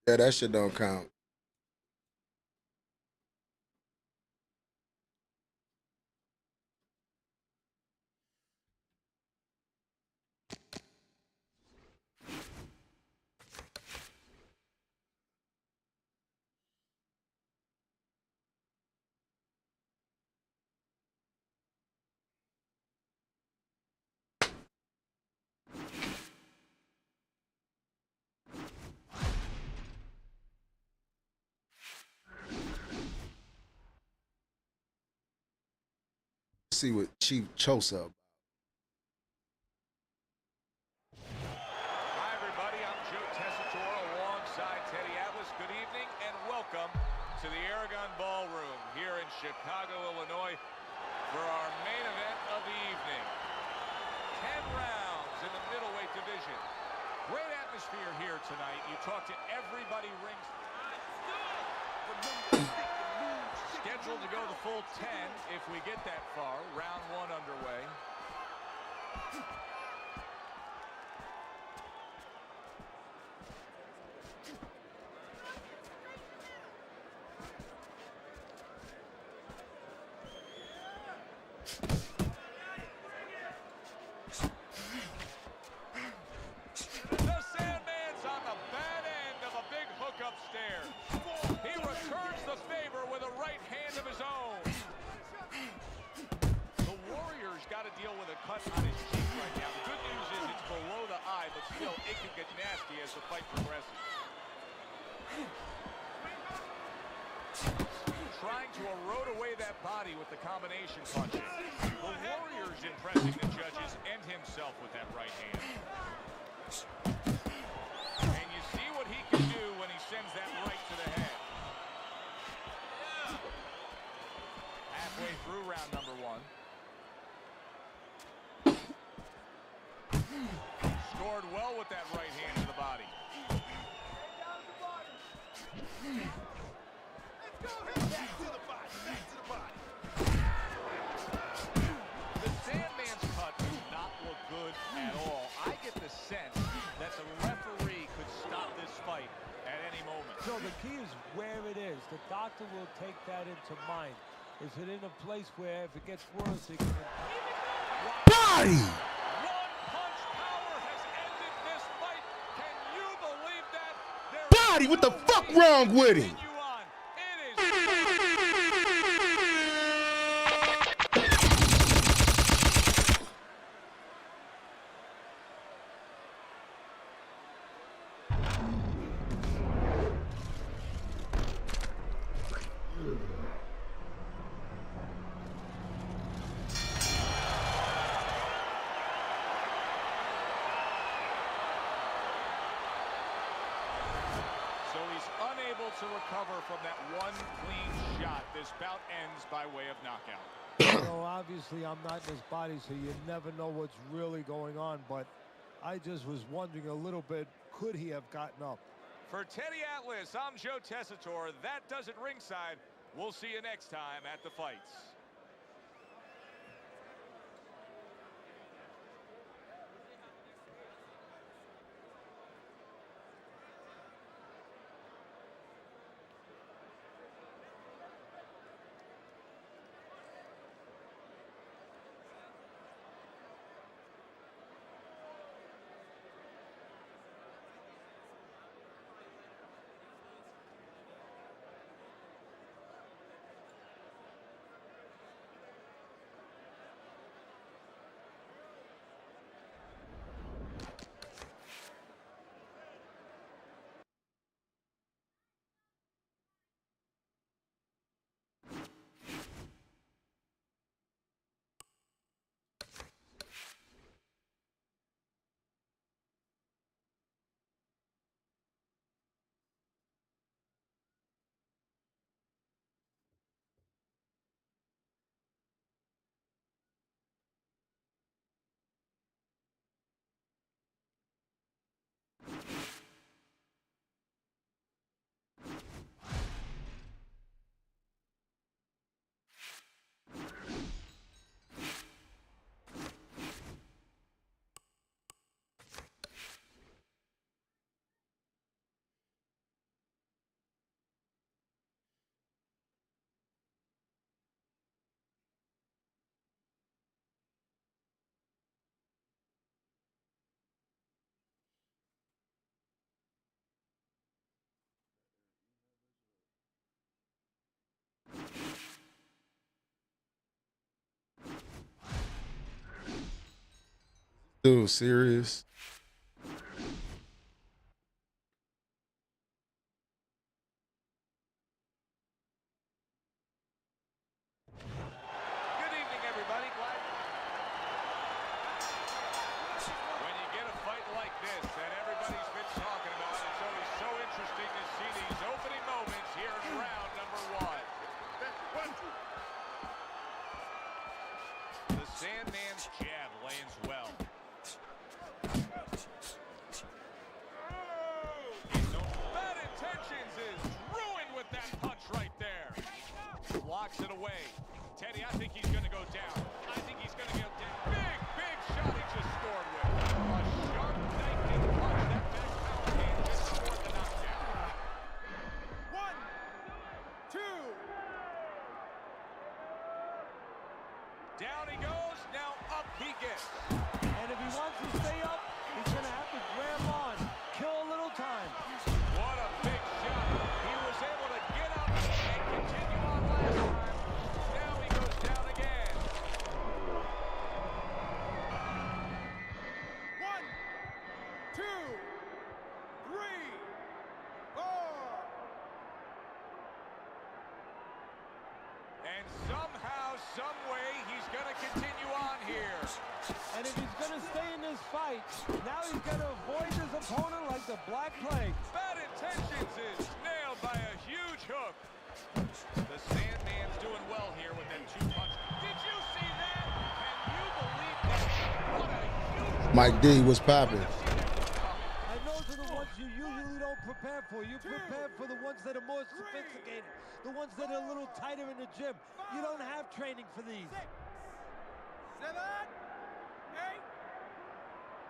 Yeah, that shit don't count. See what Chief Chosa. Hi, everybody. I'm Joe Tessitore alongside Teddy Atlas. Good evening and welcome to the Aragon Ballroom here in Chicago, Illinois for our main event of the evening. 10 rounds in the middleweight division. Great atmosphere here tonight. You talk to everybody rings. Scheduled to go the full 10 if we get that far. Round 1 underway. The Sandman's on the bad end of a big hook upstairs. He returns the favor with a right hand of his own. The Warrior's got to deal with a cut on his cheek right now. The good news is it's below the eye, but still it can get nasty as the fight progresses. Trying to erode away that body with the combination punching. The Warrior's impressing the judges and himself with that right hand. And you see what he can do when he sends that right to the head. Halfway through round number 1. Scored well with that right hand to the body. Back to the body, back to the body. The Sandman's cut does not look good at all. I get the sense that the referee could stop this fight at any moment. So the key is where it is. The doctor will take that into mind. Is it in a place where if it gets worse, it can... Body! One-punch power has ended this fight. Can you believe that? Body! What the fuck wrong with him? Continue on. It is... So he's unable to recover from that one clean shot. This bout ends by way of knockout. You know, obviously I'm not in his body, so you never know what's really going on, but I just was wondering a little bit, could he have gotten up? For Teddy Atlas, I'm Joe Tessitore. That does it ringside. We'll see you next time at the fights. Dude, serious? Good evening, everybody. When you get a fight like this that everybody's been talking about, it's always so interesting to see these opening moments here in round number 1. The Sandman's jab lands well. Bad intentions is ruined with that punch right there. Blocks it away. Teddy, I think he's going to go down. I think he's going to go down. Big, big shot he just scored with. A sharp, knifing punch. That back power hand just scored the knockdown. 1, 2. Down he goes. Now up he gets. And if he wants to stay up, he's going to have to grab on. Kill a little time. What a big shot. He was able to get up and continue on last time. Now he goes down again. 1, 2, 3, 4. And somehow, some way, he's going to continue on here. And if he's going to stay in this fight, now he's going to avoid his opponent like the Black Plague. Bad intentions is nailed by a huge hook. The Sandman's doing well here with them 2 punches. Did you see that? Can you believe that? What a huge Mike D, what's poppin'? And those are the ones you usually don't prepare for. You prepare for the ones that are more sophisticated, the ones that are a little tighter in the gym. You don't have training for these. 7, 8,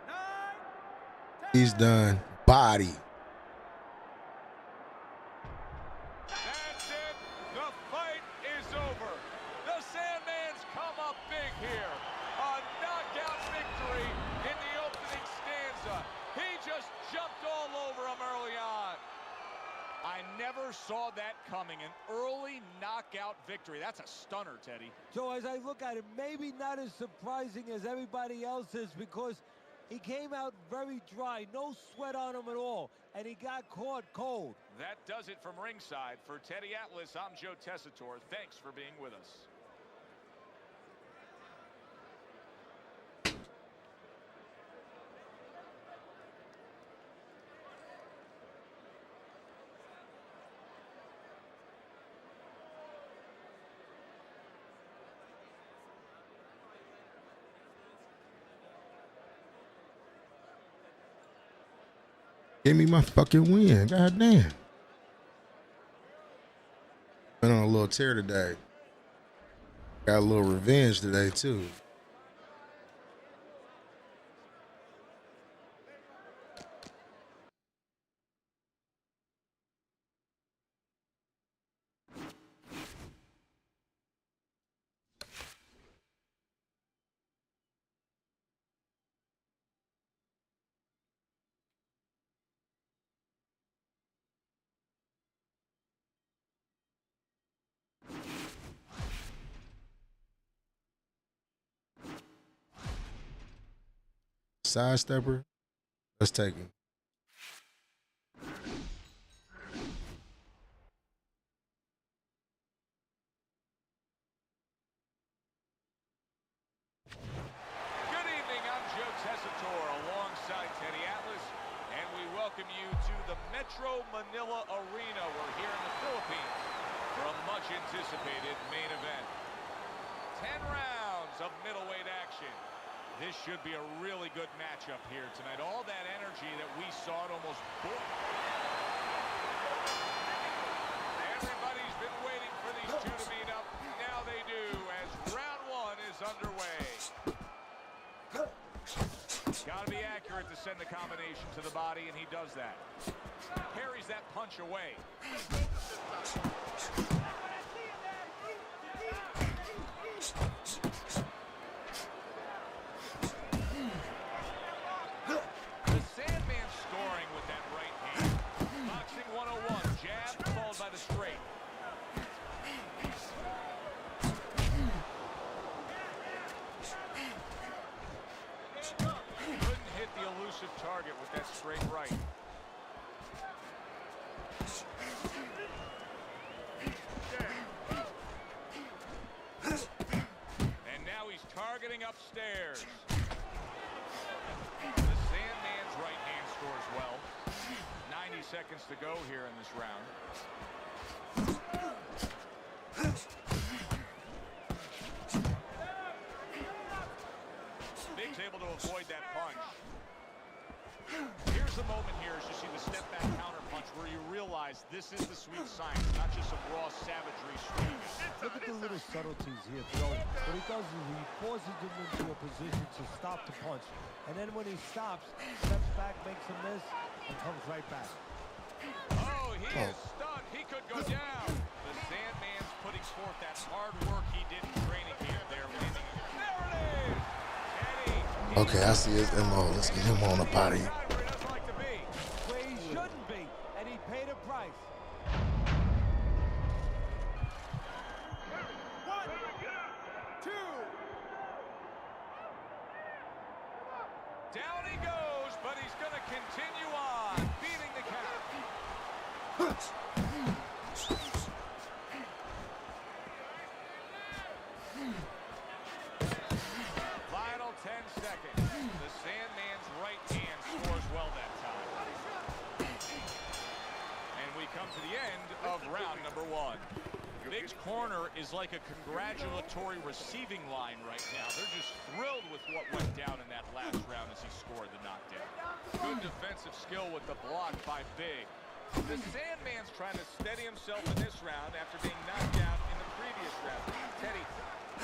9, 10. He's done. Body. That's it. The fight is over. The Sandman's come up big here. A knockout victory in the opening stanza. He just jumped all over him early on. I never saw that coming. An early knockout victory. That's a stunner, Teddy. So as I look at it, maybe not as surprising as everybody else is because he came out very dry, no sweat on him at all, and he got caught cold. That does it from ringside. For Teddy Atlas, I'm Joe Tessitore. Thanks for being with us. Give me my fucking win. God damn. Went on a little tear today. Got a little revenge today, too. Side stepper. Let's take him. Good evening, I'm Joe Tessitore alongside Teddy Atlas, and we welcome you to the Metro Manila Arena. We're here in the Philippines for a much-anticipated main event. 10 rounds of middleweight action. This should be a really good matchup here tonight. All that energy that we saw it almost boil. Everybody's been waiting for these two to meet up. Now they do as round one is underway. Got to be accurate to send the combination to the body, and he does that. Parries that punch away. The Sandman scoring with that right hand. Boxing 101, jab followed by the straight. elusive target with that straight right. And now he's targeting upstairs. The Sandman's right hand scores well. 90 seconds to go here in this round. Big's able to avoid that punch. Here's the moment here as you see the step back counter punch where you realize this is the sweet science, not just some raw savagery streaming. Look at the little subtleties here, Joe. What he does is he forces him into a position to stop the punch. And then when he stops, steps back, makes a miss, and comes right back. Oh, he is stunned. He could go down. The Sandman's putting forth that hard work he did in training camp there. There it is. Teddy. Okay, I see his MO. Let's get him on up out of here. Where he shouldn't be, and he paid a price. One, two. Down he goes, but he's going to continue on, beating the count. Final 10 seconds. The Sandman's right hand scores well that time. And we come to the end of round number 1. Big's corner is like a congratulatory receiving line right now. They're just thrilled with what went down in that last round as he scored the knockdown. Good defensive skill with the block by Big. The Sandman's trying to steady himself in this round after being knocked down in the previous round. Teddy,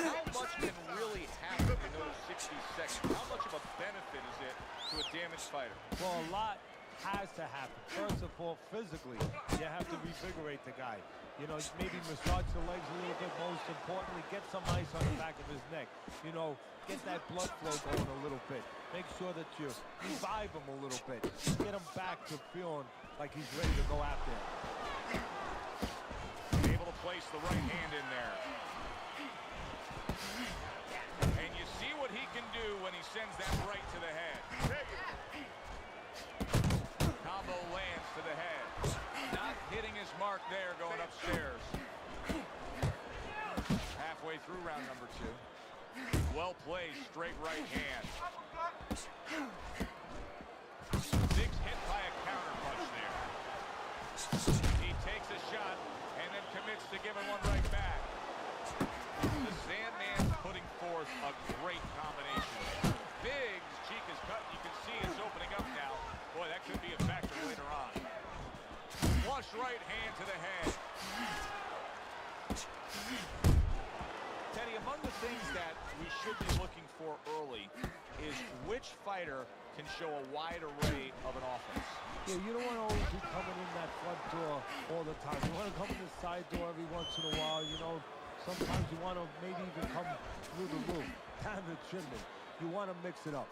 how much can really happen in those 60 seconds? How much of a benefit is it to a damaged fighter? Well, a lot has to happen. First of all, physically, you have to revigorate the guy. You know, maybe massage the legs a little bit. Most importantly, get some ice on the back of his neck. You know, get that blood flow going a little bit. Make sure that you revive him a little bit. Get him back to feeling like he's ready to go after him. Able to place the right hand in there. And you see what he can do when he sends that right to the head. Combo lands to the head. Not hitting his mark there, going upstairs. Halfway through round number 2. Well played, straight right hand. Big's hit by a counter punch there. He takes a shot and then commits to giving one right back. The Sandman's putting forth a great combination. Big's cheek is cut. You can see it's opening up now. Boy, that could be a factor later on. Flush right hand to the head. Teddy, among the things that we should be looking for early is which fighter can show a wide array of an offense. Yeah, you don't want to always be coming in that front door all the time. You want to come in the side door every once in a while. You know, sometimes you want to maybe even come through the roof, down the chimney. You want to mix it up.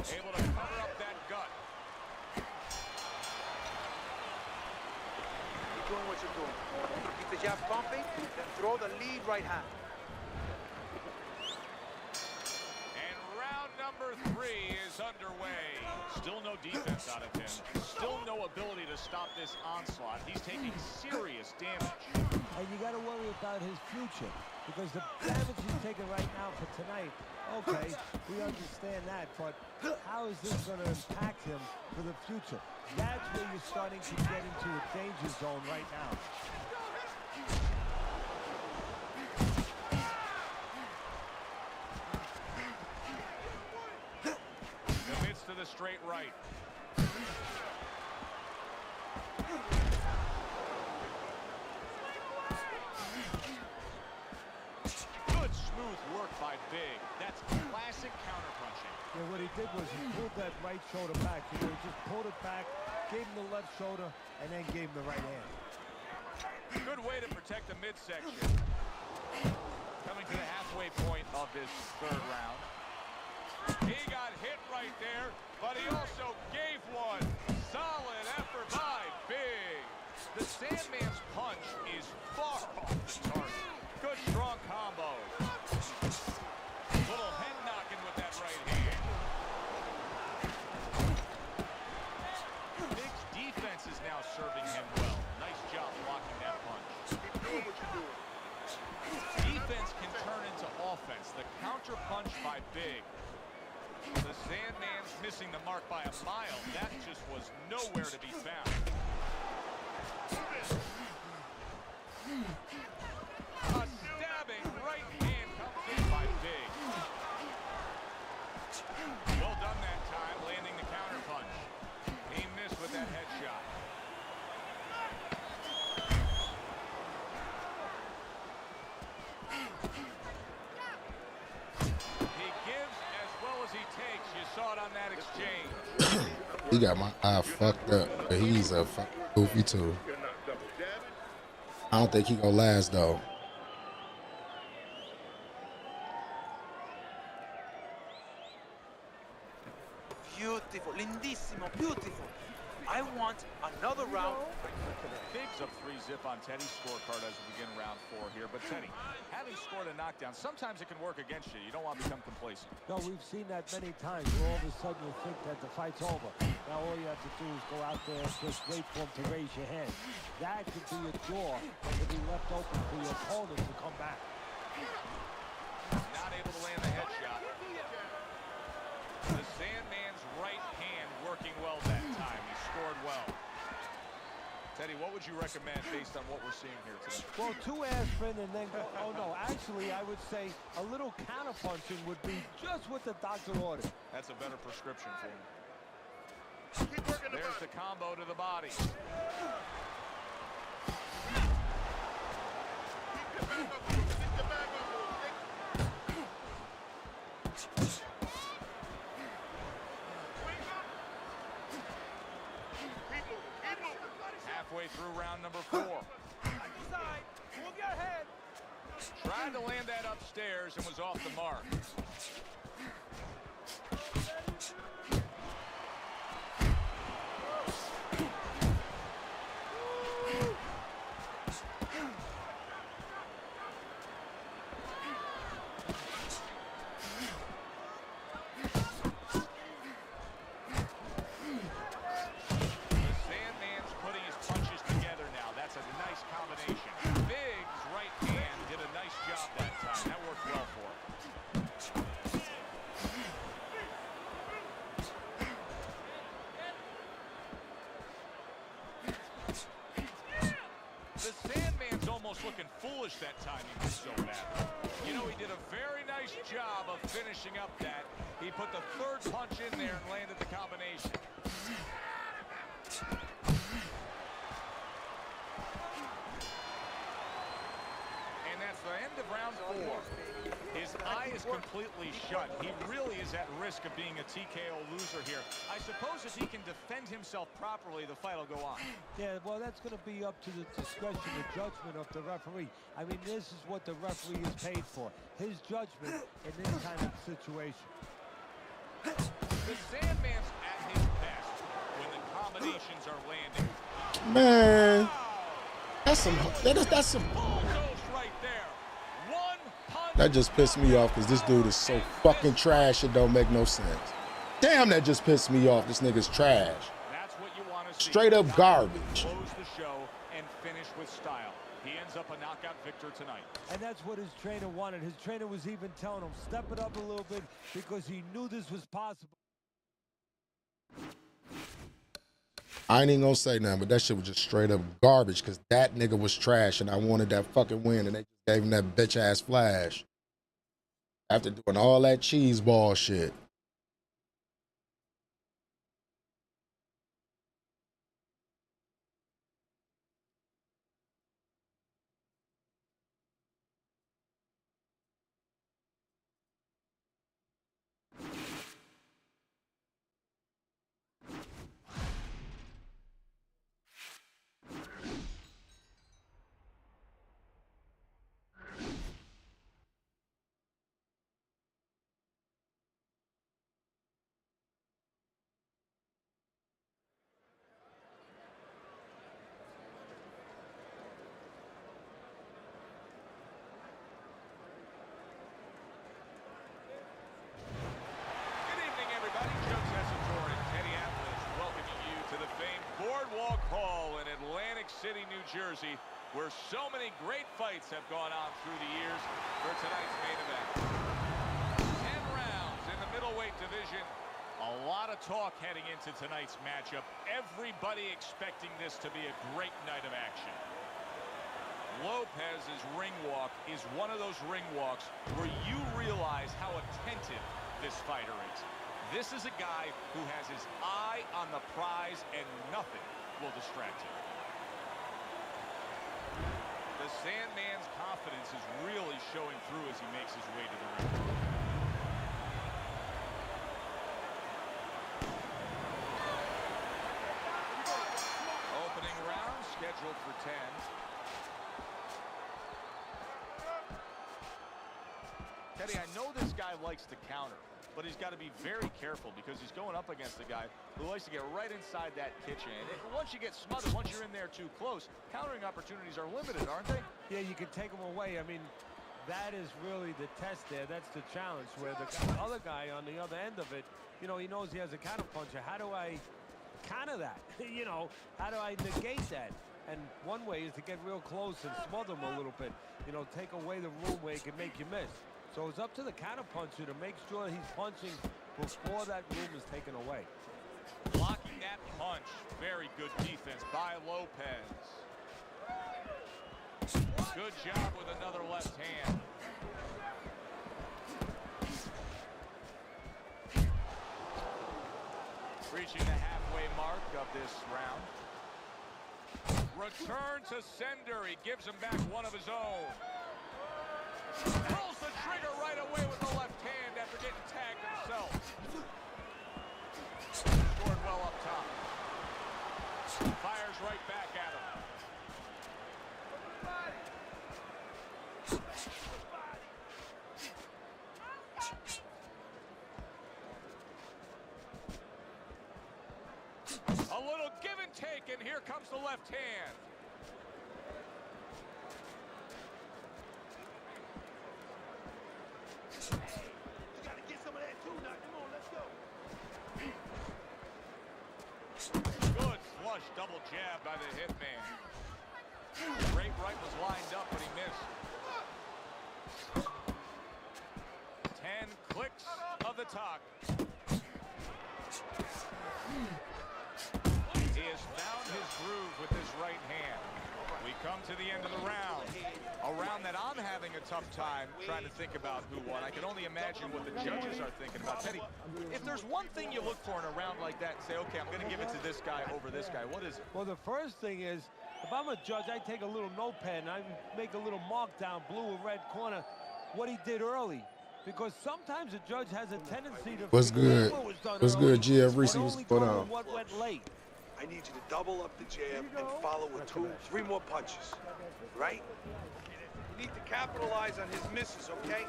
Able to cover up that gut. Keep doing what you're doing. Keep the jab pumping, then throw the lead right hand. And round number 3 is underway. Still no defense out of him. Still no ability to stop this onslaught. He's taking serious damage. And you got to worry about his future, because the damage he's taking right now for tonight, okay, we understand that, but how is this going to impact him for the future? That's where you're starting to get into a danger zone right now. Commits to the straight right. Good smooth work by Big. That's classic counterpunching. Yeah, what he did was he pulled that right shoulder back. You know, he just pulled it back, gave him the left shoulder, and then gave him the right hand. Good way to protect the midsection. Coming to the halfway point of this 3rd round. He got hit right there, but he also gave one. Solid effort by Big. The Sandman's punch is far off the target. Good strong combo. Little head knocking with that right hand. Big's defense is now serving him well. Nice job blocking that punch. Keep doing what you're doing. Defense can turn into offense. The counter punch by Big. The Sandman's missing the mark by a mile. That just was nowhere to be found. A stabbing right hand comes in by Big. Well done that time, landing the counter punch. He missed with that headshot. He gives as well as he takes. You saw it on that exchange. He got my eye fucked up, but he's a fucking goofy too. I don't think he gonna last though. Beautiful, lindissimo, beautiful. I want another round. Big's up 3-zip on Teddy's scorecard as we begin round 4 here. But Teddy, having scored a knockdown, sometimes it can work against you. You don't want to become complacent. No, we've seen that many times where all of a sudden you think that the fight's over. Now all you have to do is go out there and just wait for him to raise your hand. That could be a door that could be left open for your opponent to come back. Not able to land the headshot. The Sandman's right hand working well that time. He scored well. Teddy, what would you recommend based on what we're seeing here today? Well, 2 aspirin and then go, oh no, actually I would say a little counterpunching would be just what the doctor ordered. That's a better prescription for him. There's the combo to the body. Halfway through round number 4. Move your head. Tried to land that upstairs and was off the mark. Looking foolish that time. He was so bad. You know, he did a very nice job of finishing up that. He put the third punch in there and landed the combination. And that's the end of round 4. His eye is completely shut. He really is at risk of being a TKO loser here. I suppose if he can defend himself properly, the fight will go on. Yeah, well, that's going to be up to the discretion, the judgment of the referee. I mean, this is what the referee is paid for. His judgment in this kind of situation. The Sandman's at his best when the combinations are landing. Man, that's some. That's some. That just pissed me off because this dude is so fucking trash. It don't make no sense. Damn, that just pissed me off. This nigga's trash. That's what you want to see. Straight up garbage. Close the show and finish with style. He ends up a knockout victor tonight. And that's what his trainer wanted. His trainer was even telling him, step it up a little bit because he knew this was possible. I ain't even gonna say nothing, but that shit was just straight up garbage because that nigga was trash and I wanted that fucking win and they just gave him that bitch ass flash. After doing all that cheese ball shit. New Jersey, where so many great fights have gone on through the years for tonight's main event. 10 rounds in the middleweight division. A lot of talk heading into tonight's matchup. Everybody expecting this to be a great night of action. Lopez's ring walk is one of those ring walks where you realize how attentive this fighter is. This is a guy who has his eye on the prize and nothing will distract him. The Sandman's confidence is really showing through as he makes his way to the ring. Opening round scheduled for 10. Teddy, I know this guy likes to counter, but he's got to be very careful because he's going up against a guy who likes to get right inside that kitchen. And once you get smothered, once you're in there too close, countering opportunities are limited, aren't they? Yeah, you can take them away. I mean, that is really the test there. That's the challenge, where the other guy on the other end of it, you know, he knows he has a counter puncher. How do I counter that? You know, how do I negate that? And one way is to get real close and smother him a little bit. You know, take away the room where he can make you miss. So it's up to the counter puncher to make sure he's punching before that room is taken away. Blocking that punch. Very good defense by Lopez. Good job with another left hand. Reaching the halfway mark of this round. Return to sender. He gives him back one of his own. Pulls the trigger right away with the left hand after getting tagged himself. Scored well up top. Fires right back at him. A little give and take, and here comes the left hand. Good flush double jab by the hitman. Great right was lined up, but he missed. 10 clicks of the talk. He has found his groove with his right hand. We come to the end of the round. A round that I'm having a tough time trying to think about who won. I can only imagine what the judges are thinking about. Teddy, if there's one thing you look for in a round like that and say, okay, I'm going to give it to this guy over this guy, what is it? Well, the first thing is, if I'm a judge, I take a little notepad and I make a little mark down, blue or red corner, what he did early. Because sometimes a judge has a tendency to... What's good? What's good, GF Reese? What's going on? What went late. I need you to double up the jab and follow with 2, 3 more punches. Right? You need to capitalize on his misses, okay?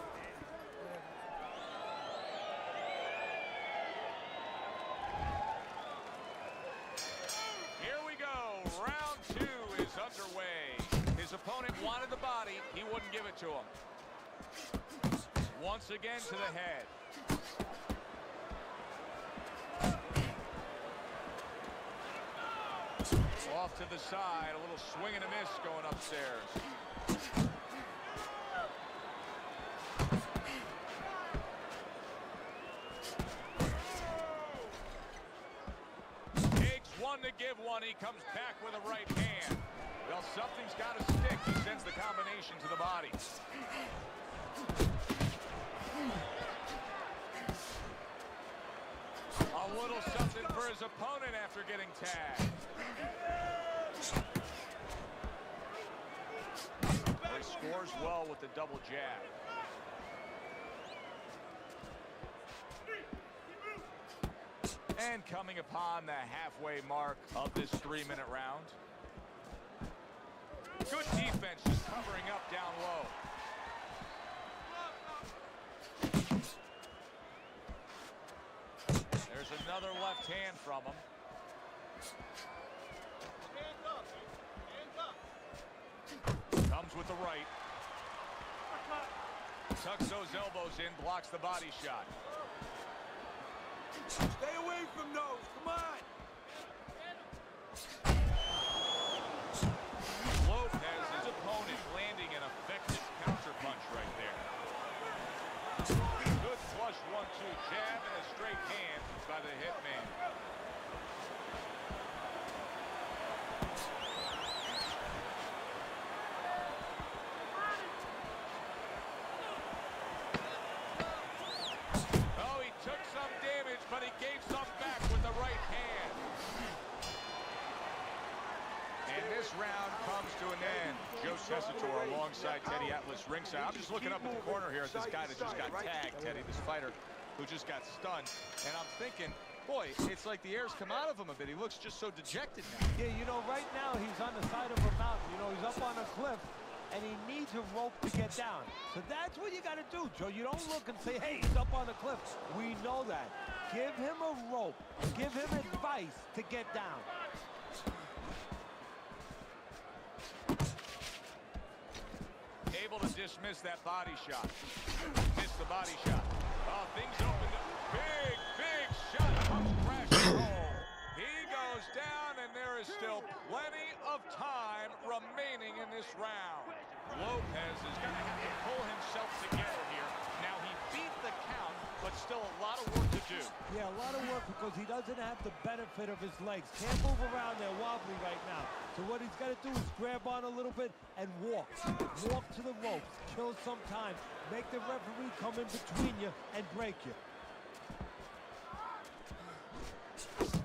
Here we go. Round 2 is underway. His opponent wanted the body. He wouldn't give it to him. Once again to the head. Off to the side, a little swing and a miss going upstairs. Takes one to give one, he comes back with a right hand. Well, something's got to stick. He sends the combination to the body. A little something for his opponent after getting tagged. He scores well with the double jab. And coming upon the halfway mark of this 3-minute round. Good defense, just covering up down low. There's another left hand from him. Comes with the right. Tucks those elbows in, blocks the body shot. Stay away from those. Come on. round comes to an end. Joe Tessitore alongside Teddy Atlas ringside. I'm just looking up at the corner here at this guy that just got tagged, Teddy, this fighter who just got stunned. And I'm thinking, boy, it's like the air's come out of him a bit. He looks just so dejected now. Yeah, you know, right now he's on the side of a mountain. You know, he's up on a cliff, and he needs a rope to get down. So that's what you got to do, Joe. You don't look and say, hey, he's up on the cliff. We know that. Give him a rope. Give him advice to get down. Able to dismiss that body shot. Missed the body shot. Oh, things open. Big, big shot comes crashing home. He goes down, and there is still plenty of time remaining in this round. Lopez is going to have to pull himself together here. Now, he beat the count, but still a lot of work to do. Yeah, a lot of work because he doesn't have the benefit of his legs. Can't move around there wobbly right now. So what he's got to do is grab on a little bit and walk. Walk to the ropes. Kill some time. Make the referee come in between you and break you.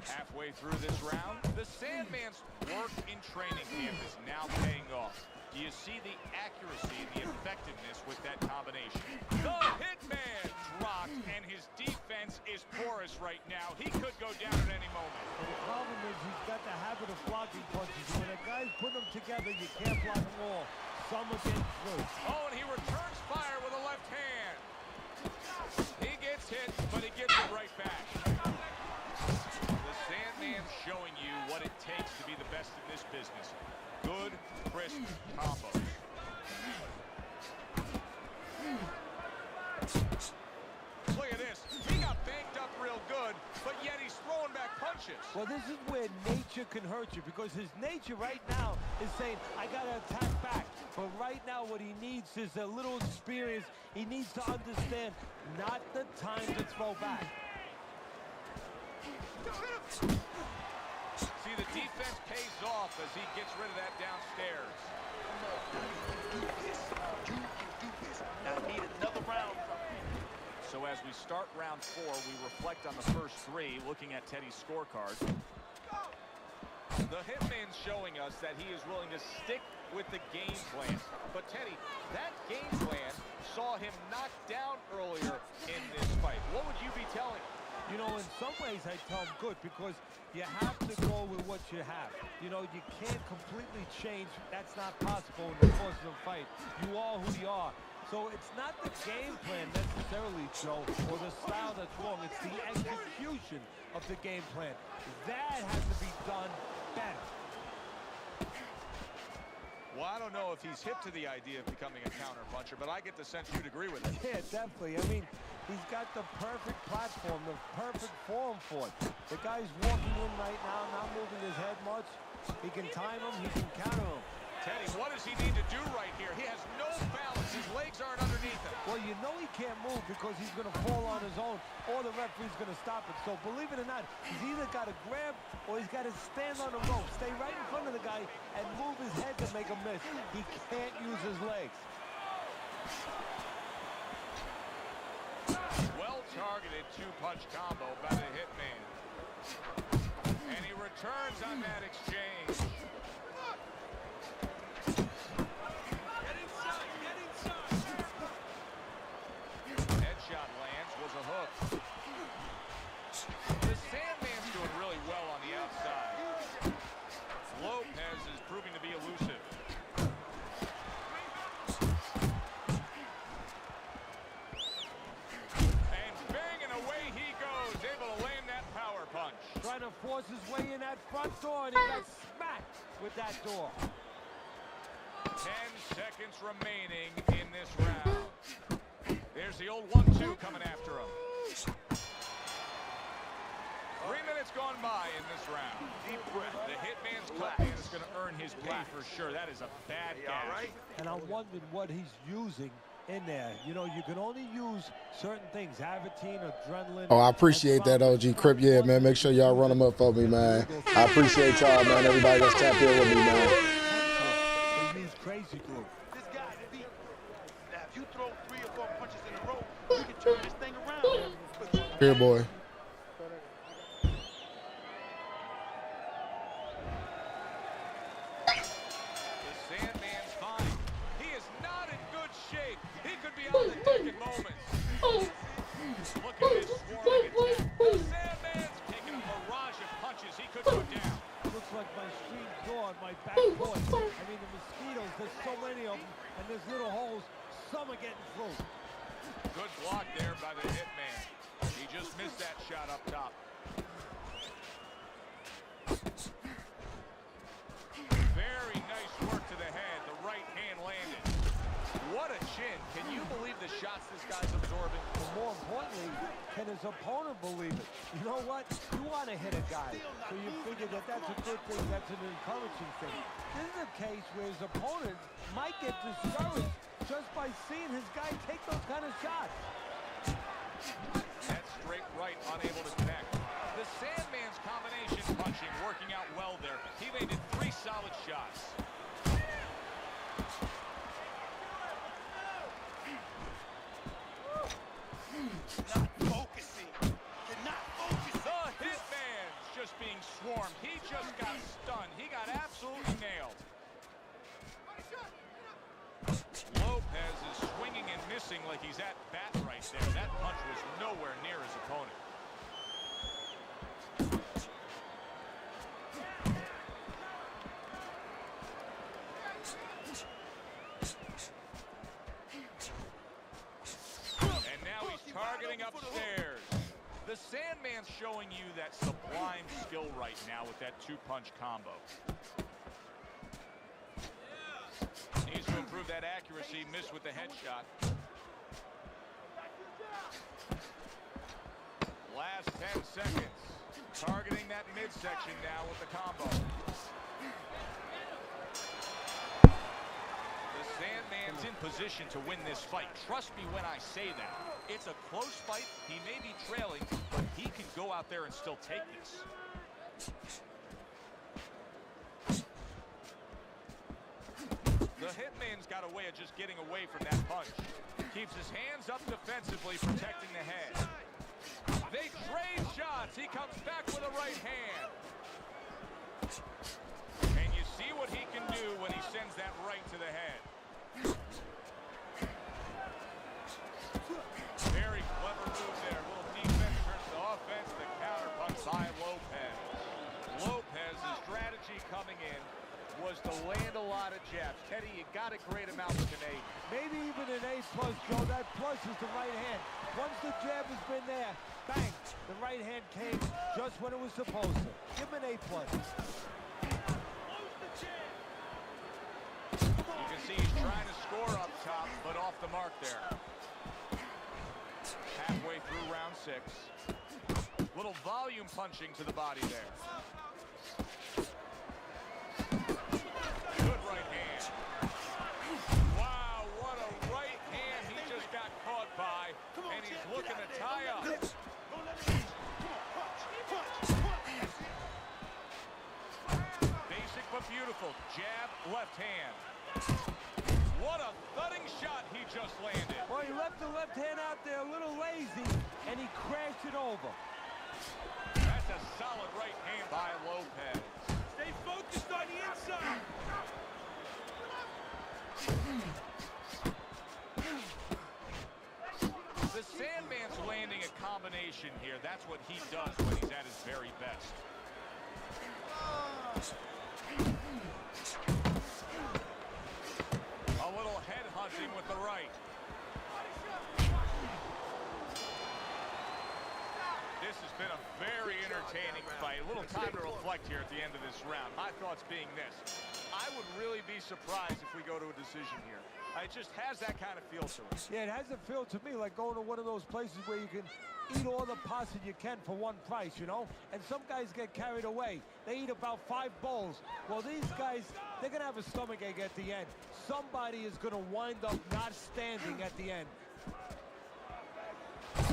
Halfway through this round, the Sandman's work in training camp is now paying off. Do you see the accuracy and the effectiveness with that combination? The Hitman dropped, and his defense is porous right now. He could go down at any moment. The problem is he's got the habit of blocking punches. When a guy's putting them together, you can't block them all. Some are getting through. Oh, and he returns fire with a left hand. He gets hit, but he gives it right back. The Sandman's showing you what it takes to be the best in this business. Good, crisp combos. Look at this. He got banked up real good, but yet he's throwing back punches. Well, this is where nature can hurt you because his nature right now is saying, I got to attack back. But right now what he needs is a little experience. He needs to understand not the time to throw back. See, the defense pays off as he gets rid of that downstairs. You can do this. Now I need another round from you. So as we start round 4, we reflect on the first 3, looking at Teddy's scorecard. The Hitman's showing us that he is willing to stick with the game plan. But Teddy, that game plan saw him knocked down earlier in this fight. What would you be telling him? You know, in some ways I tell him good because you have to go with what you have. You know, you can't completely change. That's not possible in the course of a fight. You are who you are. So it's not the game plan necessarily, Joe, or the style that's wrong. It's the execution of the game plan. That has to be done better. Well, I don't know if he's hip to the idea of becoming a counter-puncher, but I get the sense you'd agree with it. Yeah, definitely. I mean, he's got the perfect platform, the perfect form for it. The guy's walking in right now, not moving his head much. He can time him, he can counter him. Teddy, what does he need to do right here? He has no balance. His legs aren't underneath him. Well, you know he can't move because he's going to fall on his own or the referee's going to stop it. So believe it or not, he's either got to grab or he's got to stand on the rope, stay right in front of the guy and move his head to make a miss. He can't use his legs. Well-targeted two-punch combo by the Hitman. And he returns on that exchange. Headshot lands, was a hook. The Sandman's doing really well on the outside. Lopez is proving to be elusive. And banging away he goes, able to land that power punch. Trying to force his way in that front door, and he got smacked with that door. 10 seconds remaining in this round. There's the old 1-2 coming after him. 3 minutes gone by in this round. Deep breath. The Hitman's cut man is going to earn his pay for sure. That is a bad Hey, gash. all right? And I'm wondering what he's using in there. You know, you can only use certain things, Avitine, adrenaline. Oh, I appreciate that, OG Crip. Yeah, man, make sure y'all run them up for me, man. I appreciate y'all, man. Everybody that's tapped in with me, man. He means crazy glue. This guy's beat. Now, if you throw 3 or 4 punches in a row, you can turn this thing around. Here, boy. moments. Look at this swarming attack. The Sandman's taking a barrage of punches. He could go down. Looks like my screen door on my back porch. I mean, the mosquitoes, there's so many of them, and there's little holes. Some are getting through. Good block there by the Hitman. He just missed that shot up top. Very nice work to the head. The right hand landed. What a chin. Can you believe the shots this guy's absorbing? But more importantly, can his opponent believe it? You know what? You want to hit a guy, so you figure that that's a good thing, that's an encouraging thing. This is a case where his opponent might get discouraged just by seeing his guy take those kind of shots. That straight right, unable to connect. The Sandman's combination punching working out well there. He landed 3 solid shots. Not focusing. You're not focusing. The Hitman's just being swarmed. He just got stunned. He got absolutely nailed. Lopez is swinging and missing like he's at bat right there. That punch was nowhere near his opponent. And now he's targeting upstairs. The Sandman's showing you that sublime skill right now with that 2-punch combo. Needs to improve that accuracy. Missed with the headshot. Last 10 seconds. Targeting that midsection now with the combo. The Sandman's in position to win this fight. Trust me when I say that. It's a close fight. He may be trailing, but he can go out there and still take this. The Hitman's got a way of just getting away from that punch. Keeps his hands up defensively, protecting the head. They trade shots. He comes back with a right hand. And you see what he can do when he sends that right to the head. Very clever move there. A little defense turns to offense. The counter punch by Lopez. Lopez's strategy coming in was to land a lot of jabs. Teddy, you got to grade him out with an 8. Maybe even an A+, Joe. That plus is the right hand. Once the jab has been there, bang, the right hand came just when it was supposed to. Give him an A+. You can see he's trying to score up top, but off the mark there. Halfway through round 6. Little volume punching to the body there. Good right hand. Wow, what a right hand he just got caught by, and he's looking to tie up. Basic but beautiful. Jab, left hand. What a thudding shot he just landed. Well, he left the left hand out there a little lazy, and he crashed it over. That's a solid right hand by Lopez. Stay focused on the inside. The Sandman's landing a combination here. That's what he does when he's at his very best. A little head hunting with the right. This has been a very entertaining fight. A little time to reflect here at the end of this round. My thoughts being this. I would really be surprised if we go to a decision here. It just has that kind of feel to it. Yeah, it has a feel to me like going to one of those places where you can eat all the pasta you can for one price, you know? And some guys get carried away. They eat about 5 bowls. Well, these guys, they're going to have a stomachache at the end. Somebody is going to wind up not standing at the end.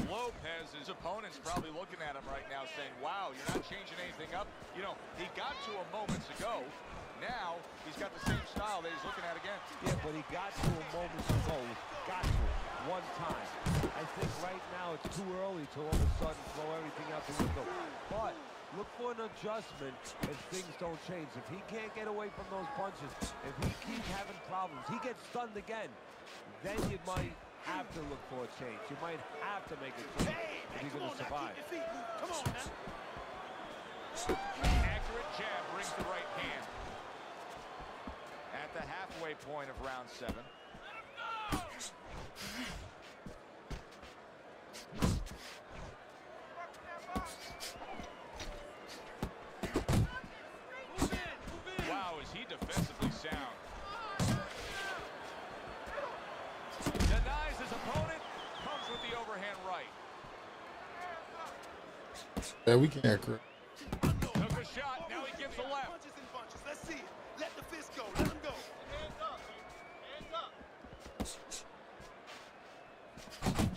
Lopez's opponent's probably looking at him right now saying, wow, you're not changing anything up. You know, he got to him moments ago. Now, he's got the same style that he's looking at again. Yeah, but he got to him moments ago. Got to him. One time. I think right now it's too early to all of a sudden throw everything out the window. But look for an adjustment if things don't change. If he can't get away from those punches, if he keeps having problems, he gets stunned again, then you might have to look for a change. You might have to make a change if you're going to survive. Come on now. Accurate jab brings the right hand. At the halfway point of round 7. Wow, is he defensively sound. Denies his opponent, comes with the overhand right. Yeah, we can't correct. Took a shot, now he gives a left. Punches and bunches. Let's see it. Let the fist go. Let him go. Hands up. Hands up.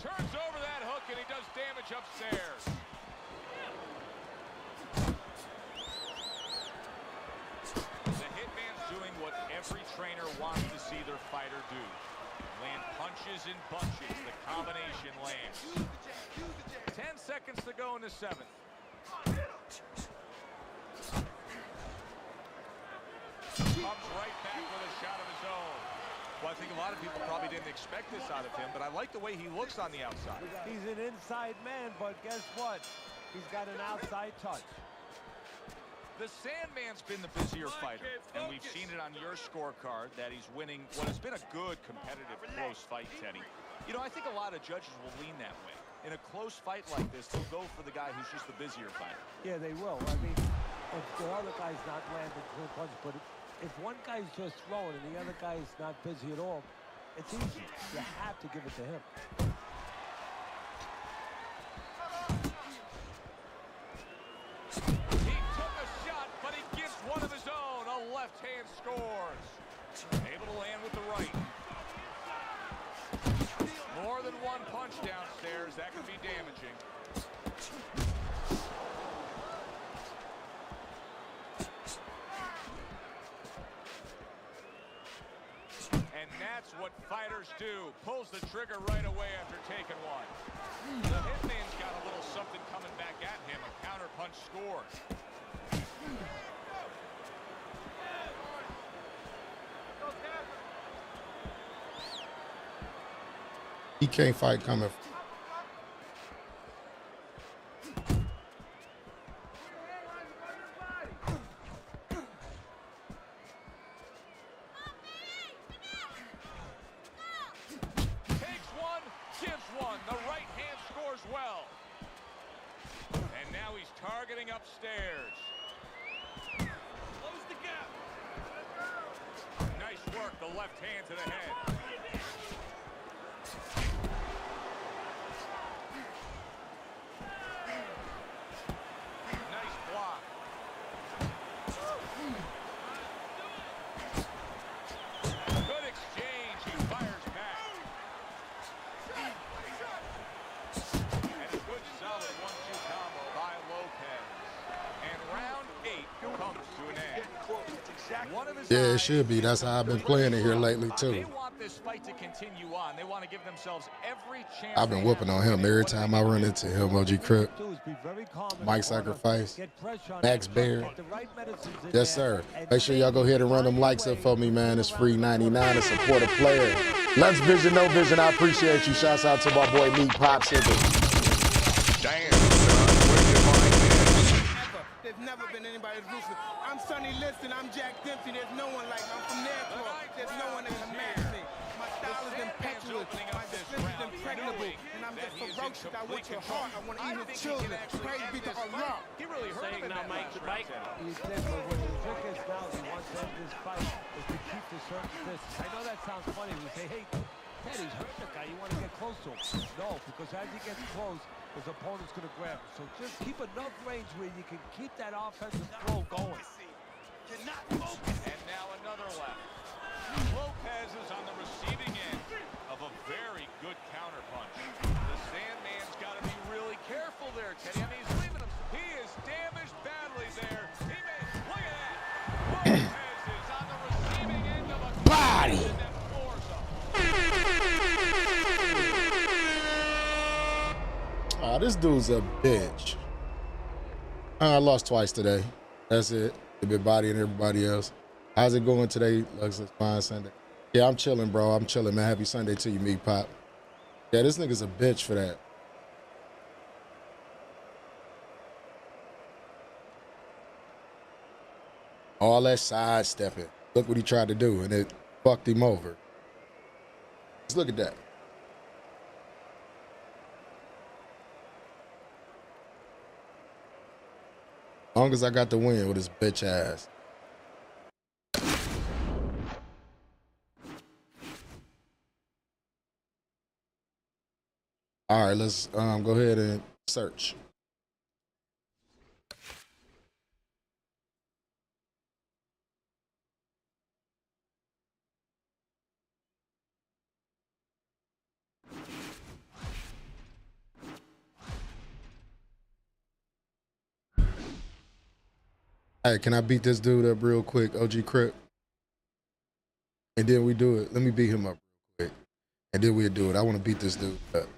Turns over that hook and he does damage upstairs. The hitman's doing what every trainer wants to see their fighter do. Land punches in bunches. The combination lands. 10 seconds to go in the 7th. Comes right back with a shot of his own. Well, I think a lot of people probably didn't expect this out of him, but I like the way he looks on the outside. He's an inside man, but guess what? He's got an outside touch. The Sandman's been the busier fighter, and we've seen it on your scorecard that he's winning what has been a good, competitive, close fight, Teddy. You know, I think a lot of judges will lean that way. In a close fight like this, they'll go for the guy who's just the busier fighter. Yeah, they will. I mean, if the other guy's not landing clean punch, but if one guy's just throwing and the other guy's not busy at all, it's easy. You have to give it to him. He took a shot, but he gives one of his own. A left hand scores. Able to land with the right. More than one punch downstairs. That could be damaging. And that's what fighters do. Pulls the trigger right away after taking one. The hitman's got a little something coming back at him. A counter punch scores. He can't fight coming. Takes one, gives one. The right hand scores well. And now he's targeting upstairs. Close the gap. Nice work, the left hand to the head. Nice block. Good exchange, he fires back. And a good solid 1-2 combo by Lopez. And round 8 comes to an end. One of his Yeah, it should be. That's how I've been playing it here lately, They too. want this fight to continue on. They want to give themselves every chance. I've been whooping on him every time I run into him, OG Crip. Do is be very calm in Mike the corner, Sacrifice, get pressure on Max him, Bear. get the right medicines in Yes, there, sir. and Make sure y'all go ahead and run them likes up for me, man. It's free 99 to support a player. Let's vision, no vision. I appreciate you. Shouts out to my boy Meat Pop Sicker. Damn, son, where's your mind at? There's never been anybody as ruthless. I'm Sonny Liston. I'm Jack Dempsey. There's no one like me. I'm from their club. There's no one that can match me. My style is impetuous. My defense is impregnable. And I'm just ferocious. I want your heart. I want to eat his children. Praise be to Allah. He really hurt him in that last round. He said, but what the trick is now, he wants to end this fight, is to keep the certain distance. I know that sounds funny. We say, hey, Ted, he's hurting the guy. You want to get close to him. No, because as he gets close, his opponent's going to grab him. So just keep enough range where you can keep that offensive flow going. You're not focused. And now another left. Lopez is on the receiving end of a very good counterpunch. The Sandman's got to be really careful there, Teddy. I mean, he's leaving him. He is damaged badly there. He may, look at that. Lopez is on the receiving end of a Body. that floors him. Oh, this dude's a bitch. I lost twice today. That's it. A bit bodying everybody else. How's it going today? Looks like fine Sunday. Yeah, I'm chilling, bro. I'm chilling, man. Happy Sunday to you, Meat Pop. Yeah, this nigga's a bitch for that. All that sidestepping. Look what he tried to do, and it fucked him over. Let's look at that. As long as I got the win with his bitch ass. All right, let's go ahead and search. Hey, can I beat this dude up real quick, OG Crip? And then we do it. Let me beat him up real quick. And then we'll do it. I want to beat this dude up.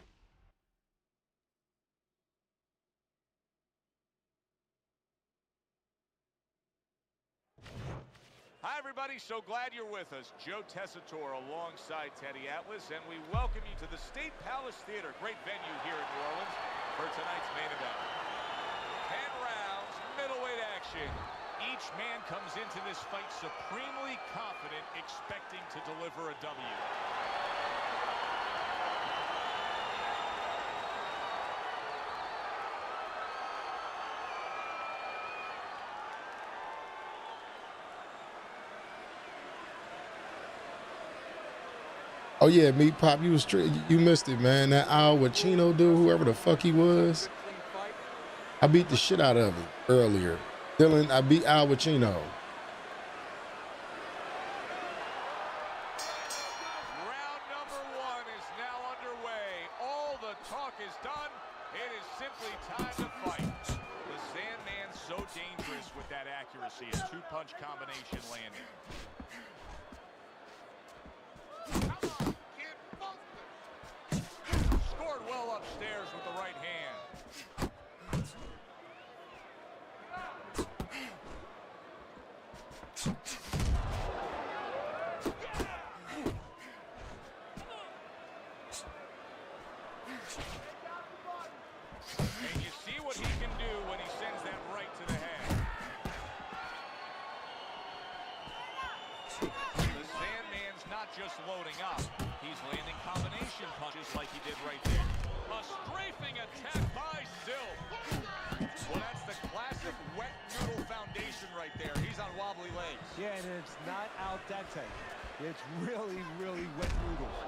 Hi, everybody. So glad you're with us. Joe Tessitore alongside Teddy Atlas, and we welcome you to the State Palace Theater. Great venue here in New Orleans for tonight's main event. 10 rounds, middleweight action. Each man comes into this fight supremely confident, expecting to deliver a W. Oh yeah, Meat Pop, you missed it, man. That Al Pacino dude, whoever the fuck he was, I beat the shit out of him earlier. Dylan, I beat Al Pacino. Round number 1 is now underway. All the talk is done. It is simply time to fight. The Sandman's so dangerous with that accuracy. A two-punch combination landing. Scored well upstairs with the right hand. And you see what he can do when he sends that right to the head. The Sandman's not just loading up. He's landing combination punches like he did right there. A strafing attack by Silk. Well, that's the classic wet noodle foundation right there. He's on wobbly legs. Yeah, and it's not al dente. It's really, really wet noodles.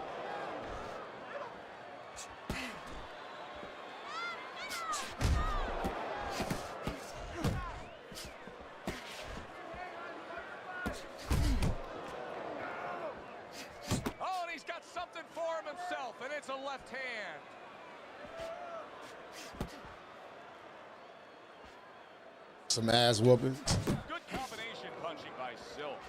Oh, and he's got something for him himself, and it's a left hand. Some ass whooping. Good combination punching by Silk.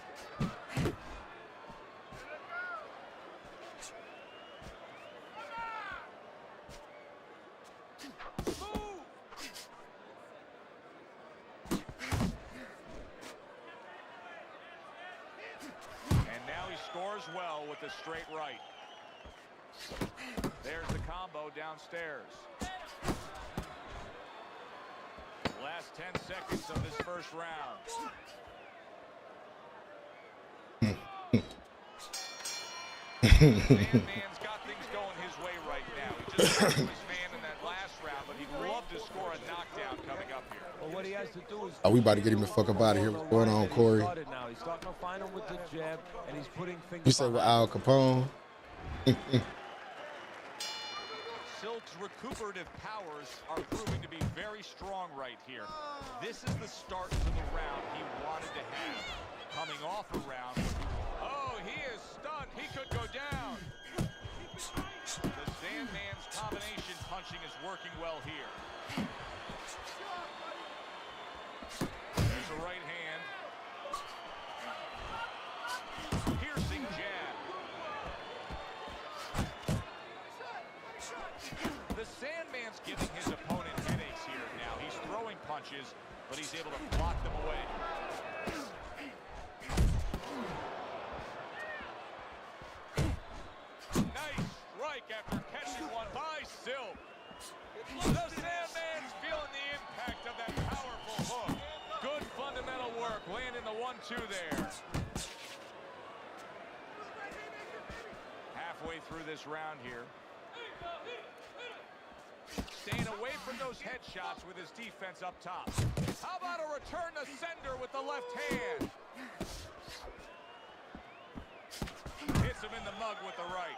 And now he scores well with the straight right. There's the combo downstairs. Last 10 seconds of this first round. Sandman's got things going his way right now. He just hurt his man in that last round, but he'd love to score a knockdown coming up here. Well, what he has to do is... Oh, we about to get him the fuck up out of here. What's going on, Corey? He's starting to find him with the jab, and he's putting things... You say with Al Capone? Silk's recuperative powers are proving to be very strong right here. This is the start to the round he wanted to have. Coming off a round. Oh, he is stunned. He could go down. The Sandman's combination punching is working well here. There's a right hand. Piercing jab. The Sandman's giving his opponent headaches here now. He's throwing punches, but he's able to block them away. Nice strike after catching one by Silk. The Sandman's feeling the impact of that powerful hook. Good fundamental work, landing the 1-2 there. Halfway through this round here. Staying away from those headshots with his defense up top. How about a return to sender with the left hand? Hits him in the mug with the right.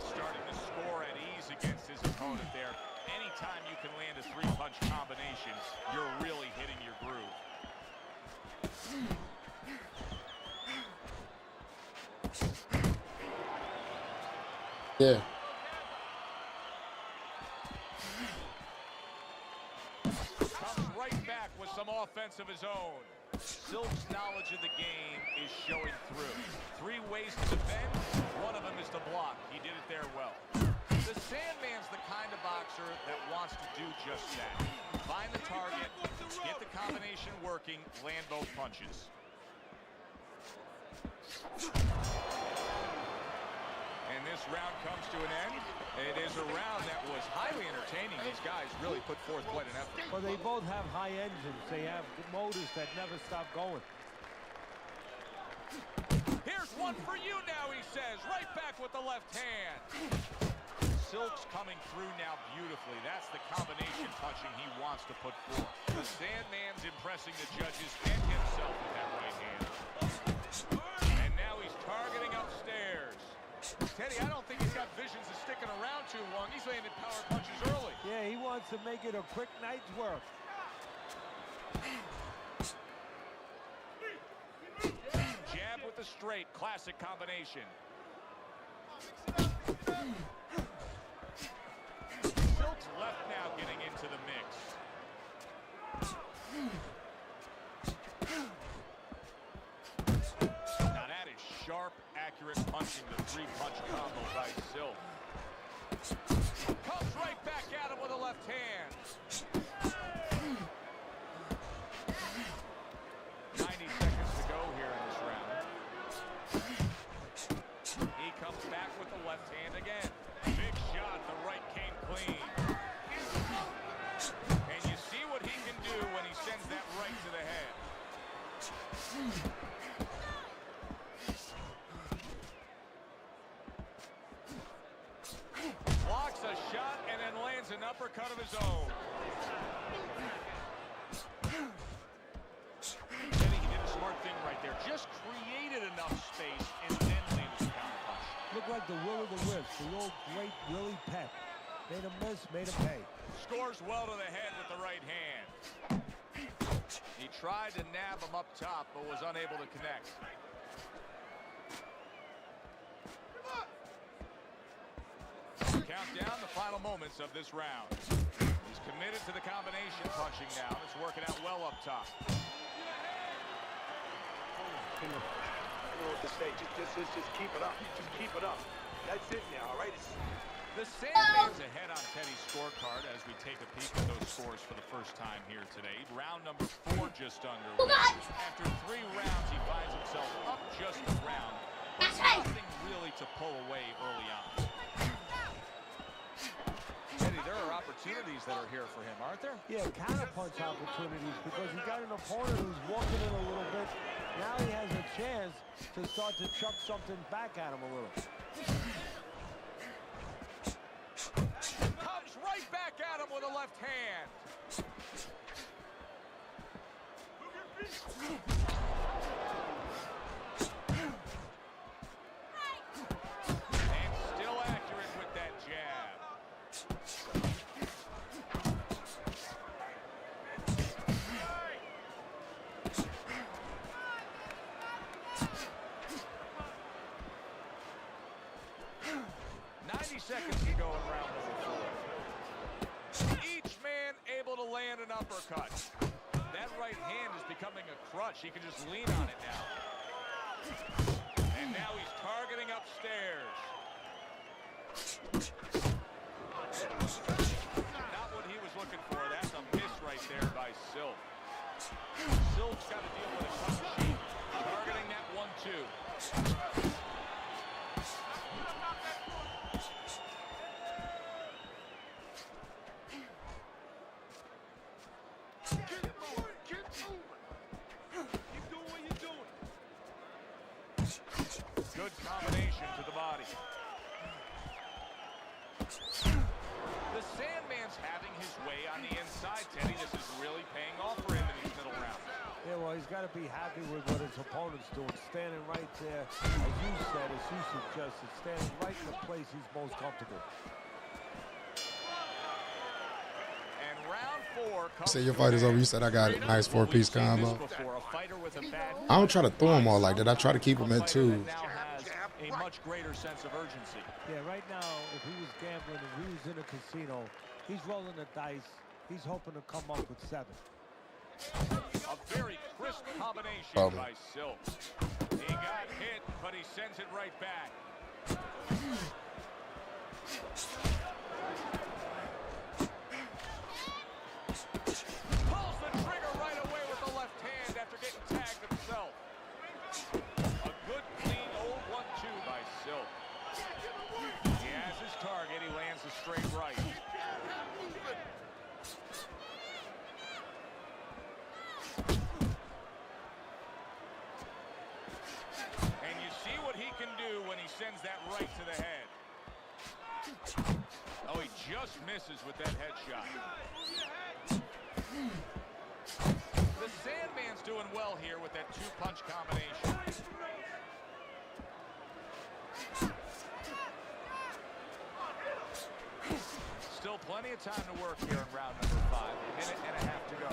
Starting to score at ease against his opponent there. Anytime you can land a three-punch combination, you're really hitting your groove. Yeah. Comes right back with some offense of his own. Silk's knowledge of the game is showing through. 3 ways to defend, one of them is to block. He did it there well. The Sandman's the kind of boxer that wants to do just that. Find the target, get the combination working, land both punches. And this round comes to an end. It is a round that was highly entertaining. These guys really put forth quite an effort. Well, they both have high engines. They have motors that never stop going. Here's one for you now, he says. Right back with the left hand. Silk's coming through now beautifully. That's the combination punching he wants to put forth. The Sandman's impressing the judges and himself with that right hand. And now he's targeting upstairs. Teddy, I don't think he's got visions of sticking around too long. He's landing power punches early. Yeah, he wants to make it a quick night's work. Jab with the straight, classic combination. Silk's left now getting into the mix. Now that is sharp, accurate punching, the 3-punch combo by Silk. Comes right back at him with a left hand. 90 seconds to go here in this round. He comes back with the left hand again. Big shot, the right came clean. And you see what he can do when he sends that right to the head. Blocks a shot and then lands an uppercut of his own. He did a smart thing right there. Just created enough space and then landed the counter punch. Looked like the will of the wisp, the old great Willie Pep. Made him miss, made him pay. Scores well to the head with the right hand. He tried to nab him up top, but was unable to connect. Count down the final moments of this round. He's committed to the combination punching now. It's working out well up top. I don't know what to say. Just keep it up. Just keep it up. That's it now, all right? The Sandman's ahead on Teddy's scorecard as we take a peek at those scores for the first time here today. Round number 4 just underway. After 3 rounds, he finds himself up just a round, but nothing really to pull away early on. Teddy, there are opportunities that are here for him, aren't there? Yeah, counterpunch opportunities because he got an opponent who's walking in a little bit. Now he has a chance to start to chuck something back at him a little. Comes right back at him with a left hand. And still accurate with that jab. 90 seconds to go in round number 4. Each man able to land an uppercut. That right hand is becoming a crutch. He can just lean on it now. And now he's targeting upstairs. Not what he was looking for. That's a miss right there by Silk. Silk's got to deal with a tough sheet. Targeting that 1-2. Good combination to the body. The Sandman's having his way on the inside, Teddy. This is really paying off for him in these middle rounds. Yeah, well, he's got to be happy with what his opponent's doing. Standing right there, as you said, as you suggested, standing right in the place he's most comfortable. And round 4 comes. Say your fight is over. You said I got a nice 4-piece combo. I don't try to throw them all like that. I try to keep them at 2. A much greater sense of urgency. Yeah, right now, if he was gambling, if he was in a casino, he's rolling the dice. He's hoping to come up with 7. A very crisp combination by Silk. He got hit, but he sends it right back. Pulls the trigger right away with the left hand after getting tagged himself. A good, clean, old 1-2 by Silk. He has his target. He lands a straight right. And you see what he can do when he sends that right to the head. Oh, he just misses with that headshot. The Sandman's doing well here with that 2-punch combination. Still plenty of time to work here in round number 5. A minute and a half to go.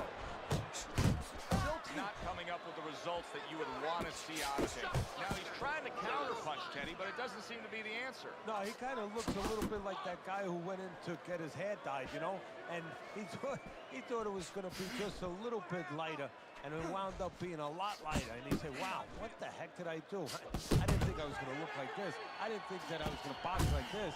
Silk's not coming up with the results that you would want to see out of him. Now he's trying to counterpunch, Teddy, but it doesn't seem to be the answer. No, he kind of looks a little bit like that guy who went in to get his hair dyed, you know? And he thought it was going to be just a little bit lighter, and it wound up being a lot lighter. And he said, wow, what the heck did I do? I didn't think I was going to look like this. I didn't think that I was going to box like this.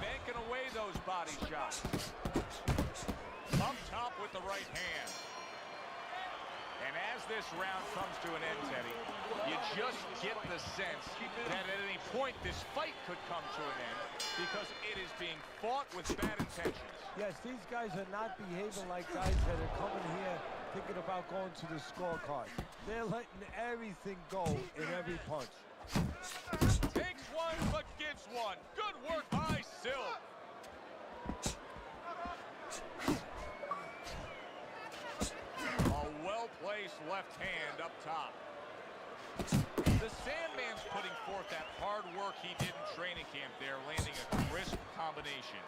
Banking away those body shots. Up top with the right hand. And as this round comes to an end, Teddy, you just get the sense that at any point this fight could come to an end because it is being fought with bad intentions. Yes, these guys are not behaving like guys that are coming here thinking about going to the scorecard. They're letting everything go in every punch. Takes one, but gives one. Good work by Silk. A well-placed left hand up top. The Sandman's putting forth that hard work he did in training camp there, landing a crisp combination.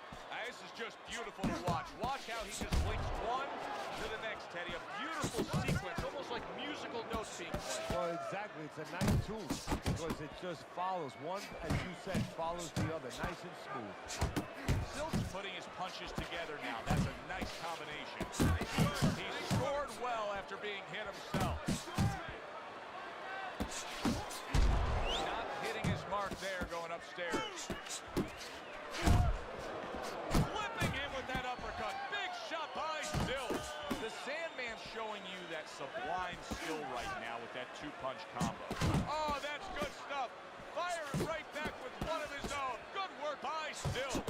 This is just beautiful to watch. Watch how he just links one to the next, Teddy. A beautiful sequence, almost like musical notes being played. Well, exactly. It's a nice tool because it just follows. One, as you said, follows the other. Nice and smooth. Silk's putting his punches together now. That's a nice combination. He scored well after being hit himself. Not hitting his mark there going upstairs. Flipping him with that uppercut. Big shot by Silk. The Sandman's showing you that sublime skill right now with that 2-punch combo. Oh, that's good stuff. Fire it right back with one of his own. Good work by Silk.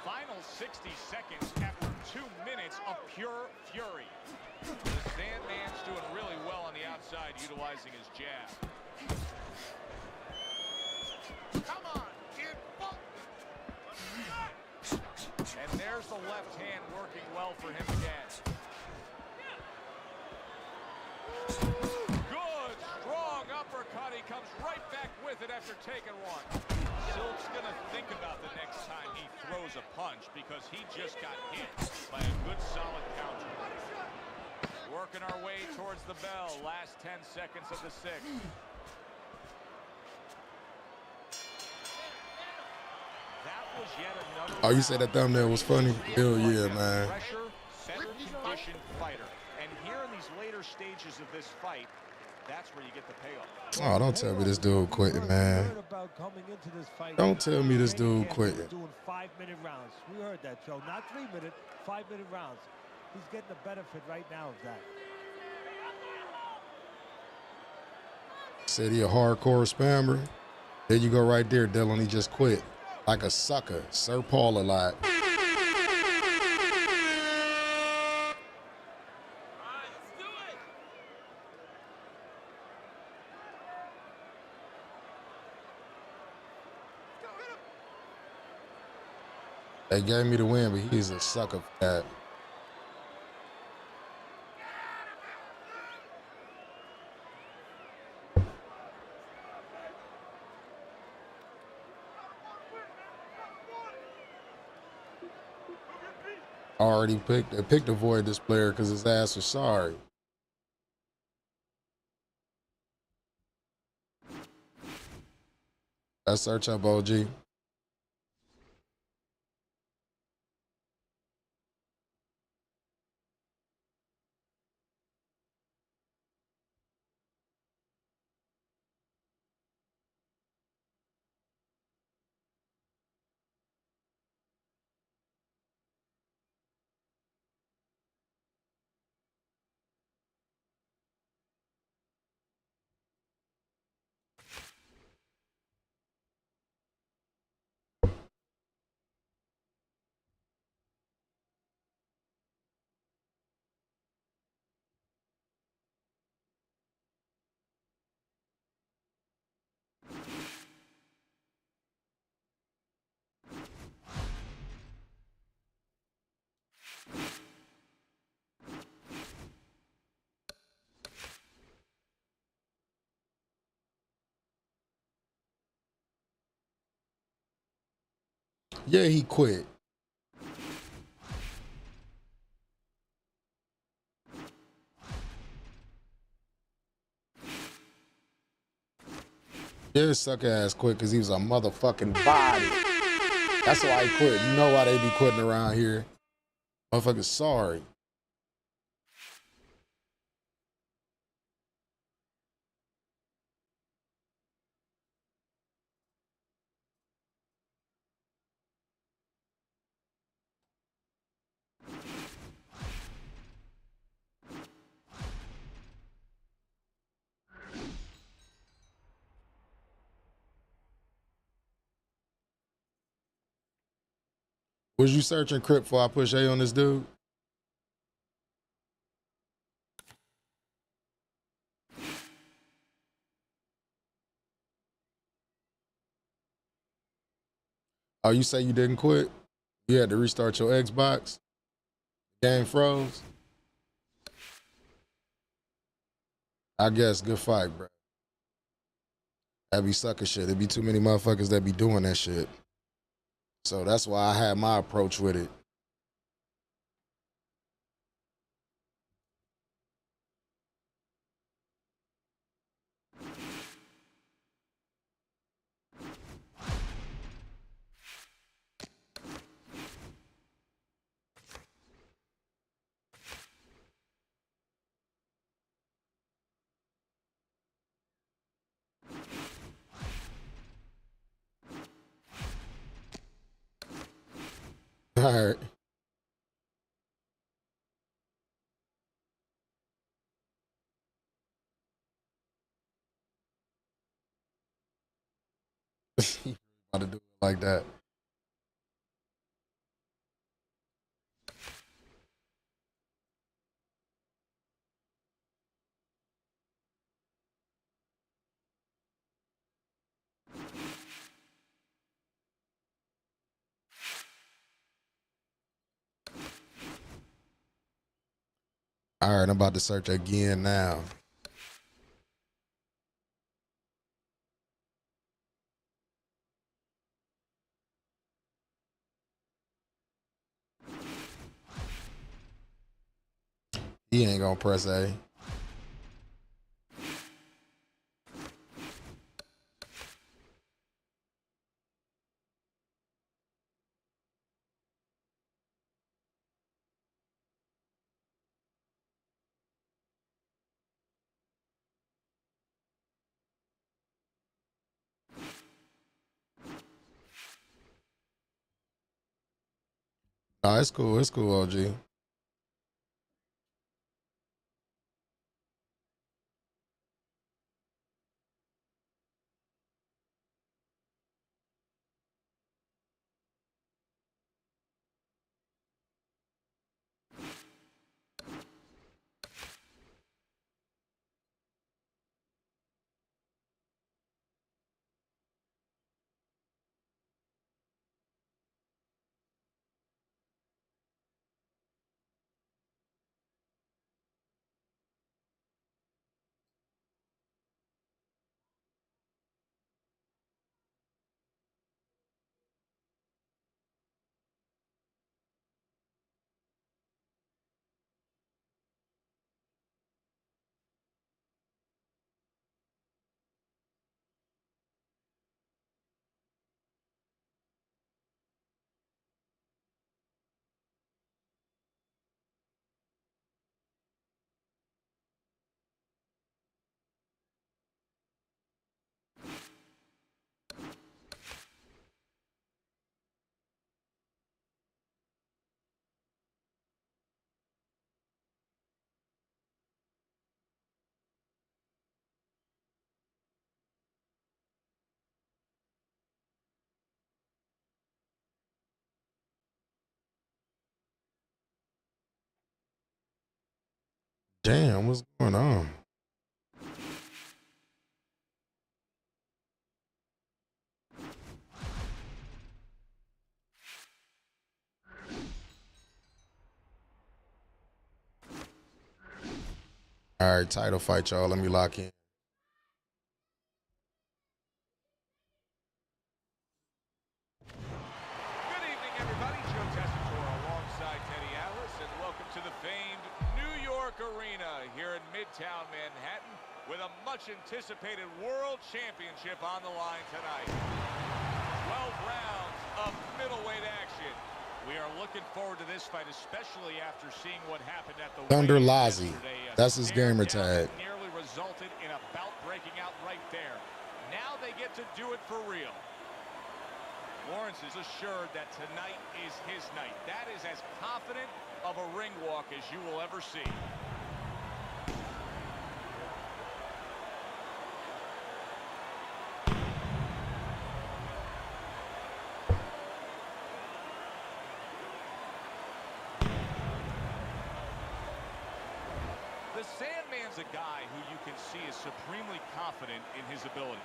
Final 60 seconds after 2 minutes of pure fury. The Sandman's doing really well on the outside, utilizing his jab. Come on, kid. And there's the left hand working well for him again. Good, strong uppercut. He comes right back with it after taking one. Silk's going to think about the next time he throws a punch because he just got hit by a good solid counter. Working our way towards the bell. Last 10 seconds of the 6th. That was yet another. Oh, you said that thumbnail was funny? Hell yeah, man. Pressure, better conditioned fighter. And here in these later stages of this fight, that's where you get the payoff. Oh, don't tell me this dude quitting, man. About coming into this fight. Don't tell me this dude quitting. Doing 5-minute rounds. We heard that, Joe. Not 3-minute, 5-minute rounds. He's getting the benefit right now of that. Said he a hardcore spammer. There you go right there, Dylan. He just quit. Like a sucker. Sir Paul a lot. They gave me the win, but he's a sucker for that. Already picked to avoid this player because his ass was sorry. Let's search up OG. Yeah, he quit. Yeah, sucker ass quit because he was a motherfucking body. That's why he quit. You know why they be quitting around here. Motherfuckers sorry. Was you searching Crip before I push A on this dude? Oh, you say you didn't quit? You had to restart your Xbox? Game froze? I guess, good fight, bro. That be sucker shit. There be too many motherfuckers that be doing that shit. So that's why I had my approach with it. All right. About to do it like that. All right, I'm about to search again now. He ain't gonna press A. Nah, it's cool. It's cool, OG. Damn, what's going on? All right, title fight, y'all. Let me lock in. Good evening, everybody. Joe Tessitore alongside Teddy Atlas, and welcome to the famed New York Arena here in Midtown Manhattan with a much-anticipated World Championship on the line tonight. 12 rounds of middleweight action. We are looking forward to this fight, especially after seeing what happened at the Thunder weigh-in Lazi. yesterday. That's his gamer tag. Nearly resulted in a bout breaking out right there. Now they get to do it for real. Lawrence is assured that tonight is his night. That is as confident of a ring walk as you will ever see. The Sandman's a guy who you can see is supremely confident in his abilities.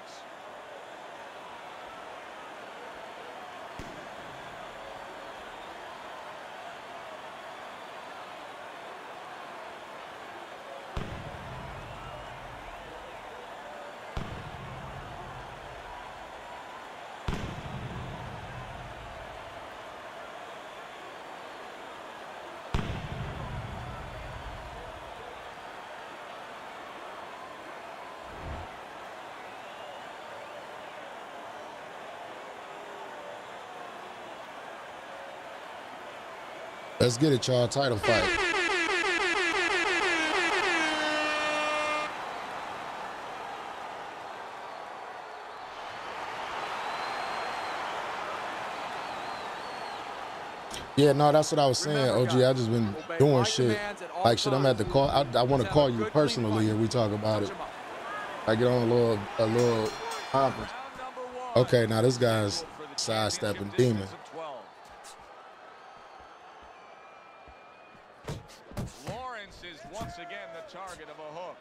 Let's get it, y'all. Title fight. Yeah, no, that's what I was saying, OG. I just been doing shit. Like shit, I'm at the call. I want to call you personally and we talk about it. I get on a little conference. Okay, now this guy's sidestepping demon. Lawrence is once again the target of a hook.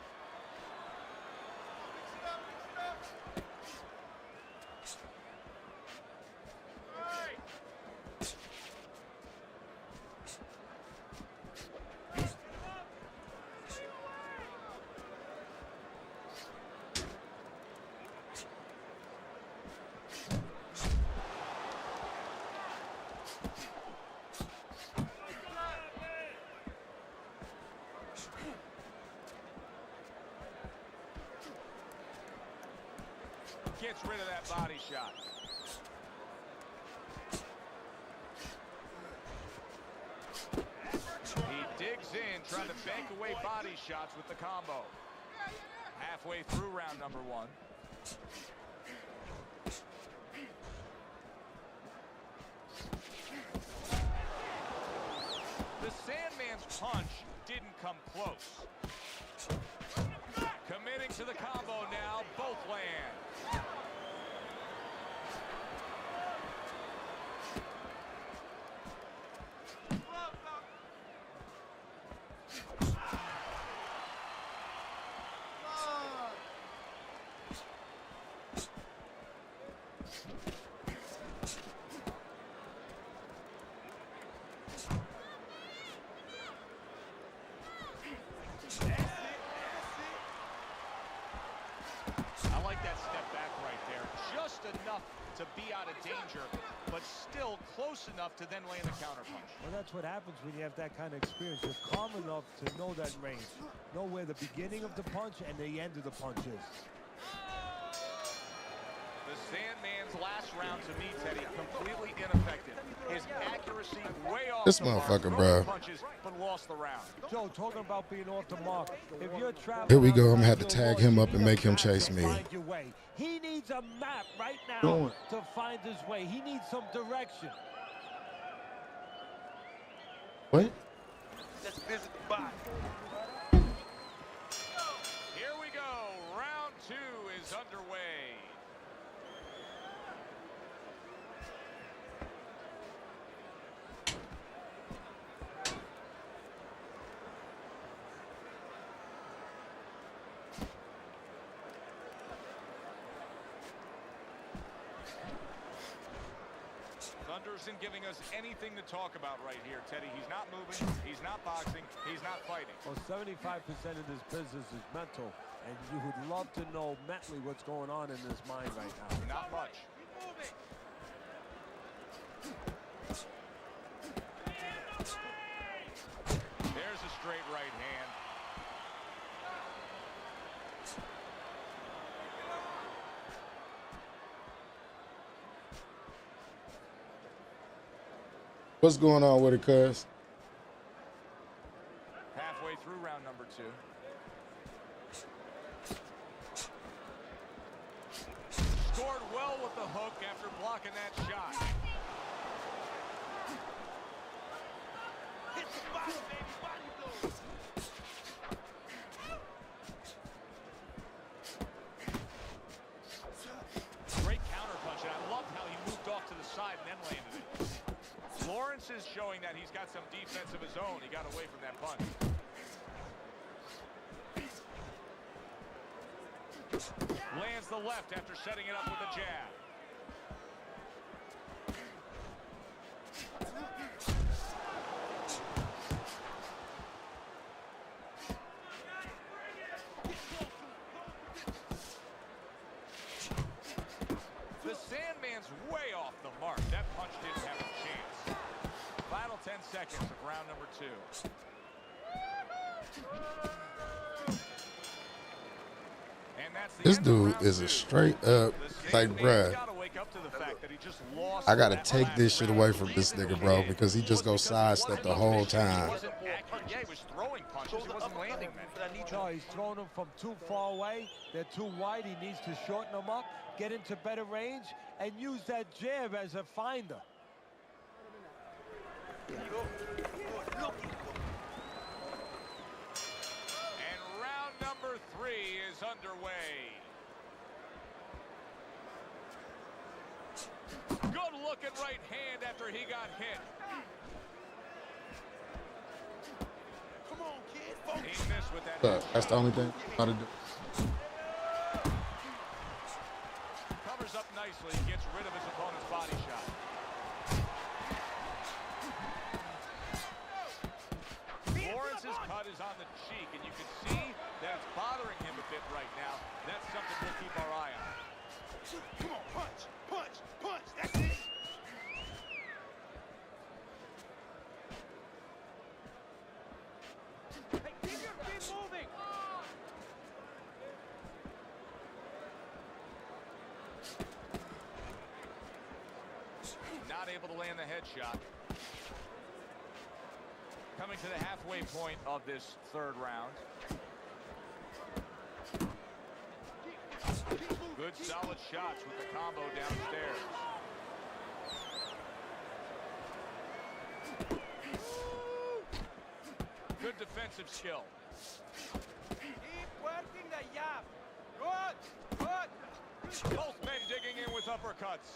Gets rid of that body shot. He digs in, trying to bank away body shots with the combo. Halfway through round number one. punch didn't come close. Committing to the combo now, both land. I like that step back right there. Just enough to be out of danger, but still close enough to then land a counterpunch. Well, that's what happens when you have that kind of experience. You're calm enough to know that range. Know where the beginning of the punch and the end of the punch is. The Sandman's last round to me, Teddy, completely ineffective. His accuracy way off This the mark, motherfucker, throwing bro. punches, but lost the round. Joe, talking about being off the mark. If you're traveling, Here we go. I'm gonna have to tag him up and make him chase me. find your way. He needs a map right now to find his way. He needs some direction. What? Let's visit the body. Here we go. Round 2 is underway. Thunder isn't giving us anything to talk about right here, Teddy. He's not moving, he's not boxing, he's not fighting. Well, 75% of this business is mental, and you would love to know mentally what's going on in his mind right now. Not much. There's a straight right hand. What's going on with it, cuz? Halfway through round number 2. Scored well with the hook after blocking that shot. Hit the body, baby. Body blow. Great counterpunch, and I loved how he moved off to the side and then landed it. Lawrence is showing that he's got some defense of his own. He got away from that punch. Lands the left after setting it up with a jab. The Sandman's way off the mark. That punch didn't have a chance. Final 10 seconds of round number 2. And that's the This end of dude round is 2. a straight up, like, bruh. I gotta take this shit away from this nigga, bro, because he just goes sidestep the whole time. Yeah, he was throwing punches. He wasn't landing many. No, he's throwing them from too far away. They're too wide. He needs to shorten them up, get into better range, and use that jab as a finder. And round number 3 is underway. Good looking right hand after he got hit. Come on, kid. Focus. He missed with that. That's the only thing I gotta do. Covers up nicely, gets rid of his opponent's body shot. Lawrence's cut is on the cheek, and you can see that it's bothering him a bit right now. That's something we'll keep our eye on. Come on, punch, punch, punch. That's it. Hey, keep your feet moving. Not able to land the headshot. Coming to the halfway point of this 3rd round. Good solid shots with the combo downstairs. good defensive skill. Keep working the jab. Good, good. Both men digging in with uppercuts.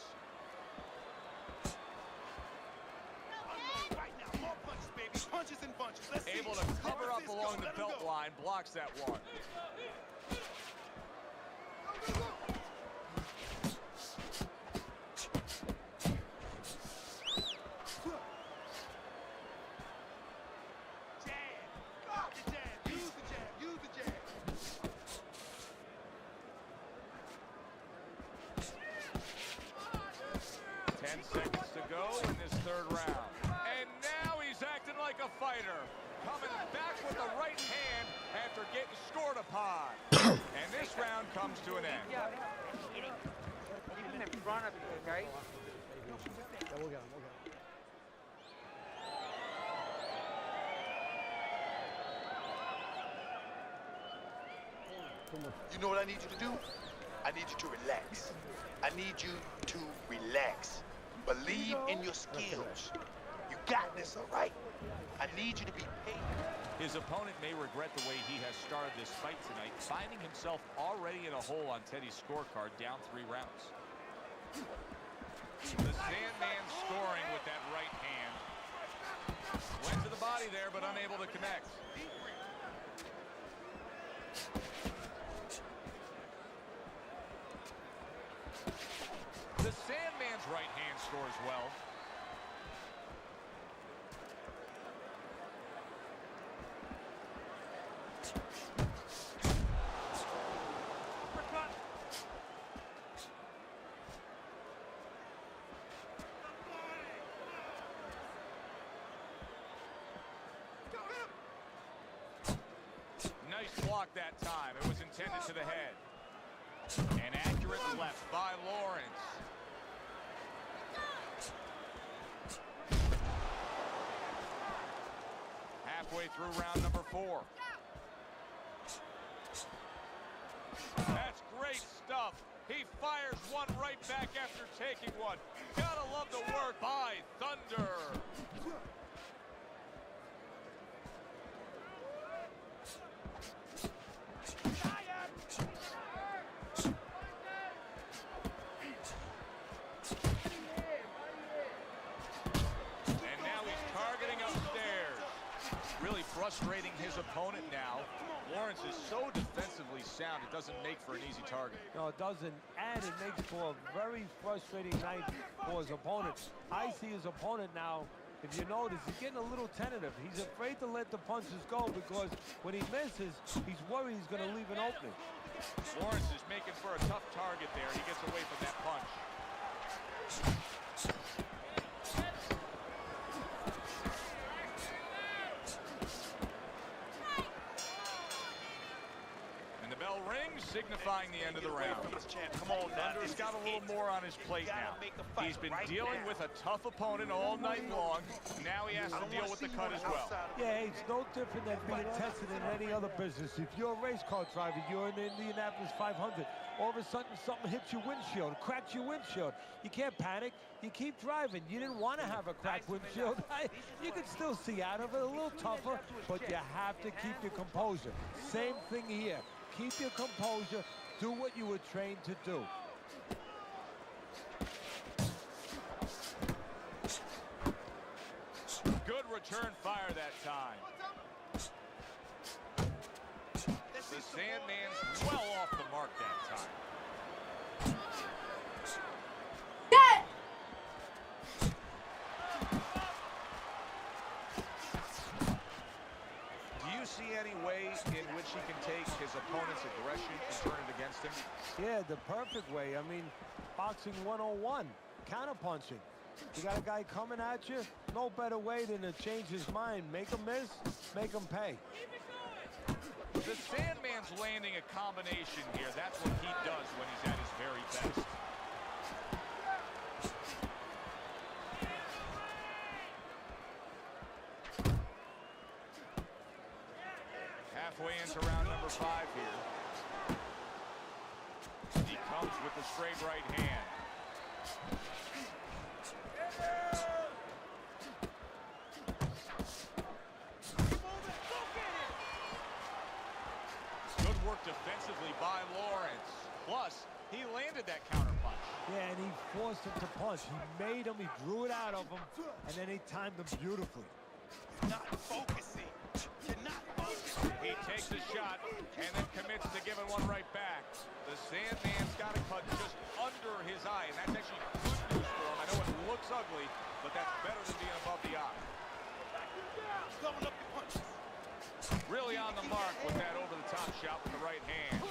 Right now, more punches, baby. Punches and bunches. Let's see. Able to cover up along the belt line, blocks that one. Jab. The jab. Use the jab. Use the jab. 10 seconds to go in this third round. And now he's acting like a fighter. Coming back with the right hand after getting scored upon. And this round comes to an end. Yeah, keep him in front of you, okay? Yeah, we'll get him, we'll get him. You know what I need you to do? I need you to relax. I need you to relax. Believe in your skills. You got this, all right? I need you to be patient. His opponent may regret the way he has started this fight tonight, finding himself already in a hole on Teddy's scorecard, down 3 rounds. The Sandman scoring with that right hand. Went to the body there, but unable to connect. The Sandman's right hand scores well. Nice block that time. It was intended to the head. An accurate left by Lawrence. Halfway through round number 4. That's great stuff. He fires one right back after taking one. Gotta love the work by Thunder. Really frustrating his opponent now. Lawrence is so defensively sound, it doesn't make for an easy target. No, it doesn't, and it makes for a very frustrating night for his opponent. I see his opponent now, if you notice, he's getting a little tentative. He's afraid to let the punches go because when he misses, he's worried he's going to leave an opening. Lawrence is making for a tough target there. He gets away from that punch. Rings, signifying the end of the round. Come on, Thunder's got a little more on his plate now. He's been dealing with a tough opponent all night long. Now he has to deal with the cut as well. Yeah, it's no different than being tested in any other business. If you're a race car driver, you're in the Indianapolis 500, all of a sudden something hits your windshield, cracks your windshield. You can't panic. You keep driving. You didn't want to have a cracked windshield. You can still see out of it, a little tougher, but you have to keep your composure. Same thing here. Keep your composure. Do what you were trained to do. Good return fire that time. The Sandman's well off the mark that time. Do you see any way in which he can take his opponent's aggression and turn it against him? Yeah, the perfect way. I mean, boxing 101, counterpunching. You got a guy coming at you, no better way than to change his mind. Make him miss, make him pay. The Sandman's landing a combination here. That's what he does when he's at his very best. Halfway into round number 5 here. He comes with the straight right hand. Plus, he landed that counter punch. Yeah, and he forced him to punch. He made him, he drew it out of him, and then he timed him beautifully. Not focusing. You're not focusing. He takes a shot and then commits to giving one right back. The Sandman's got a cut just under his eye, and that's actually good news for him. I know it looks ugly, but that's better than being above the eye. Double up your punches. Really on the mark with that over-the-top shot with the right hand.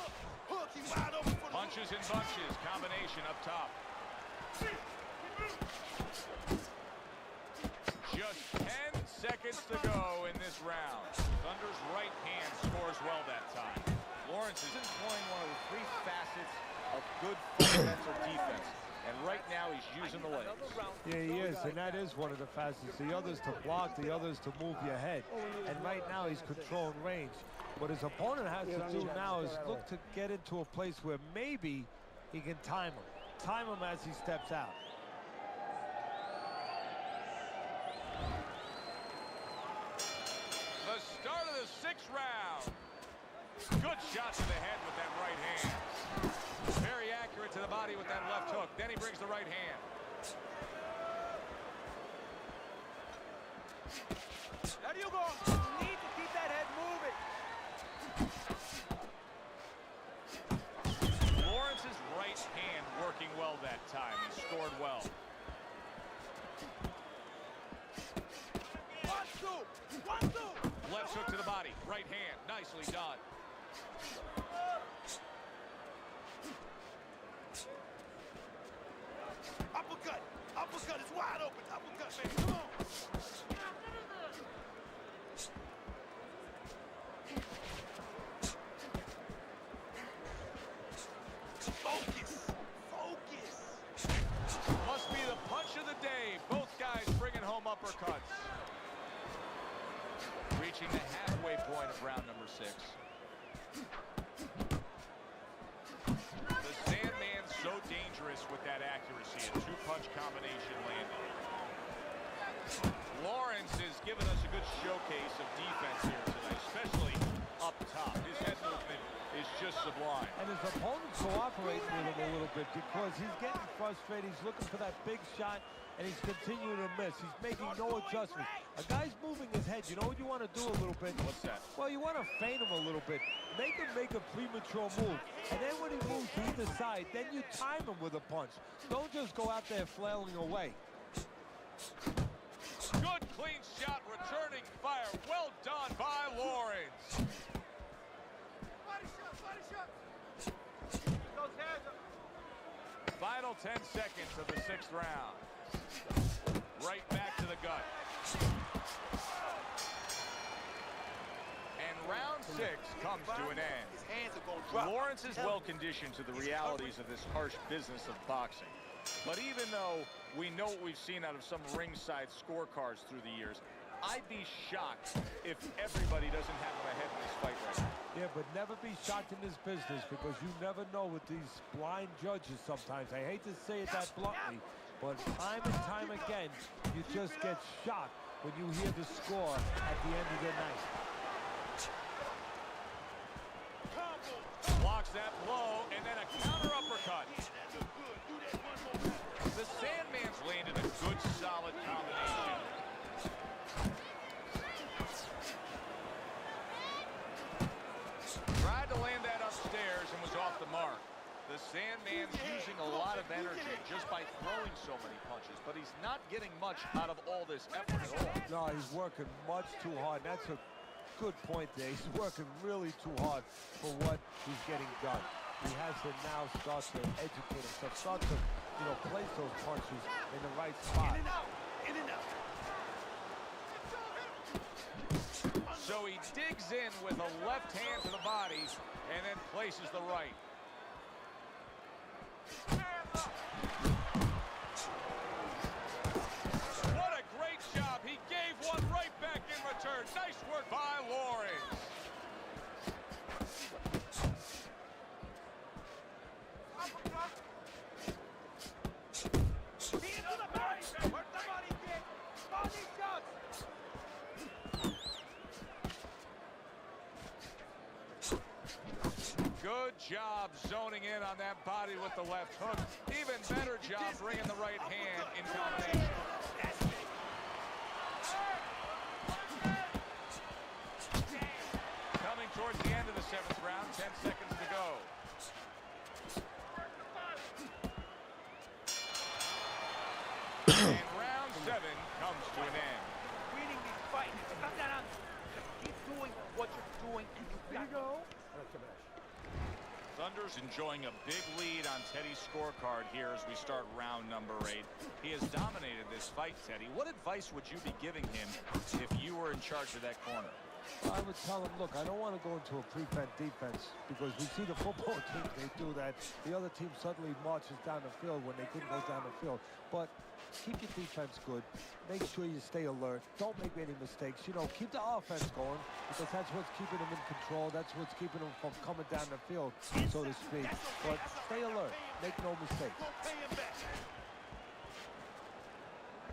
Hook, he's wide open for the Punches and bunches, combination up top. Just 10 seconds to go in this round. Thunder's right hand scores well that time. Lawrence is employing one of the three facets of good fundamental defense. And right now he's using the legs. Yeah, he is, and that is one of the facets. The other's to block, the other's to move your head. And right now he's controlling range. What his opponent has to do now is look to get into a place where maybe he can time him. Time him as he steps out. The start of the 6th round. Good shot to the head with that right hand. Very accurate to the body with that left hook. Then he brings the right hand. There you go. You need to keep that head moving. Lawrence's right hand working well that time. He scored well. 1, 2, 1, 2. Left hook to the body. Right hand. Nicely done. Uppercut. Uppercut is wide open. Uppercut, baby. Come on. Focus. Focus. Must be the punch of the day. Both guys bringing home uppercuts. Reaching the halfway point of round number 6. The Sandman's so dangerous with that accuracy. A 2-punch combination landing. Lawrence is giving us a good showcase of defense here tonight, especially up top. His head movement is just sublime. And his opponent's cooperating with him a little bit because he's getting frustrated. He's looking for that big shot, and he's continuing to miss. He's making no adjustment. A guy's moving his head. You know what you want to do a little bit? What's that? Well, you want to feint him a little bit. Make him make a premature move. And then when he moves to either side, then you time him with a punch. Don't just go out there flailing away. Good clean shot, returning fire. Well done by Lawrence. Final 10 seconds of the 6th round. Right back to the gut. And round 6 comes to an end. His hands are going to drop. Lawrence is well conditioned to the realities of this harsh business of boxing. But even though we know what we've seen out of some ringside scorecards through the years, I'd be shocked if everybody doesn't have him ahead in this fight right now. Yeah, but never be shocked in this business because you never know with these blind judges sometimes. I hate to say it that bluntly, but time and time again, you just get shocked when you hear the score at the end of the night. Blocks that blow, and then a counter uppercut. The Sandman's landed a good, solid combination. Tried to land that upstairs and was off the mark. The Sandman's using a lot of energy just by throwing so many punches, but he's not getting much out of all this effort at all. No, he's working much too hard. That's a good point there. He's working really too hard for what he's getting done. He has to now start to educate himself, start to, place those punches in the right spot. In and out. In and out. So he digs in with a left hand to the body and then places the right. What a great job. He gave one right back in return. Nice work by Lawrence. Good job zoning in on that body with the left hook. Even better job bringing the right hand in combination. Coming towards the end of the 7th round, 10 seconds to go. And round 7 comes to an end. Winning these fights. Keep doing what you're doing, and you got to go. Thunder's enjoying a big lead on Teddy's scorecard here as we start round number 8. He has dominated this fight, Teddy. What advice would you be giving him if you were in charge of that corner? I would tell him, look, I don't want to go into a prevent defense because we see the football team, they do that. The other team suddenly marches down the field when they couldn't go down the field. But keep your defense good. Make sure you stay alert. Don't make any mistakes. You know, keep the offense going because that's what's keeping them in control. That's what's keeping them from coming down the field, so to speak. But stay alert. Make no mistakes.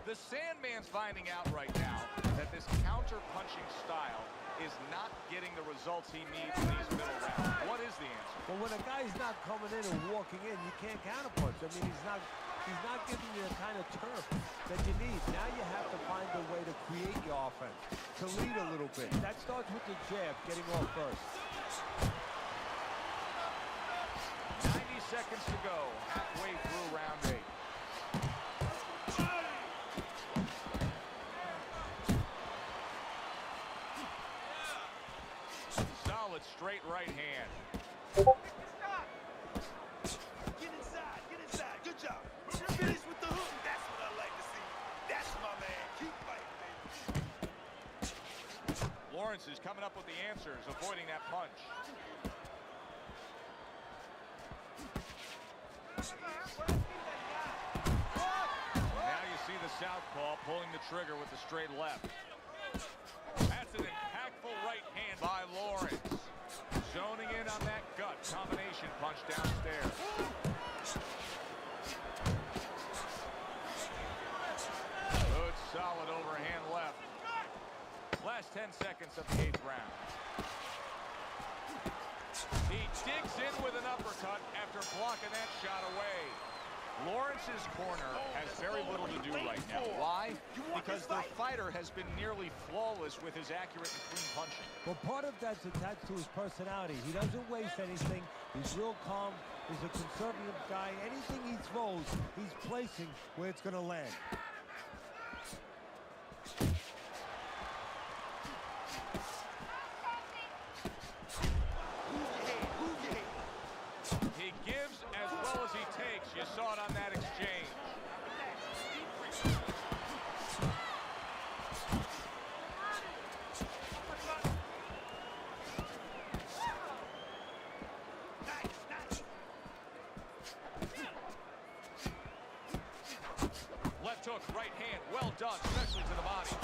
The Sandman's finding out right now that this counter-punching style is not getting the results he needs in these middle rounds. What is the answer? Well, when a guy's not coming in and walking in, you can't counterpunch. I mean, he's not giving you the kind of turf that you need. Now you have to find a way to create your offense, to lead a little bit. That starts with the jab, getting off first. 90 seconds to go, halfway through round 8. Solid straight right hand. Get inside, get inside. Good job. Finish with the hook. That's what I like to see. That's my man. Keep fighting, baby. Lawrence is coming up with the answers, avoiding that punch. Now you see the southpaw pulling the trigger with the straight left. That's an impactful right hand by Lawrence. Zoning in on that gut combination punch downstairs. Good solid overhand left. Last 10 seconds of the 8th round. He digs in with an uppercut after blocking that shot away. Lawrence's corner has very little to do right now. Why? Because the fighter has been nearly flawless with his accurate and clean punching. Well, part of that's attached to his personality. He doesn't waste anything. He's real calm. He's a conservative guy. Anything he throws, he's placing where it's going to land. He gives as well as he takes. You saw it on that exchange. Left hook, right hand, well done, especially to the body.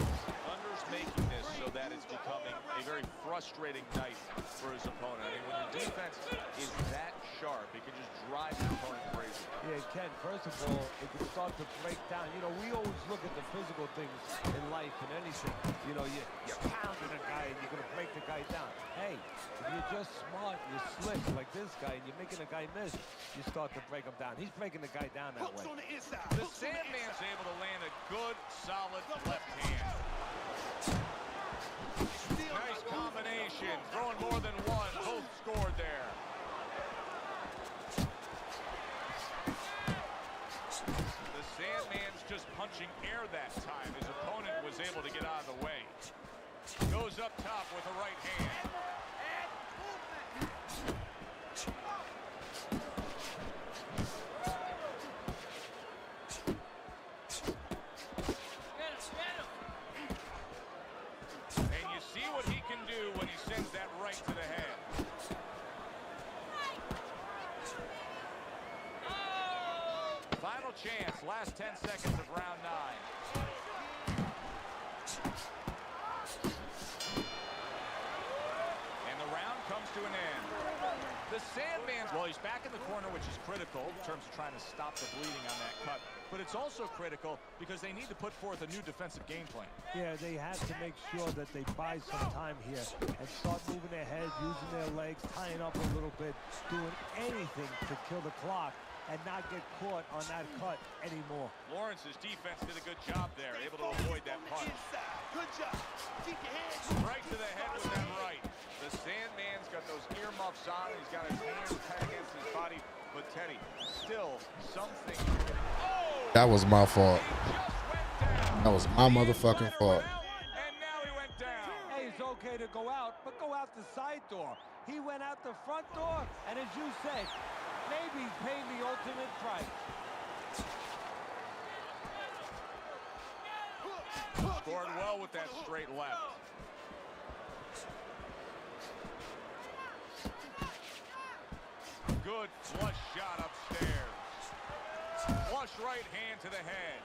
Thunder's making this so that it's becoming a very frustrating night for his opponent. I mean, when your defense is that sharp, it can just drive your opponent crazy. Yeah, it can. First of all, it can start to break down. You know, we always look at the physical things in life and anything. You know, you're pounding a guy and you're going to break the guy down. Hey, if you're just smart, you're slick like this guy, and you're making a guy miss, you start to break him down. He's breaking the guy down that way. The Sandman's able to land a good, solid left hand. Nice combination, throwing more than one, both scored there. The Sandman's just punching air that time. His opponent was able to get out of the way. Goes up top with a right hand. And you see what he can do when he sends that right to the head. Final chance, last 10 seconds of round 9. And the round comes to an end. The Sandman's, well, he's back in the corner, which is critical in terms of trying to stop the bleeding on that cut. But it's also critical because they need to put forth a new defensive game plan. Yeah, they have to make sure that they buy some time here and start moving their head, using their legs, tying up a little bit, doing anything to kill the clock and not get caught on that cut anymore. Lawrence's defense did a good job there, able to avoid that punch. Good job. Keep your hands Right to the head with that right. The Sandman's got those earmuffs on. He's got his hands tight against his body. But Teddy, still something. Oh! That was my fault. That was my motherfucking fault. And now he went down. Hey, it's okay to go out, but go out the side door. He went out the front door, and as you said, maybe paying the ultimate price. Scored well with that straight left. Good flush shot upstairs. Flush right hand to the head.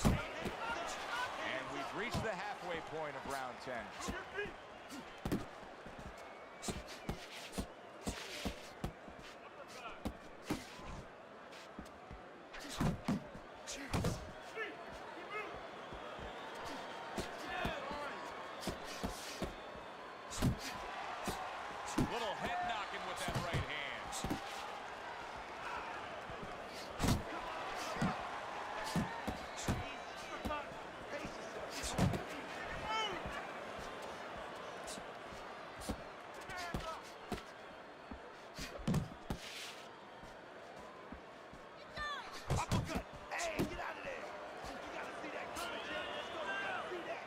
And we've reached the halfway point of round 10. Little head knocking with that right hand. Uppercut. Hey, get out of there. You gotta see that coming, Jim. Let's go. You gotta see that.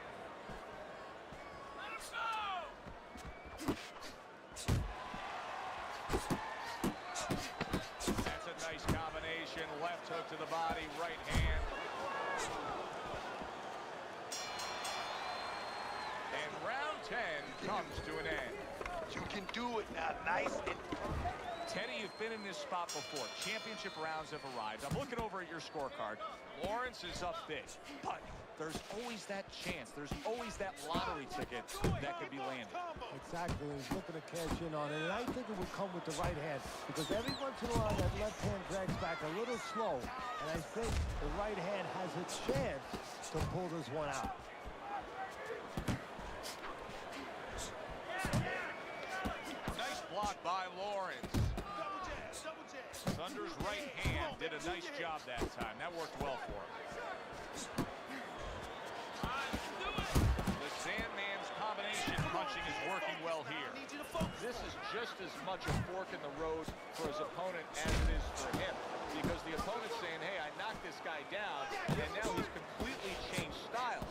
That's a nice combination. Left hook to the body, right hand. And round 10 comes to an end. You can do it now. Nice and Teddy, you've been in this spot before. Championship rounds have arrived. I'm looking over at your scorecard. Lawrence is up big, but there's always that chance. There's always that lottery ticket that could be landed. Exactly, he's looking to cash in on it, and I think it would come with the right hand, because every once in a while that left hand drags back a little slow, and I think the right hand has a chance to pull this one out. Nice block by Lawrence. Thunder's right hand did a nice job that time. That worked well for him. The Sandman's combination punching is working well here. This is just as much a fork in the road for his opponent as it is for him, because the opponent's saying, hey, I knocked this guy down, and now he's completely changed style.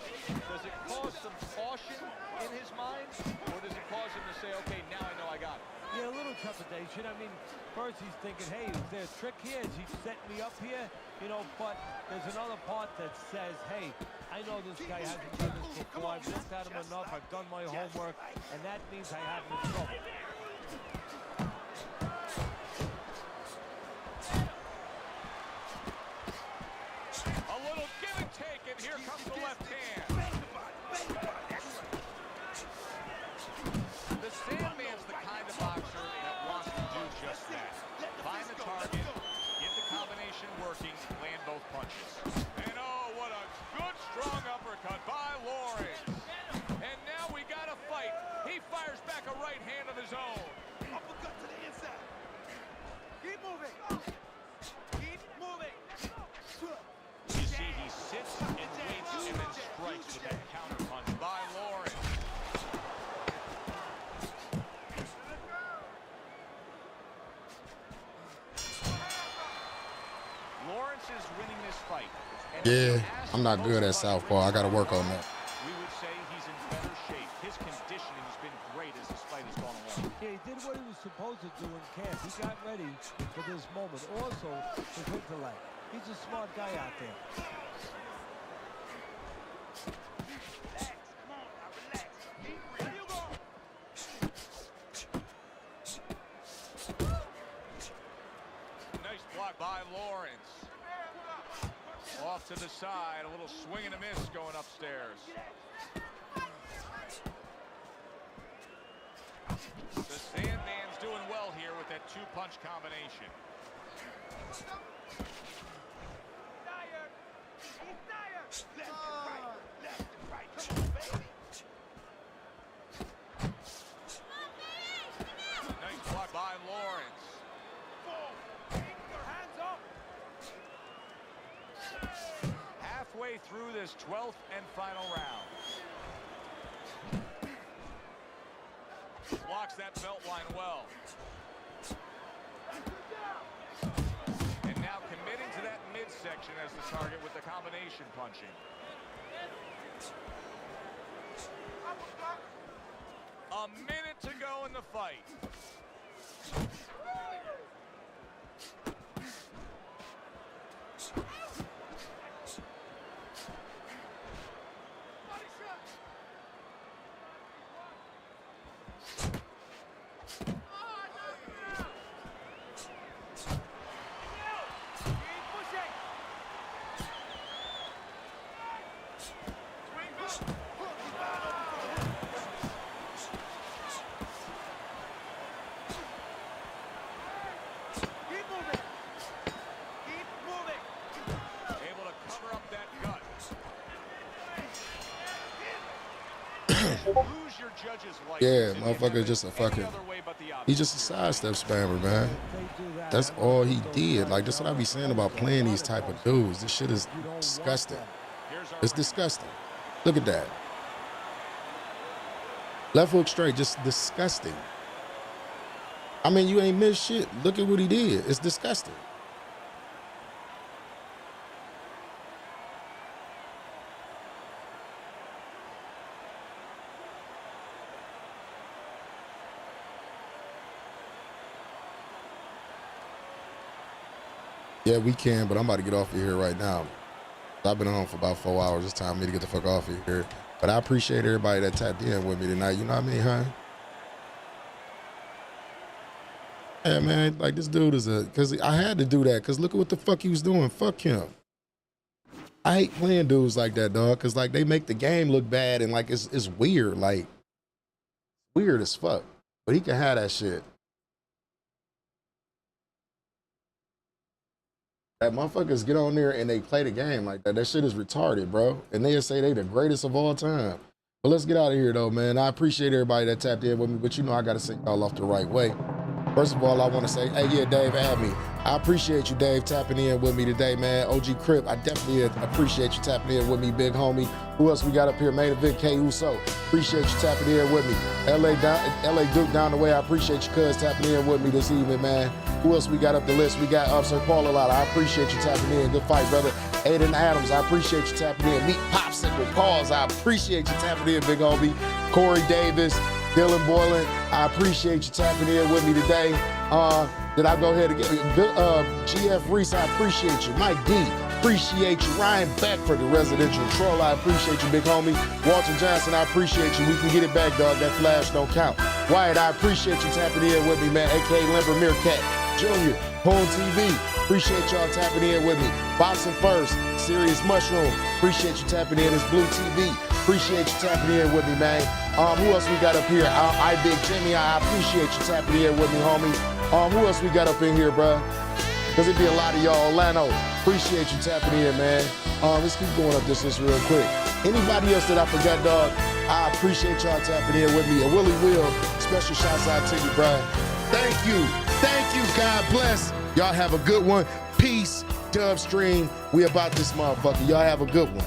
Does it cause some caution in his mind, or does it cause him to say, okay, now I know I got it? Yeah, a little trepidation. I mean, first he's thinking, hey, is there a trick here? Is he setting me up here? You know, but there's another part that says, hey, I know this guy hasn't done this before. I've looked at him enough. I've done my homework, and that means I have him in trouble. A little give and take, and here comes the left hand. The Sandman's the kind of boxer that wants to do just that. Find the target, get the combination working, land both punches. And oh, what a good, strong uppercut by Lawrence. And now we got a fight. He fires back a right hand of his own. uppercut to the inside. Keep moving. Keep moving. You see, he sits and waits and then strikes with that counter punch by Lawrence. Lawrence is winning this fight. Yeah, I'm not good at southpaw. I got to work on that. We would say he's in better shape. His conditioning has been great as this fight has gone along. Yeah, he did what he was supposed to do in camp. He got ready for this moment. Also, his intellect. He's a smart guy out there. Nice block by Lawrence. Off to the side, a little swing and a miss going upstairs. The Sandman's doing well here with that two-punch combination. Nice block by Lawrence. Halfway through this 12th and final round. Blocks that belt line well. And now committing to that midsection as the target with the combination punching. A minute to go in the fight. Yeah, motherfucker just a fucking, he just a sidestep spammer, man. That's all he did. Like, that's what I be saying about playing these type of dudes. This shit is disgusting. It's disgusting. Look at that. Left hook straight, just disgusting. I mean, you ain't missed shit. Look at what he did. It's disgusting. Yeah, we can, but I'm about to get off of here right now. I've been on for about 4 hours. It's time for me to get the fuck off of here. But I appreciate everybody that tapped in with me tonight. You know what I mean, huh? Yeah, man, like this dude is because I had to do that because look at what the fuck he was doing. Fuck him. I hate playing dudes like that, dog, because like they make the game look bad and like it's weird. Like, weird as fuck. But he can have that shit. That motherfuckers get on there and they play the game like that. That shit is retarded, bro. And they say they the greatest of all time. But let's get out of here, though, man. I appreciate everybody that tapped in with me, but you know I got to send y'all off the right way. First of all, I want to say, hey, yeah, Dave, add me. I appreciate you, Dave, tapping in with me today, man. OG Crip, I definitely appreciate you tapping in with me, big homie. Who else we got up here? Main Event K. Uso. Appreciate you tapping in with me. LA Duke down the way. I appreciate you, cuz, tapping in with me this evening, man. Who else we got up the list? We got Officer Paul a lot. I appreciate you tapping in. Good fight, brother. Aiden Adams, I appreciate you tapping in. Meet Popsicle Cause, I appreciate you tapping in, big homie. Corey Davis, Dylan Boylan, I appreciate you tapping in with me today. Did I go ahead and get GF Reese, I appreciate you. Mike D, appreciate you. Ryan Beckford, the residential troll, I appreciate you, big homie. Walter Johnson, I appreciate you. We can get it back, dog. That flash don't count. Wyatt, I appreciate you tapping in with me, man. A.K. Limber Meerkat Jr., Home TV, appreciate y'all tapping in with me. Boxing First, Serious Mushroom, appreciate you tapping in. It's Blue TV, appreciate you tapping in with me, man. Who else we got up here? I Big Jimmy, I appreciate you tapping in with me, homie. Who else we got up in here, bro? Because it be a lot of y'all. Orlando, appreciate you tapping in, man. Let's keep going up this list real quick. Anybody else that I forgot, dog, I appreciate y'all tapping in with me. A Willie Will, special shouts out to you, bro. Thank you. Thank you. God bless. Y'all have a good one. Peace. Dubstream. We about this motherfucker. Y'all have a good one.